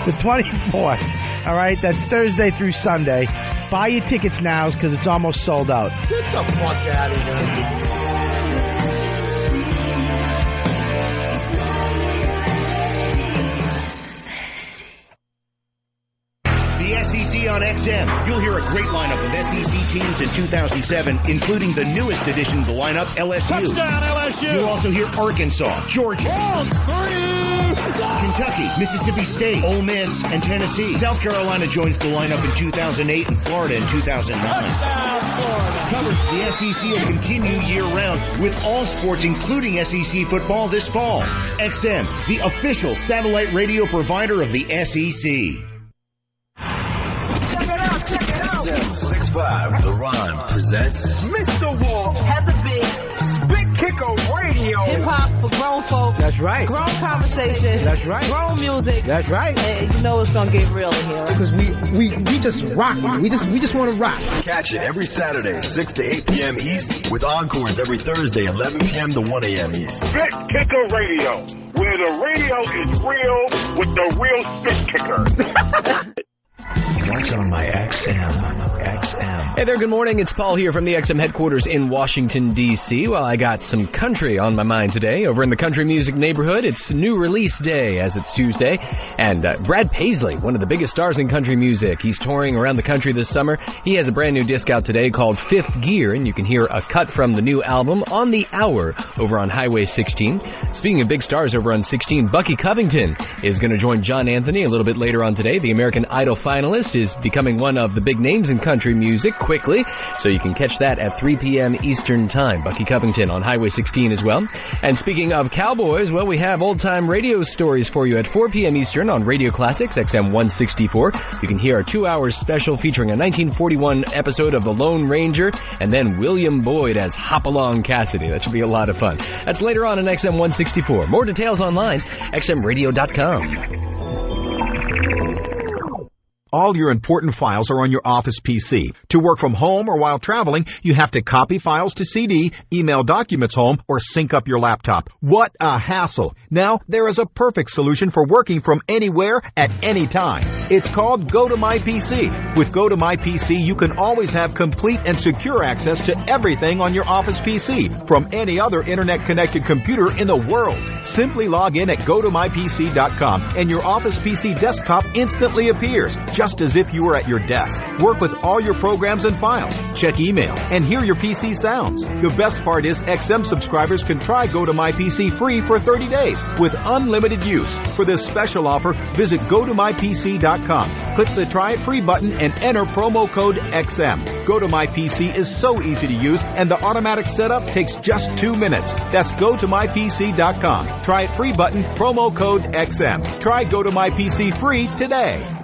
The 24th. All right, that's Thursday through Sunday. Buy your tickets now because it's almost sold out. Get the fuck out of here. On XM, you'll hear a great lineup of SEC teams in 2007, including the newest addition to the lineup, LSU. Touchdown, LSU! You'll also hear Arkansas, Georgia, Kentucky, Mississippi State, Ole Miss, and Tennessee. South Carolina joins the lineup in 2008 and Florida in 2009. Coverage of the SEC will continue year-round with all sports, including SEC football, this fall. XM, the official satellite radio provider of the SEC. 6'5", The Rhyme presents Mr. Wall has a big Spit Kicker Radio. Hip-hop for grown folks. That's right. Grown conversation. That's right. Grown music. That's right. And you know it's gonna get real in here. Because we just rock. We just want to rock. Catch it every Saturday, 6 to 8 p.m. East, with encores every Thursday, 11 p.m. to 1 a.m. East. Spit Kicker Radio, where the radio is real with the real Spit Kicker. What's on my XM? Hey there, good morning. It's Paul here from the XM headquarters in Washington, D.C. Well, I got some country on my mind today. Over in the country music neighborhood, it's new release day, as it's Tuesday. And Brad Paisley, one of the biggest stars in country music, he's touring around the country this summer. He has a brand new disc out today called Fifth Gear, and you can hear a cut from the new album On the Hour over on Highway 16. Speaking of big stars over on 16, Bucky Covington is going to join John Anthony a little bit later on today. The American Idol finalist is becoming one of the big names in country music quickly, so you can catch that at 3 p.m. Eastern Time. Bucky Covington on Highway 16 as well. And speaking of cowboys, well, we have old-time radio stories for you at 4 p.m. Eastern on Radio Classics, XM 164. You can hear a 2-hour special featuring a 1941 episode of The Lone Ranger, and then William Boyd as Hopalong Cassidy. That should be a lot of fun. That's later on in XM 164. More details online, xmradio.com. All your important files are on your Office PC. To work from home or while traveling, you have to copy files to CD, email documents home, or sync up your laptop. What a hassle. Now, there is a perfect solution for working from anywhere at any time. It's called Go to My PC. With Go to My PC, you can always have complete and secure access to everything on your Office PC from any other internet-connected computer in the world. Simply log in at gotomypc.com and your Office PC desktop instantly appears, just as if you were at your desk. Work with all your programs and files, check email, and hear your PC sounds. The best part is XM subscribers can try Go to My PC free for 30 days with unlimited use. For this special offer, visit gotomypc.com. Click the Try It Free button and enter promo code XM. Go to My PC is so easy to use, and the automatic setup takes just 2 minutes. That's gotomypc.com. Try It Free button, promo code XM. Try Go to My PC free today.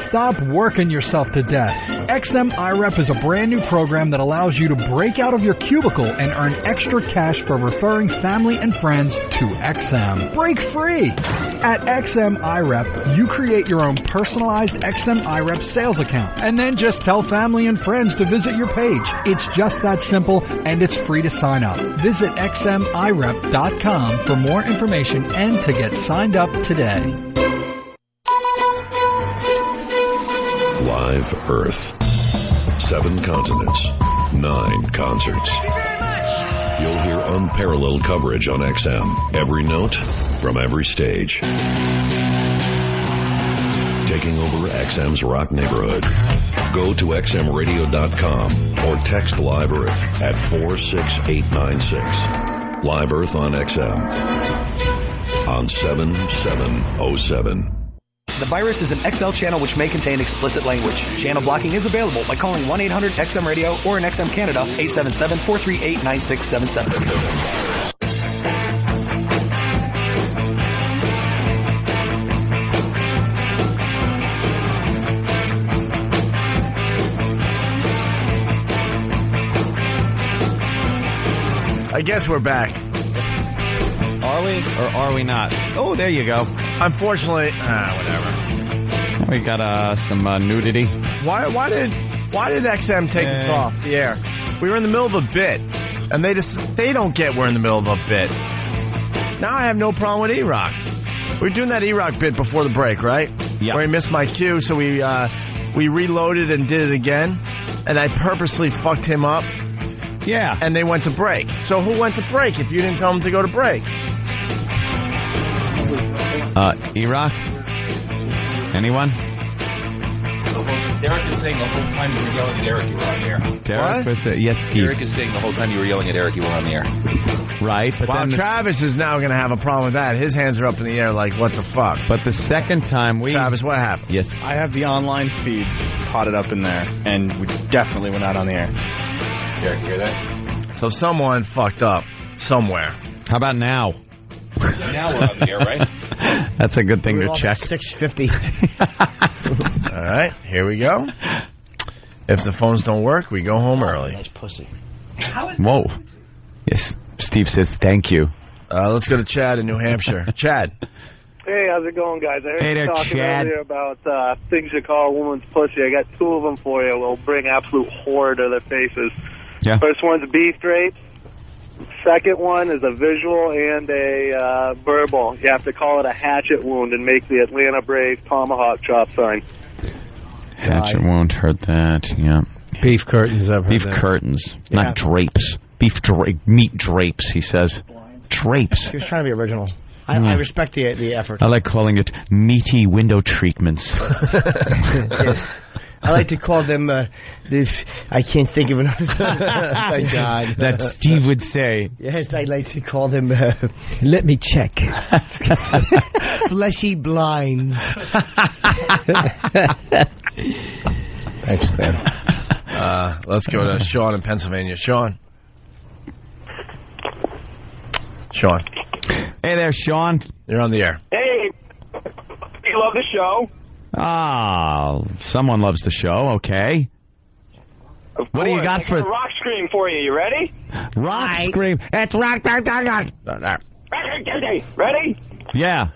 Stop working yourself to death. XM iRep is a brand new program that allows you to break out of your cubicle and earn extra cash for referring family and friends to XM. Break free! At XM iRep, you create your own personalized XM iRep sales account and then just tell family and friends to visit your page. It's just that simple, and it's free to sign up. Visit xmirep.com for more information and to get signed up today. Live Earth. 7 continents. 9 concerts. You'll hear unparalleled coverage on XM. Every note from every stage. Taking over XM's rock neighborhood. Go to xmradio.com or text Live Earth at 46896. Live Earth on XM. On 7707. The virus is an XL channel which may contain explicit language. Channel blocking is available by calling 1-800-XM-RADIO or in XM Canada, 877-438-9677. I guess we're back. Are we or are we not? Oh, there you go. Unfortunately, whatever. We got some nudity. Why did XM take us off the air? We were in the middle of a bit, and they don't get we're in the middle of a bit. Now I have no problem with E-Rock. We were doing that E-Rock bit before the break, right? Yeah. Where he missed my cue, so we reloaded and did it again, and I purposely fucked him up. Yeah. And they went to break. So who went to break if you didn't tell them to go to break? E-Rock? Anyone? Derek is saying the whole time you were yelling at Eric, you were on the air. Derek was yes, Steve. Derek is saying the whole time you were yelling at Eric, you were on the air. Right, but then Travis is now going to have a problem with that. His hands are up in the air like, what the fuck? But the second time Travis, what happened? Yes. I have the online feed potted up in there, and we definitely went out on the air. Derek, you hear that? So someone fucked up somewhere. How about now? Now we're on the air, right? That's a good thing to check. 6:50. All right, here we go. If the phones don't work, we go home early. Nice pussy. Whoa. Yes, Steve says thank you. Let's go to Chad in New Hampshire. Chad. Hey, how's it going, guys? I heard Hey you there, talking Chad. earlier about things you call a woman's pussy. I got 2 of them for you. We'll bring absolute horror to their faces. Yeah. First one's beef drapes. Second one is a visual and a verbal. You have to call it a hatchet wound and make the Atlanta Braves tomahawk chop sign. Hatchet wound, heard that, yeah. Beef curtains, I've heard Beef that. curtains, not drapes. Meat drapes, he says. Drapes. He was trying to be original. I respect the effort. I like calling it meaty window treatments. Yes. I like to call them, I can't think of another. Thank God. That Steve would say. Yes, I like to call them, let me check. fleshy blinds. Thanks, Dan. Let's go to Sean in Pennsylvania. Sean. Hey there, Sean. You're on the air. Hey, you love the show? Oh, someone loves the show, okay. What do you got for... a rock scream for you. You ready? Rock scream. It's rock. Ready? Yeah.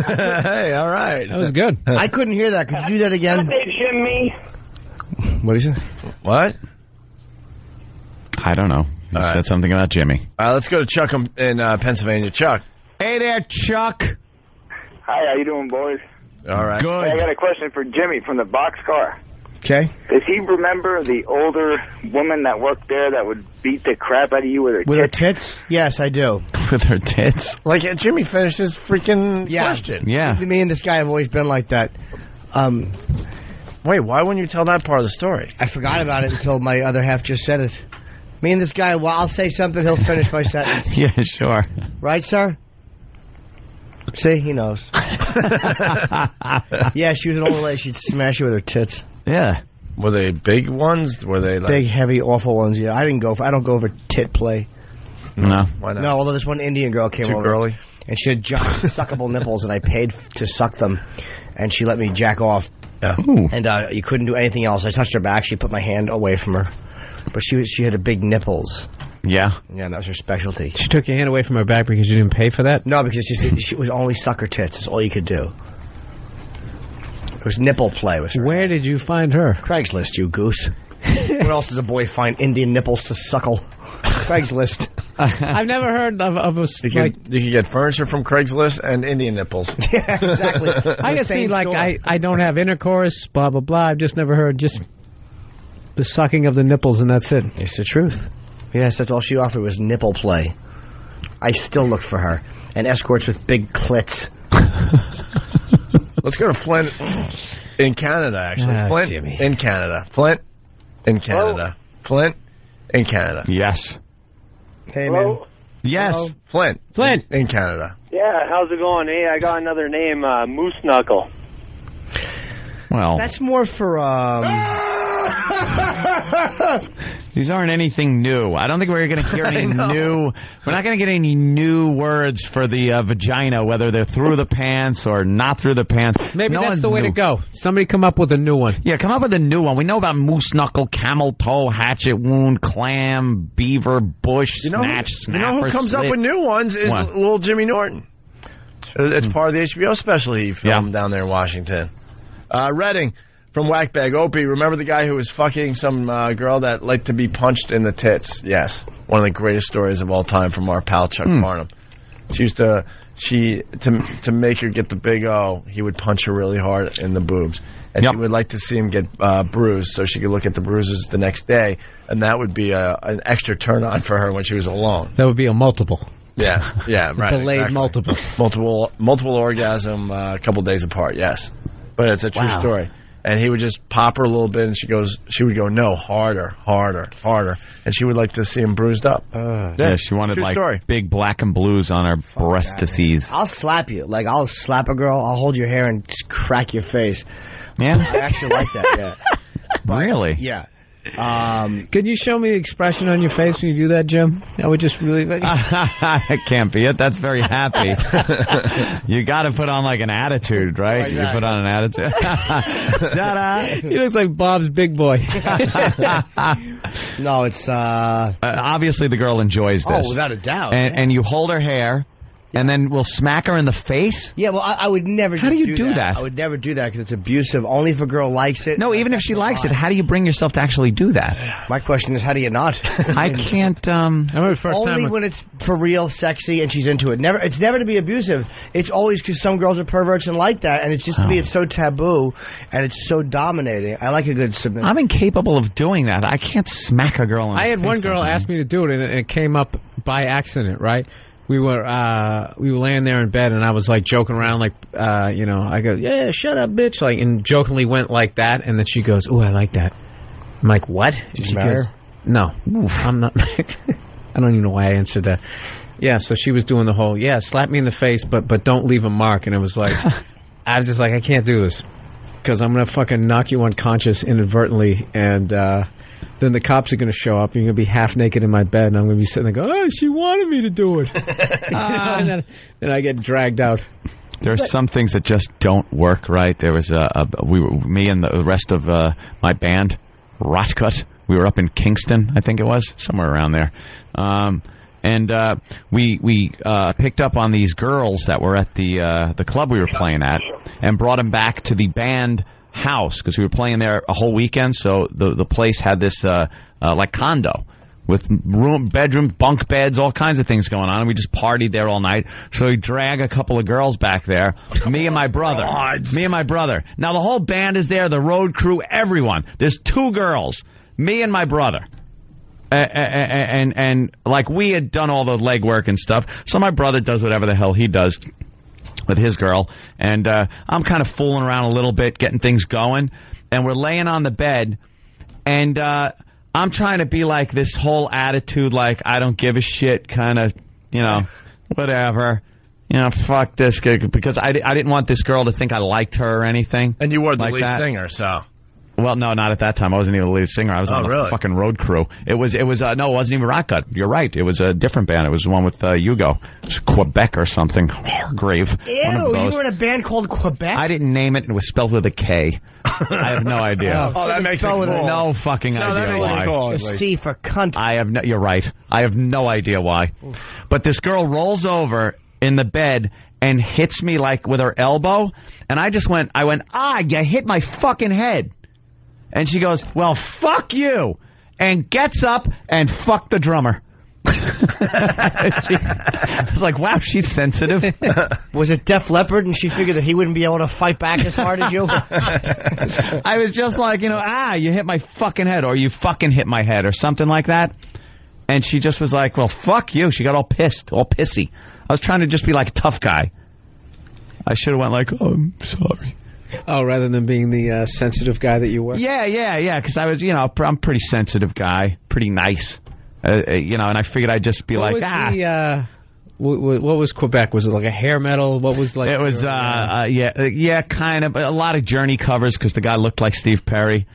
Hey, all right. That was good. I couldn't hear that. Could you do that again? Hey, Jimmy. What is it? What? I don't know. You said something about Jimmy. Let's go to Chuck in Pennsylvania. Chuck. Hey there, Chuck. Hi, how you doing, boys? All right. Good. Hey, I got a question for Jimmy from the boxcar. Okay. Does he remember the older woman that worked there that would beat the crap out of you with her With her tits? Yes, I do. With her tits? Like, Jimmy finished his freaking question. Yeah. Me and this guy have always been like that. Wait, why wouldn't you tell that part of the story? I forgot about it until my other half just said it. Me and this guy, well, I'll say something, he'll finish my sentence. Yeah, sure. Right, sir? See, he knows. Yeah, she was an old lady. She'd smash you with her tits. Yeah. Were they big ones? Were they like... Big, heavy, awful ones, yeah. I don't go for tit play. No. Why not? No, although this one Indian girl came over. Too girly? And she had giant suckable nipples, and I paid to suck them. And she let me jack off. Yeah. And you couldn't do anything else. I touched her back. She put my hand away from her. But she had a big nipples. Yeah. Yeah, that was her specialty. She took your hand away from her back because you didn't pay for that? No, because she would only suck her tits. That's all you could do. It was nipple play. Where did you find her? Craigslist, you goose. Where else does a boy find Indian nipples to suckle? Craigslist. I've never heard of a... You could get furniture from Craigslist and Indian nipples. Yeah, exactly. I can see, like, I don't have intercourse, blah, blah, blah. I've just never heard just the sucking of the nipples, and that's it. It's the truth. Yes, that's all she offered was nipple play. I still look for her. And escorts with big clits. Let's go to Flint in Canada, actually. Flint Jimmy. in Canada. Flint in Canada. Flint in Canada. Yes. Hey, Hello? man. Yes. Hello? Flint. Flint. In Canada. Yeah, how's it going? Hey, I got another name, Moose Knuckle. Well, That's more for, these aren't anything new. I don't think we're going to hear any new... We're not going to get any new words for the vagina, whether they're through the pants or not through the pants. Maybe No that's one's the way new. to go. Somebody come up with a new one. Yeah, come up with a new one. We know about moose knuckle, camel toe, hatchet wound, clam, beaver, bush, snatch, You know who snapper, comes up slit. with new ones is What? little Jimmy Norton. It's part of the HBO special he filmed down there in Washington. Redding from Whackbag. Opie, remember the guy who was fucking some girl that liked to be punched in the tits? Yes. One of the greatest stories of all time from our pal Chuck Barnum. She used to make her get the big O, he would punch her really hard in the boobs. And she would like to see him get bruised so she could look at the bruises the next day, and that would be an extra turn on for her when she was alone. That would be a multiple. Yeah, right. Delayed exactly. Multiple orgasm a couple days apart, yes. But it's a true story. And he would just pop her a little bit, and she would go, no, harder. And she would like to see him bruised up. Yeah, she wanted true like story. big black and blues on her breastises. I'll slap you. Like, I'll slap a girl, I'll hold your hair and just crack your face. Yeah? I actually like that, yeah. Really? Yeah. Could you show me the expression on your face when you do that, Jim? I would just really... That can't be it. That's very happy. You got to put on like an attitude, right? Exactly. You put on an attitude. Ta-da! He looks like Bob's big boy. No, it's... Obviously, the girl enjoys this. Oh, without a doubt. And you hold her hair, and then we'll smack her in the face? Yeah, well, I would never How do you do that? that? I would never do that because it's abusive. Only if a girl likes it. No, even if she likes it, how do you bring yourself to actually do that? My question is, how do you not? I can't, Only when it's for real, sexy, and she's into it. It's never to be abusive. It's always because some girls are perverts and like that, and it's just to me, it's so taboo, and it's so dominating. I like a good submission. I'm incapable of doing that. I can't smack a girl in the face. I had one girl ask me to do it, and it came up by accident, right? We were laying there in bed, and I was like joking around, like I go, yeah, shut up, bitch, like, and jokingly went like that, and then she goes, ooh, I like that. I'm like, what? Did you marry her? No, I'm not. I don't even know why I answered that. Yeah, so she was doing the whole, slap me in the face, but don't leave a mark, and it was like, I'm just like, I can't do this because I'm gonna fucking knock you unconscious inadvertently, and then the cops are going to show up, and you're going to be half naked in my bed, and I'm going to be sitting there going, oh, she wanted me to do it. And then I get dragged out. There are some things that just don't work right. There was me and the rest of my band, Rotcut. We were up in Kingston, I think it was, somewhere around there. And we picked up on these girls that were at the club we were playing at and brought them back to the band house because we were playing there a whole weekend. So the place had this like condo with bedroom, bunk beds, all kinds of things going on, and we just partied there all night. So we drag a couple of girls back there, me and my brother. Now the whole band is there, the road crew, everyone. There's 2 girls, me and my brother. And like we had done all the legwork and stuff, so my brother does whatever the hell he does with his girl, and I'm kind of fooling around a little bit, getting things going, and we're laying on the bed, and I'm trying to be like this whole attitude, like I don't give a shit, kind of, whatever, fuck this guy, because I didn't want this girl to think I liked her or anything. And you were the like lead that. singer, so. Well, no, not at that time. I wasn't even the lead singer. I was on the fucking road crew. It was no, it wasn't even Rockcut. You're right. It was a different band. It was the one with Hugo. It was Quebec or something. Hargrave. Ew, you were in a band called Quebec? I didn't name it. It was spelled with a K. I have no idea. Oh, that makes it cool. No fucking idea why. A C for cunt. You're right. I have no idea why. But this girl rolls over in the bed and hits me like with her elbow, and I went, you hit my fucking head. And she goes, well, fuck you, and gets up and fucked the drummer. I was like, wow, she's sensitive. Was it Def Leppard, and she figured that he wouldn't be able to fight back as hard as you? I was just like, you hit my fucking head, or you fucking hit my head, or something like that. And she just was like, well, fuck you. She got all pissed, all pissy. I was trying to just be like a tough guy. I should have went like, oh, I'm sorry. Oh, rather than being the sensitive guy that you were? Yeah, because I was, I'm a pretty sensitive guy, pretty nice, and I figured I'd just be what was Quebec? Was it like a hair metal? What was like? It was, kind of. A lot of Journey covers because the guy looked like Steve Perry,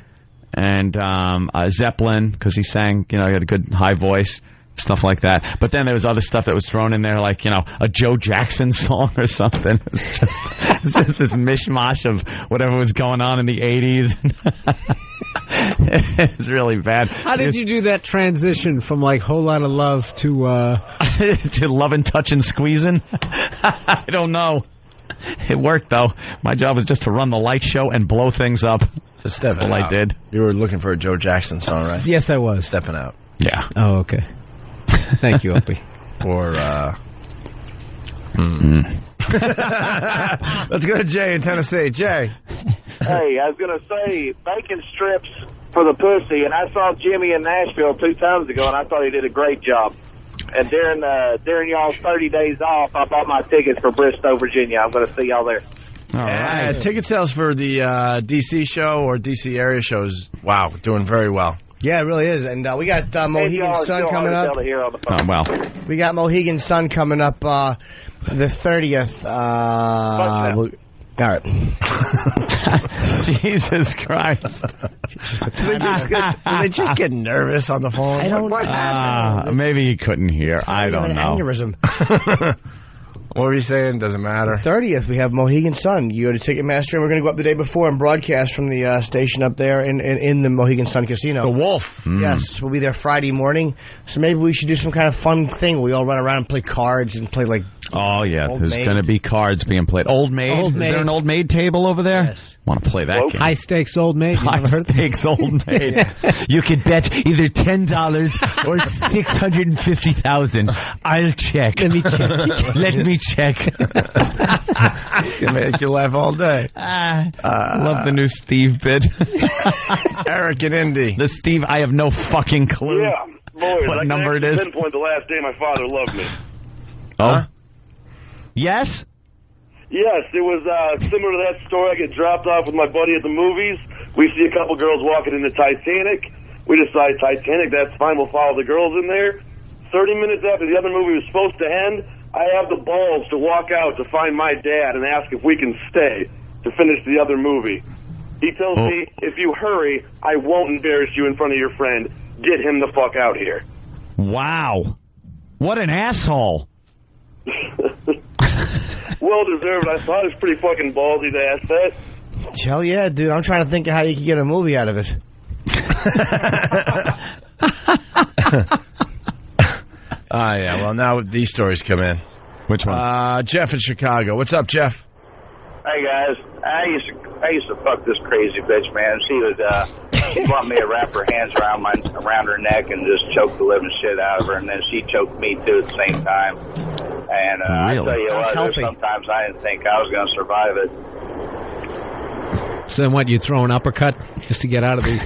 and Zeppelin because he sang, he had a good high voice. Stuff like that. But then there was other stuff that was thrown in there, like, a Joe Jackson song or something. It's just this mishmash of whatever was going on in the 80s. It was really bad. How did you do that transition from, like, Whole Lot of Love to... to Lovin', Touchin', Squeezin'? I don't know. It worked, though. My job was just to run the light show and blow things up. That's all I did. You were looking for a Joe Jackson song, right? Yes, I was. Stepping Out. Yeah. Oh, okay. Thank you, Opie. Or, Let's go to Jay in Tennessee. Jay. Hey, I was going to say, bacon strips for the pussy, and I saw Jimmy in Nashville 2 times ago, and I thought he did a great job. And during y'all's 30 days off, I bought my tickets for Bristow, Virginia. I'm going to see y'all there. All right. Ticket sales for the D.C. show or D.C. area shows, wow, doing very well. Yeah, it really is. And we got Mohegan Sun coming up. Oh, well. We got Mohegan Sun coming up the 30th. All right. Jesus Christ. Did they just get nervous on the phone? I don't know. Maybe he couldn't hear. I don't know. Aneurysm. What were you saying? Doesn't matter. 30th, we have Mohegan Sun. You go to Ticketmaster, and we're going to go up the day before and broadcast from the station up there in the Mohegan Sun Casino. The Wolf. Yes, we'll be there Friday morning. So maybe we should do some kind of fun thing where we all run around and play cards and play, like, Oh, yeah. Old There's Maid. going to be cards being played. Old Maid? Old Is Maid. there an Old Maid table over there? Yes. Want to play that game? High stakes old maid. You High never heard? stakes Old Maid. You could bet either $10 or $650,000. I'll check. Let me check. Let me check. Can make you laugh all day. Love the new Steve bit. Eric and Indy. The Steve, I have no fucking clue. Yeah, boys. What I number can it is? pinpoint the last day my father loved me. Oh? Yes? Yes, it was similar to that story. I get dropped off with my buddy at the movies. We see a couple girls walking into Titanic. We decide Titanic, that's fine. We'll follow the girls in there. 30 minutes after the other movie was supposed to end, I have the balls to walk out to find my dad and ask if we can stay to finish the other movie. He tells me, if you hurry, I won't embarrass you in front of your friend. Get him the fuck out here. Wow. What an asshole. Well deserved. I thought it was pretty fucking ballsy to ask that. Hell yeah, dude. I'm trying to think of how you could get a movie out of it. Yeah. Well, now these stories come in. Which one? Jeff in Chicago. What's up, Jeff? Hey guys, I used to fuck this crazy bitch, man. She would she'd want me to wrap her hands around her neck and just choke the living shit out of her, and then she choked me too at the same time. And I tell you what, there's sometimes I didn't think I was going to survive it. So then what, you throw an uppercut just to get out of the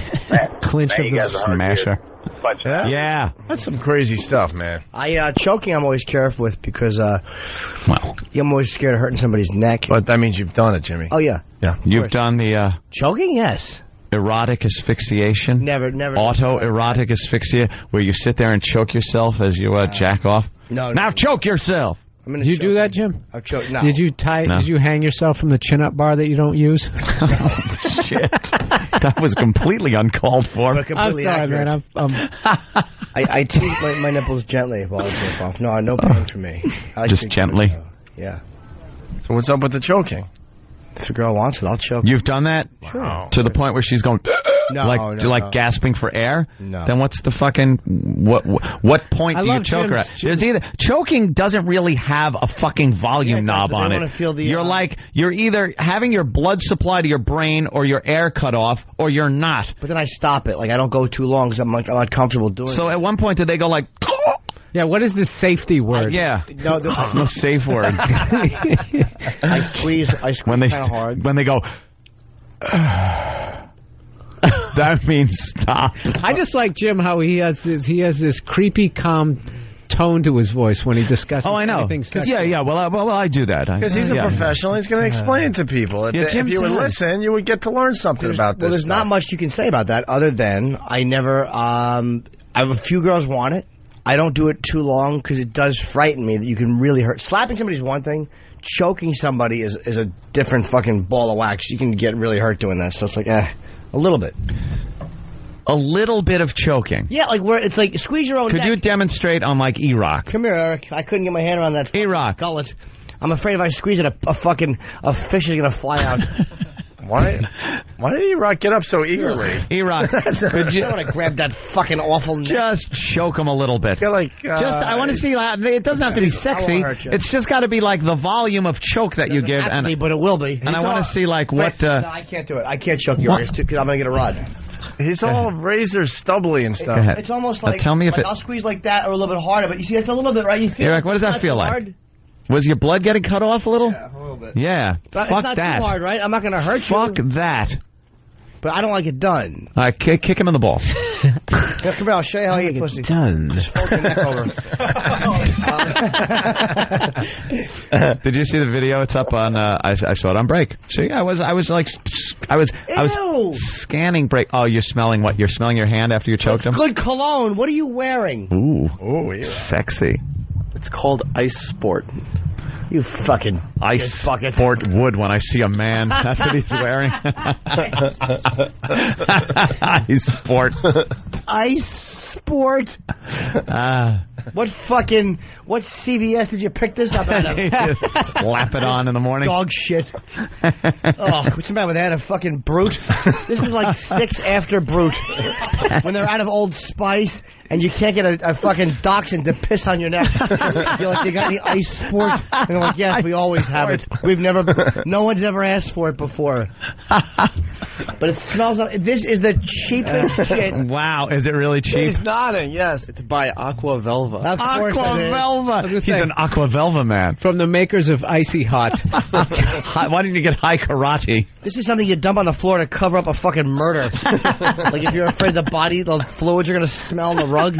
clinch man, of you guys the are hard, smasher? Yeah. That's some crazy stuff, man. Choking I'm always careful with because I'm always scared of hurting somebody's neck. But that means you've done it, Jimmy. Oh, yeah. Yeah. You've done the... choking? Yes. Erotic asphyxiation? Never. Auto-erotic asphyxia, where you sit there and choke yourself as you jack off? No. Now choke yourself! Did you do that, Jim? I've choked. No. Did you Did you hang yourself from the chin-up bar that you don't use? Shit. That was completely uncalled for. I'm sorry, man. I tease my nipples gently while I jerk off. No pain for me. I like Just to- gently? Yeah. So what's up with the choking? If a girl wants it, I'll choke. You've done that? Wow. To the point where she's going... No, like gasping for air? No. Then what's the fucking... What point do you choke her at? There's either... Choking doesn't really have a fucking volume knob on it. You're either having your blood supply to your brain or your air cut off, or you're not. But then I stop it. Like, I don't go too long because I'm uncomfortable doing it. So at one point, did they go like... Yeah, what is the safety word? Yeah. No, There's no safe word. I squeeze kind of hard. When they go... That means stop. I just like Jim how he has this creepy calm tone to his voice when he discusses. Oh, I know. Well, I do that Because he's a professional. He's going to explain to people. If you would listen, you would get to learn something about this. Well, there's not much you can say about that other than I never. I have a few girls want it. I don't do it too long because it does frighten me that you can really hurt. Slapping somebody is one thing. Choking somebody is a different fucking ball of wax. You can get really hurt doing that. So it's like, a little bit. A little bit of choking. Yeah, like where it's like squeeze your own Could neck. you demonstrate on like E-Rock? Come here, Eric. I couldn't get my hand around that E-Rock gullet. I'm afraid if I squeeze it, a fish is gonna fly out. Why did E-Rock get up so eagerly? E-Rock, could you... I want to grab that fucking awful neck. Just choke him a little bit. I want to see... It doesn't have to be sexy. It's just got to be like the volume of choke that you give. But it will be. And I want to see like what... No, I can't do it. I can't choke you because I'm going to get a rod. He's all razor stubbly and stuff. It's almost like, tell me if I'll squeeze like that or a little bit harder. But you see, it's a little bit, right? You feel E-Rock, what does that feel like? Hard. Was your blood getting cut off a little? Yeah, a little bit. Yeah. But Fuck it's not that. too hard, right? I'm not going to hurt you. Fuck that. But I don't like it done. All right, kick him in the ball. Come here, I'll show you how you get pussy. Done. Just fold your neck over. Did you see the video? It's up on. I saw it on break. See, I was scanning break. Oh, you're smelling what? You're smelling your hand after you choked him. Good cologne. What are you wearing? Ooh, yeah. Sexy. It's called Ice Sport. You fucking Ice Sport wood when I see a man. That's what he's wearing. Ice Sport. Ice Sport. What CVS did you pick this up out of? Slap it on in the morning. Dog shit. What's the matter with that? A fucking Brute? This is like 6 after Brute. When they're out of Old Spice and you can't get a fucking dachshund to piss on your neck. You're like, you got any ice sport? And they're like, yes, we always have it. No one's ever asked for it before. But it smells like, this is the cheapest shit. Wow, is it really cheap? He's nodding, yes. It's by Aqua Velva. Aqua Velva. He's an Aqua Velva man. From the makers of Icy Hot. Why didn't you get High Karate? This is something you dump on the floor to cover up a fucking murder. Like if you're afraid the fluids are going to smell on the rug.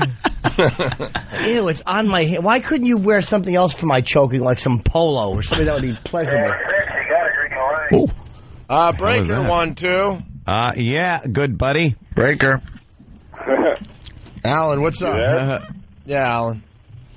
Ew, it's on my hand. Why couldn't you wear something else for my choking, like some polo or something that would be pleasurable? Breaker 1, 2. Yeah, good buddy. Breaker. Alan, what's up? Yeah, Alan.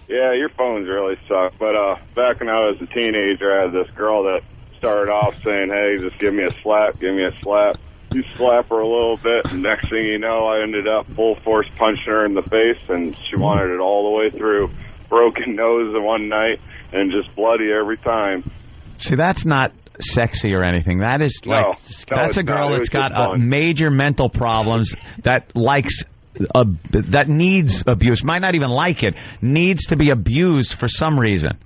Yeah, your phones really suck. But back when I was a teenager, I had this girl that started off saying, hey, just give me a slap, give me a slap. You slap her a little bit, and next thing you know, I ended up full force punching her in the face, and she wanted it all the way through. Broken nose one night, and just bloody every time. See, that's not sexy or anything. That is like, that's a girl that's got major mental problems that likes... that needs abuse, might not even like it, needs to be abused for some reason.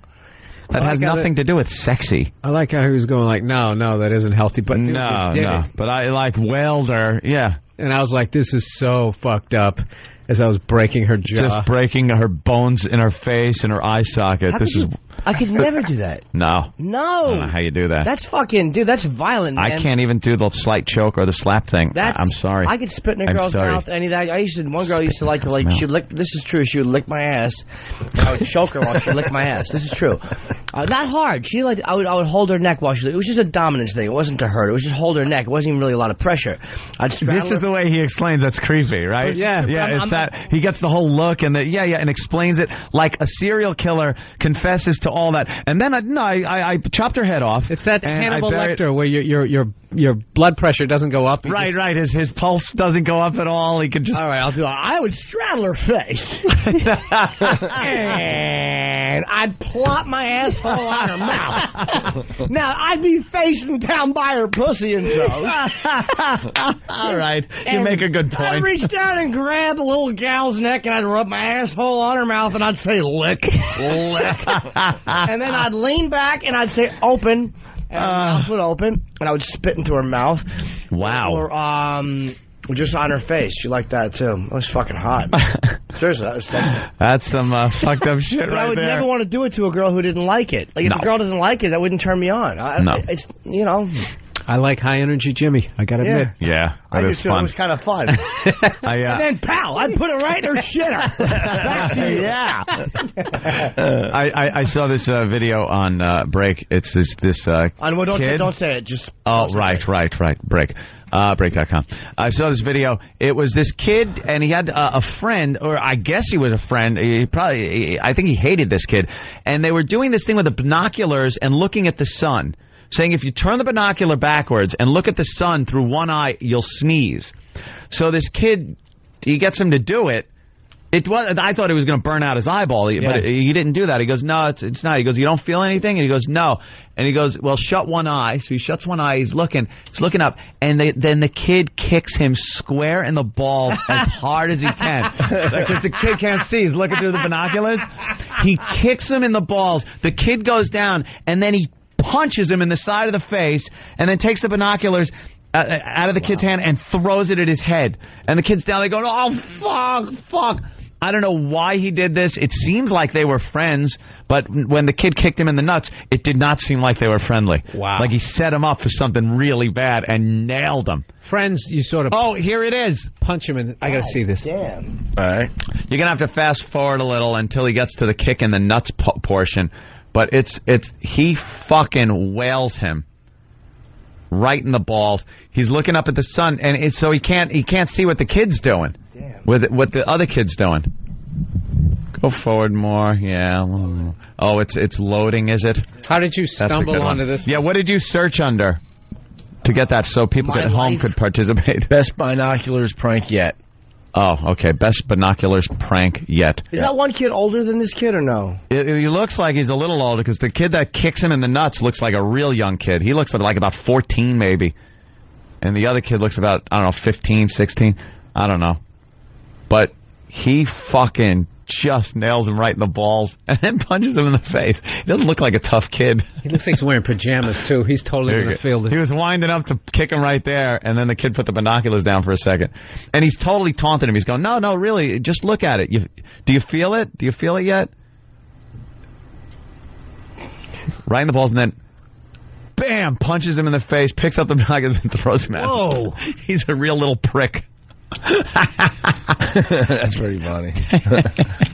That has nothing to do with sexy. I like how he was going like, no, that isn't healthy. But no. But I like wailed her, yeah. And I was like, this is so fucked up. As I was breaking her jaw. Just breaking her bones in her face and her eye socket. I could never do that. No. I don't know how you do that. That's fucking, dude, that's violent, man. I can't even do the slight choke or the slap thing. I'm sorry. I could spit in a girl's mouth, any of that. One girl used to like, she'd lick, this is true, she would lick my ass. I would choke her while she'd lick my ass. This is true. Not hard. I would hold her neck while she, it was just a dominance thing. It wasn't to hurt. It was just hold her neck. It wasn't even really a lot of pressure. This is the way he explains that's creepy, right? Yeah. It's that he gets the whole look and and explains it like a serial killer confesses to all that. And then I chopped her head off. It's that Hannibal Lecter where your blood pressure doesn't go up. Right. His pulse doesn't go up at all. He can just. All right, I'll do it. I would straddle her face. And I'd plop my asshole on her mouth. Now, I'd be facing down by her pussy and so. All right. You make a good point. I'd reach down and grab a little gal's neck and I'd rub my asshole on her mouth and I'd say, lick, lick. And then I'd lean back and I'd say, open. And her mouth would open, and I would spit into her mouth. Wow. Or just on her face. She liked that, too. It was fucking hot. Seriously, that was sexy. That's some fucked up shit right there. I would never want to do it to a girl who didn't like it. Like, if a girl doesn't like it, that wouldn't turn me on. It's, I like high energy Jimmy, I gotta admit. Yeah, I did too. It was kind of fun. And then, pal, I'd put it right in her shitter. Back to you. Yeah. I saw this video on Break. It's this on what? Kid. Don't say it. Just. Oh, right. Break. Break.com. I saw this video. It was this kid, and he had a friend, or I guess he was a friend. I think he hated this kid. And they were doing this thing with the binoculars and looking at the sun, saying if you turn the binocular backwards and look at the sun through one eye, you'll sneeze. So this kid, he gets him to do it. I thought he was going to burn out his eyeball, but he didn't do that. He goes, no, it's not. He goes, you don't feel anything? And he goes, no. And he goes, well, shut one eye. So he shuts one eye. He's looking up. And then the kid kicks him square in the balls as hard as he can. Because the kid can't see. He's looking through the binoculars. He kicks him in the balls. The kid goes down, and then he punches him in the side of the face, and then takes the binoculars out of the kid's hand and throws it at his head. And the kid's down there going, oh, fuck. I don't know why he did this. It seems like they were friends, but when the kid kicked him in the nuts, it did not seem like they were friendly. Wow. Like he set him up for something really bad and nailed him. Friends, you sort of... Oh, here it is. Punch him in... I gotta see this. Damn. All right. You're gonna have to fast forward a little until he gets to the kick in the nuts portion. But he fucking wails him right in the balls. He's looking up at the sun, and so he can't see what the kid's doing. Damn. What the other kid's doing. Go forward more. Yeah. Oh, it's loading, is it? How did you stumble onto this? Yeah. What did you search under to get that so people at home could participate? Best binoculars prank yet. Oh, okay. Best binoculars prank yet. Is that one kid older than this kid or no? He looks like he's a little older because the kid that kicks him in the nuts looks like a real young kid. He looks like about 14 maybe. And the other kid looks about, 15, 16. I don't know. But he fucking just nails him right in the balls and then punches him in the face. He doesn't look like a tough kid. He looks like he's wearing pajamas, too. He's totally going to field it. He was winding up to kick him right there, and then the kid put the binoculars down for a second. And he's totally taunting him. He's going, no, really, just look at it. Do you feel it? Do you feel it yet? Right in the balls, and then bam, punches him in the face, picks up the binoculars and throws him at him. Whoa. He's a real little prick. That's pretty funny.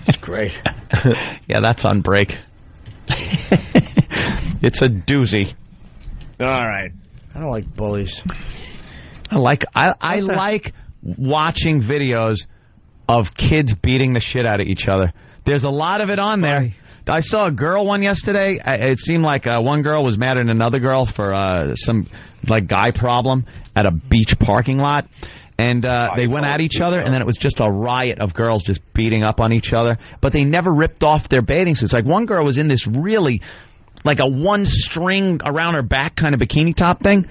That's great. Yeah, that's on break. It's a doozy. All right. I don't like bullies. I like watching videos of kids beating the shit out of each other. There's a lot of it on there. I saw a girl one yesterday. It seemed like one girl was mad at another girl for some guy problem at a beach parking lot. And they went at each other, and then it was just a riot of girls just beating up on each other. But they never ripped off their bathing suits. Like, one girl was in this really, like a one-string around her back kind of bikini top thing.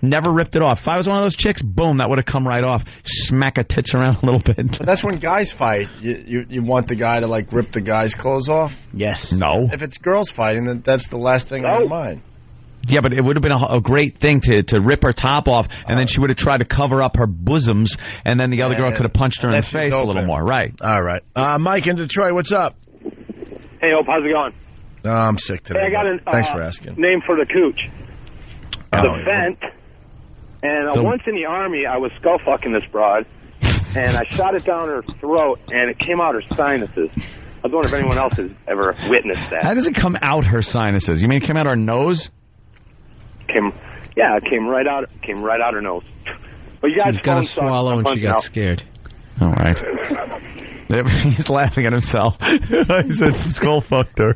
Never ripped it off. If I was one of those chicks, boom, that would have come right off. Smack her tits around a little bit. But that's when guys fight. You want the guy to, rip the guy's clothes off? Yes. No. If it's girls fighting, then that's the last thing on your mind. Yeah, but it would have been a great thing to rip her top off, and then she would have tried to cover up her bosoms, and then the other girl could have punched her in the face a little more. Right. All right. Mike in Detroit, what's up? Hey, Hope, how's it going? Oh, I'm sick today. Hey, I got Thanks for asking. Name for the cooch. The Vent. And once in the Army, I was skull fucking this broad, and I shot it down her throat, and it came out her sinuses. I was wondering if anyone else has ever witnessed that. How does it come out her sinuses? You mean it came out her nose? It came right out her nose. But you guys She's got to swallow, and she got scared. All right. He's laughing at himself. He said skull fucked her.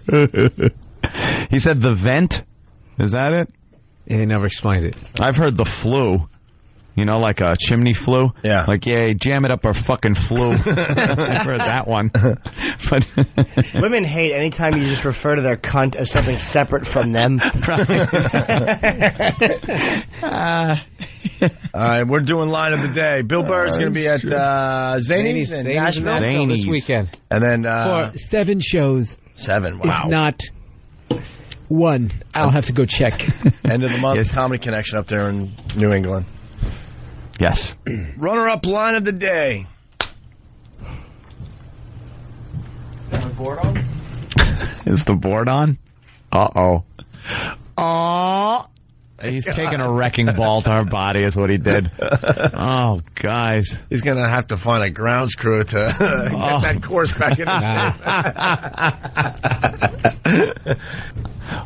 He said the vent. Is that it? Yeah, he never explained it. I've heard the flu. You know, like a chimney flue? Yeah. Like, yeah, jam it up our fucking flue. I've heard that one. But women hate anytime you just refer to their cunt as something separate from them. All right, we're doing line of the day. Bill Burr is going to be at Zanies in Nashville this weekend. And then for 7 shows. 7, wow. If not 1, I'll have to go check. End of the month, Comedy Connection up there in New England. Yes. Runner-up line of the day. Is the board on? Uh-oh. Oh. He's taking a wrecking ball to our body is what he did. Oh, guys. He's going to have to find a grounds crew to get that course back in the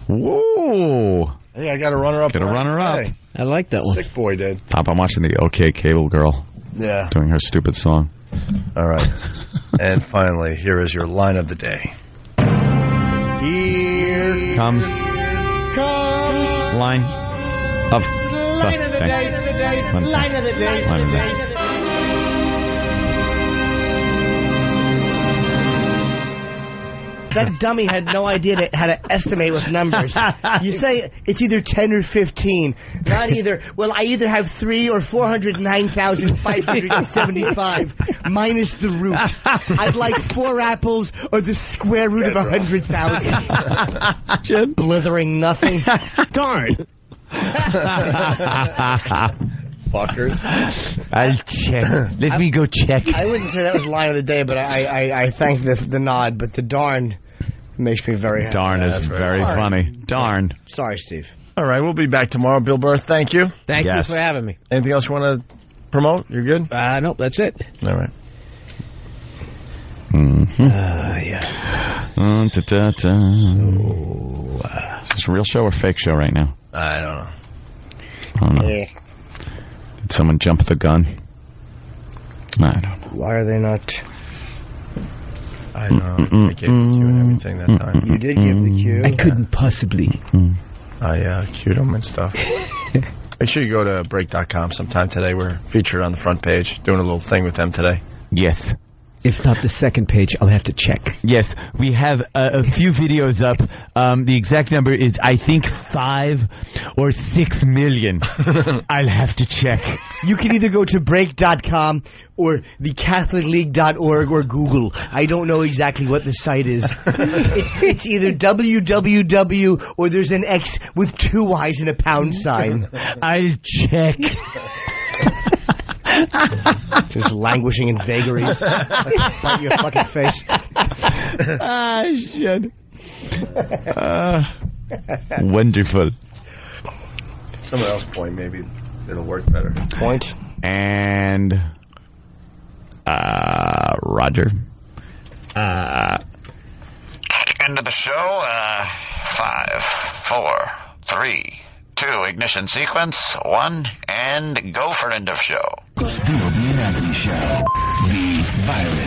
Woo. Hey, I got a runner-up. Get a runner-up. Hey. I like that one. Sick boy did. Pop, I'm watching the OK Cable Girl. Yeah. Doing her stupid song. All right. And finally, here is your line of the day. Here comes line of the day. Line of the day. That dummy had no idea how to estimate with numbers. You say it's either 10 or 15. Not either, well, I either have 3 or 409,575 minus the root. I'd like 4 apples or the square root of 100,000. Blithering nothing. Darn. Fuckers. I'll check. Let me go check. I wouldn't say that was line of the day, but I thank the nod, but the darn makes me very happy. Darn is very funny. Darn. Sorry, Steve. All right, we'll be back tomorrow. Bill Burr, thank you. Thank you for having me. Anything else you want to promote? You're good? Nope, that's it. All right. Yeah. Is this a real show or fake show right now? I don't know. Yeah. Did someone jump the gun? I don't know. Why are they not? I don't know. I gave the cue and everything that time. You did give the cue. I couldn't possibly. I cued them and stuff. Make sure you go to break.com sometime today. We're featured on the front page, doing a little thing with them today. Yes. If not the second page, I'll have to check. Yes, we have a few videos up. The exact number is, I think, 5 or 6 million. I'll have to check. You can either go to break.com or thecatholicleague.org or Google. I don't know exactly what the site is. It's either www or there's an X with 2 Y's and a pound sign. I'll check. Just languishing in vagaries. Bite your fucking face. Shit. Wonderful. Someone else point, maybe it'll work better. Point. And Roger. End of the show. 5, 4, 3, 2, ignition sequence, 1, and go for end of show. Still the Anthony Show. The virus.